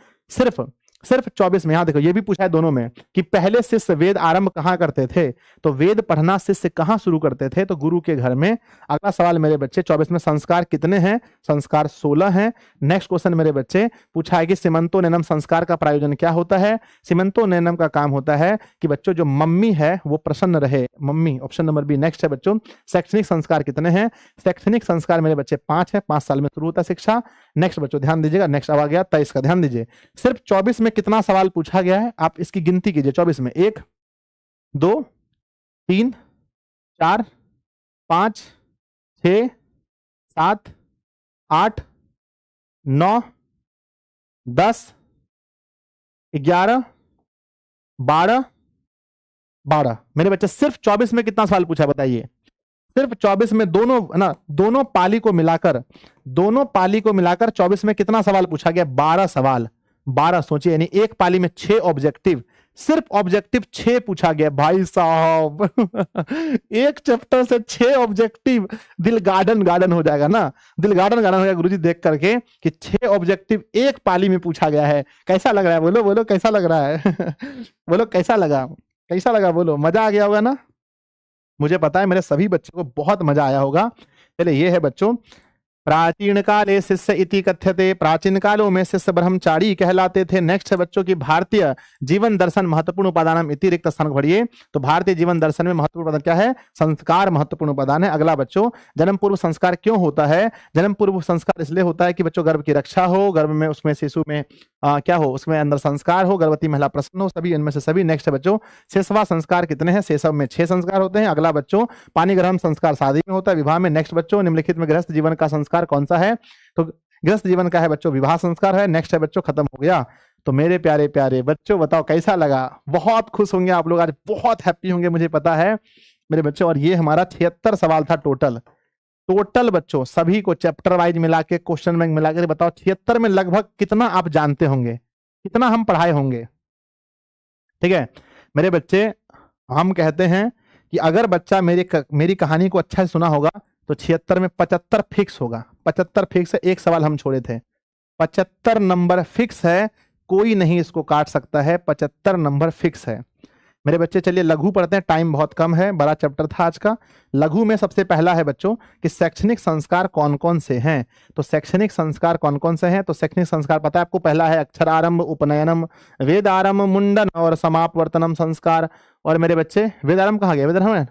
Speaker 1: सिर्फ 24 में, यहाँ देखो ये भी पूछा है दोनों में कि पहले शिष्य वेद आरंभ कहाँ करते थे? तो वेद पढ़ना शिष्य कहाँ शुरू करते थे? तो गुरु के घर में। अगला सवाल मेरे बच्चे 24 में, संस्कार कितने हैं? संस्कार 16 हैं। नेक्स्ट क्वेश्चन मेरे बच्चे पूछा है कि सीमंतो नयनम संस्कार का प्रायोजन क्या होता है? सीमंतो नयनम का काम होता है कि बच्चों जो मम्मी है वो प्रसन्न रहे, mummy. Option number B. Next है बच्चों, शैक्षणिक संस्कार कितने हैं? शैक्षणिक संस्कार मेरे बच्चे 5 है, 5 साल में शुरू होता है शिक्षा। नेक्स्ट बच्चों ध्यान दीजिएगा, नेक्स्ट अब आ गया 23 का, ध्यान दीजिए। सिर्फ 24 में कितना सवाल पूछा गया है आप इसकी गिनती कीजिए। 24 में 1 2 3 4 5 6 7 8 9 10 11 12 12। मेरे बच्चे सिर्फ 24 में कितना सवाल पूछा बताइए? सिर्फ 24 में दोनों ना, दोनों पाली को मिलाकर 24 में कितना सवाल पूछा गया? 12 सवाल। 12 सोचिए, यानी एक पाली में 6 ऑब्जेक्टिव, सिर्फ ऑब्जेक्टिव 6 पूछा गया भाई साहब। एक चैप्टर से 6 ऑब्जेक्टिव। दिल गार्डन हो जाएगा ना, दिल गार्डन हो जाएगा गुरुजी देख करके कि 6 ऑब्जेक्टिव एक पाली में पूछा गया है। कैसा लग रहा है? बोलो बोलो कैसा लग रहा है? बोलो कैसा लगा, कैसा लगा? बोलो मजा आ गया होगा ना? मुझे पता है मेरे सभी बच्चों को बहुत मजा आया होगा। चलिए ये है बच्चों, प्राचीन काले शिष्य इति कथ्यते, प्राचीन कालों में शिष्य ब्रह्मचारी कहलाते थे। नेक्स्ट है बच्चों की भारतीय जीवन दर्शन महत्वपूर्ण उपादानम इति, रिक्त स्थान को भरिए। तो भारतीय जीवन दर्शन में महत्वपूर्ण उपादान क्या है? संस्कार महत्वपूर्ण उपादान है। अगला बच्चों, जन्म पूर्व संस्कार क्यों होता है? जन्म पूर्व संस्कार इसलिए होता है कि बच्चों गर्भ की रक्षा हो, गर्भ में उसमें शिशु में क्या हो, उसमें अंदर संस्कार हो, गर्भवती महिला प्रसन्न हो, सभी इनमें से सभी। नेक्स्ट है बच्चों, शेषवा संस्कार कितने हैं? शेषव में 6 संस्कार होते हैं। अगला बच्चों, पानी ग्रहण संस्कार शादी में होता है, विवाह में। नेक्स्ट बच्चों, निम्नलिखित में गृहस्थ जीवन का संस्कार कौन सा है? तो गृहस्थ जीवन का है बच्चों विवाह संस्कार है। नेक्स्ट है बच्चों, खत्म हो गया। तो मेरे प्यारे प्यारे बच्चों बताओ कैसा लगा? बहुत खुश होंगे आप लोग, आज बहुत हैप्पी होंगे मुझे पता है मेरे बच्चों। और ये हमारा 76 सवाल था टोटल बच्चों, सभी को चैप्टर वाइज मिला के, क्वेश्चन बैंक मिला के बताओ 76 में लगभग कितना आप जानते होंगे, कितना हम पढ़ाए होंगे? ठीक है मेरे बच्चे, हम कहते हैं कि अगर बच्चा मेरी कहानी को अच्छा से सुना होगा तो 76 में 75 फिक्स होगा। 75 फिक्स है, एक सवाल हम छोड़े थे। 75 नंबर फिक्स है, कोई नहीं इसको काट सकता है। 75 नंबर फिक्स है मेरे बच्चे। चलिए लघु पढ़ते हैं, टाइम बहुत कम है, बड़ा चैप्टर था आज का। लघु में सबसे पहला है बच्चों कि शैक्षणिक संस्कार कौन कौन से हैं। तो शैक्षणिक संस्कार कौन कौन से हैं? तो शैक्षणिक संस्कार पता है आपको, पहला है अक्षरारंभ, उपनयनम, वेदारंभ, मुंडन और समापवर्तनम संस्कार। और मेरे बच्चे वेदारंभ कहाँ गया? वेदारंभ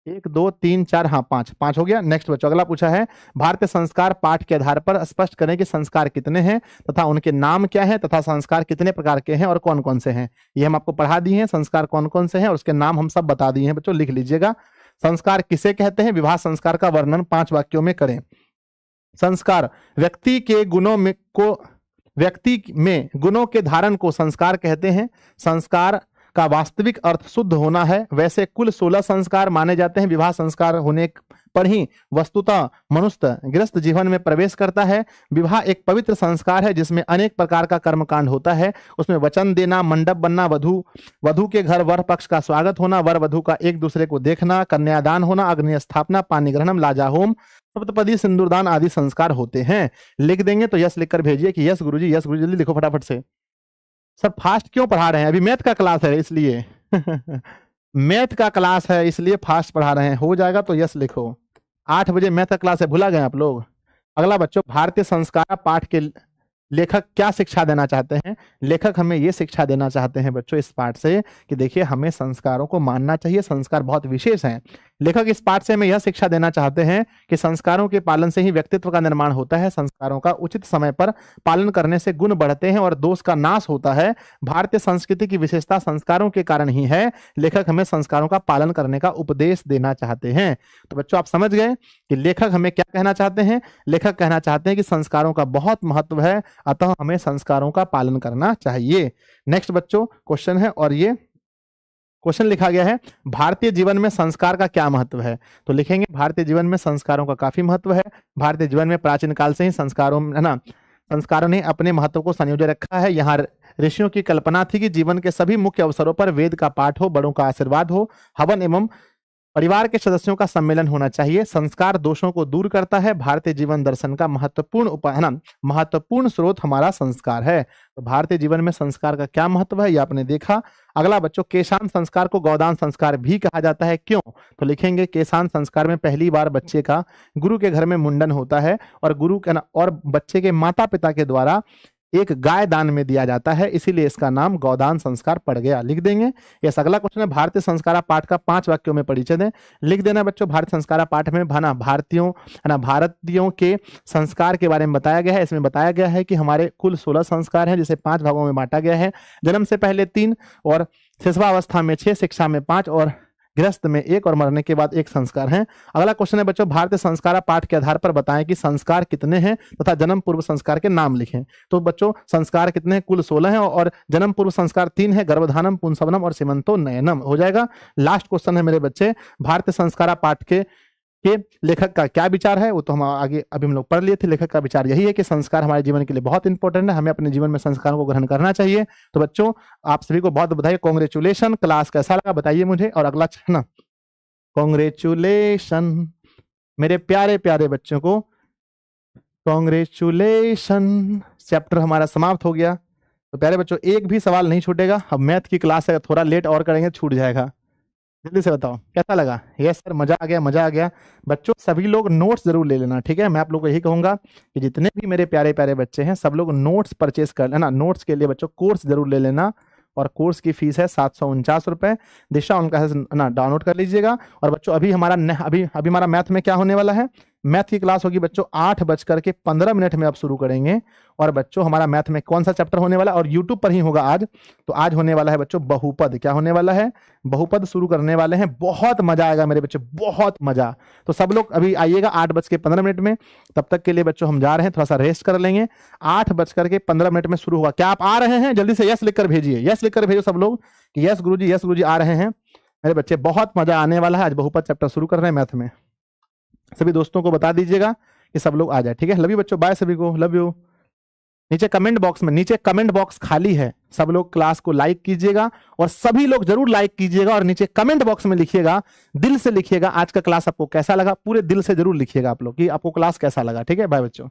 Speaker 1: 1 2 3 4, हाँ 5 हो गया। नेक्स्ट बच्चों, अगला पूछा है भारतीय संस्कार पाठ के आधार पर स्पष्ट करें कि संस्कार कितने हैं तथा उनके नाम क्या है तथा संस्कार कितने प्रकार के हैं और कौन कौन से हैं। ये हम आपको पढ़ा दिए हैं, संस्कार कौन कौन से हैं और उसके नाम हम सब बता दिए हैं बच्चों, लिख लीजिएगा। संस्कार किसे कहते हैं? विवाह संस्कार का वर्णन 5 वाक्यों में करें। संस्कार व्यक्ति में गुणों के धारण को संस्कार कहते हैं। संस्कार का वास्तविक अर्थ शुद्ध होना है। वैसे कुल 16 संस्कार माने जाते हैं। विवाह संस्कार होने पर ही वस्तुतः मनुष्य गृहस्थ जीवन में प्रवेश करता है। विवाह एक पवित्र संस्कार है जिसमें अनेक प्रकार का कर्मकांड होता है। उसमें वचन देना, मंडप बनना, वधु के घर वर पक्ष का स्वागत होना, वर वधु का एक दूसरे को देखना, कन्यादान होना, अग्नि स्थापना, पानी ग्रहणम, लाजा होम, सप्तपदी, सिंदूरदान आदि संस्कार होते हैं। लिख देंगे तो यस लिखकर भेजिए कि यस गुरुजी, यस गुरुजी। जल्दी लिखो फटाफट से। सब फास्ट क्यों पढ़ा रहे हैं? अभी मैथ का क्लास है इसलिए मैथ का क्लास है इसलिए फास्ट पढ़ा रहे हैं। हो जाएगा तो यस लिखो। 8 बजे मैथ का क्लास है, भुला गए आप लोग? अगला बच्चों, भारतीय संस्कार पाठ के लेखक क्या शिक्षा देना चाहते हैं? लेखक हमें यह शिक्षा देना चाहते हैं बच्चों इस पाठ से कि देखिए हमें संस्कारों को मानना चाहिए, संस्कार बहुत विशेष हैं। लेखक इस पाठ से हमें यह शिक्षा देना चाहते हैं कि संस्कारों के पालन से ही व्यक्तित्व का निर्माण होता है। संस्कारों का उचित समय पर पालन करने से गुण बढ़ते हैं और दोष का नाश होता है। भारतीय संस्कृति की विशेषता संस्कारों के कारण ही है। लेखक हमें संस्कारों का पालन करने का उपदेश देना चाहते हैं। तो बच्चों आप समझ गए कि लेखक हमें क्या कहना चाहते हैं? लेखक कहना चाहते हैं कि संस्कारों का बहुत महत्व है, अतः हमें संस्कारों का पालन करना चाहिए। नेक्स्ट बच्चों क्वेश्चन है, और ये क्वेश्चन लिखा गया है भारतीय जीवन में संस्कार का क्या महत्व है, तो लिखेंगे भारतीय जीवन में संस्कारों का काफी महत्व है। भारतीय जीवन में प्राचीन काल से ही संस्कारों है ना, संस्कारों ने अपने महत्व को संयोजे रखा है। यहाँ ऋषियों की कल्पना थी कि जीवन के सभी मुख्य अवसरों पर वेद का पाठ हो, बड़ों का आशीर्वाद हो, हवन एवं परिवार के सदस्यों का सम्मेलन होना चाहिए। संस्कार दोषों को दूर करता है। भारतीय जीवन दर्शन का महत्वपूर्ण स्रोत हमारा संस्कार है। तो भारतीय जीवन में संस्कार का क्या महत्व है, ये आपने देखा। अगला बच्चों, केशांत संस्कार को गोदान संस्कार भी कहा जाता है, क्यों, तो लिखेंगे केशांत संस्कार में पहली बार बच्चे का गुरु के घर में मुंडन होता है और गुरु के और बच्चे के माता पिता के द्वारा एक गाय दान में दिया जाता है, इसीलिए इसका नाम गोदान संस्कार पड़ गया। लिख देंगे। यस, अगला क्वेश्चन है भारतीय संस्कारा पाठ का 5 वाक्यों में परिचय दें। लिख देना बच्चों। भारतीय संस्कारा पाठ में भारतीयों के संस्कार के बारे में बताया गया है। इसमें बताया गया है कि हमारे कुल 16 संस्कार हैं, जिसे 5 भागों में बांटा गया है। जन्म से पहले 3 और शिशुवावस्था में 6, शिक्षा में 5 और गृहस्थ में 1 और मरने के बाद 1 संस्कार है। अगला क्वेश्चन है बच्चों, भारतीय संस्कार पाठ के आधार पर बताएं कि संस्कार कितने हैं तथा जन्म पूर्व संस्कार के नाम लिखें। तो बच्चों संस्कार कितने हैं, कुल 16 हैं और जन्म पूर्व संस्कार 3 है, गर्भधानम, पुंसवनम और सीमंतो नयनम हो जाएगा। लास्ट क्वेश्चन है मेरे बच्चे, भारतीय संस्कार पाठ के लेखक का क्या विचार है, वो तो हम आगे अभी हम लोग पढ़ लिए थे। लेखक का विचार यही है कि संस्कार हमारे जीवन के लिए बहुत इंपॉर्टेंट है, हमें अपने जीवन में संस्कारों को ग्रहण करना चाहिए। तो बच्चों आप सभी को बहुत बधाई, कांग्रेचुलेशन। क्लास कैसा लगा बताइए मुझे। और अगला ना, कांग्रेचुलेशन मेरे प्यारे प्यारे बच्चों को, कांग्रेचुलेशन। चैप्टर हमारा समाप्त हो गया। तो प्यारे बच्चों एक भी सवाल नहीं छूटेगा। अब मैथ की क्लास है, थोड़ा लेट और करेंगे छूट जाएगा। जल्दी से बताओ कैसा लगा। यस सर, मजा आ गया, मजा आ गया। बच्चों सभी लोग नोट्स जरूर ले लेना, ठीक है। मैं आप लोग को यही कहूंगा कि जितने भी मेरे प्यारे प्यारे बच्चे हैं सब लोग नोट्स परचेस कर लेना। नोट्स के लिए बच्चों कोर्स जरूर ले लेना और कोर्स की फीस है 749 रुपए। दिशा उनका है ना, डाउनलोड कर लीजिएगा। और बच्चों अभी हमारा मैथ में क्या होने वाला है, मैथ की क्लास होगी बच्चों 8:15 में अब शुरू करेंगे। और बच्चों हमारा मैथ में कौन सा चैप्टर होने वाला है, और यूट्यूब पर ही होगा आज। तो आज होने वाला है बच्चों बहुपद। क्या होने वाला है, बहुपद शुरू करने वाले हैं। बहुत मजा आएगा मेरे बच्चों, बहुत मजा। तो सब लोग अभी आइएगा 8:15 में। तब तक के लिए बच्चों हम जा रहे हैं, थोड़ा सा रेस्ट कर लेंगे। 8:15 में शुरू होगा। क्या आप आ रहे हैं, जल्दी से यस लिखकर भेजिए, यस लिखकर भेजो सब लोग कि यस गुरुजी आ रहे हैं मेरे बच्चे। बहुत मजा आने वाला है। आज बहुपद चैप्टर शुरू कर रहे हैं मैथ में। सभी दोस्तों को बता दीजिएगा कि सब लोग आ जाए, ठीक है। लव यू बच्चों, बाय सभी को, लव यू। नीचे कमेंट बॉक्स खाली है, सब लोग क्लास को लाइक कीजिएगा और सभी लोग जरूर लाइक कीजिएगा। और नीचे कमेंट बॉक्स में लिखिएगा, दिल से लिखिएगा आज का क्लास आपको कैसा लगा। पूरे दिल से जरूर लिखिएगा आप लोग कि आपको क्लास कैसा लगा, ठीक है। बाय बच्चों।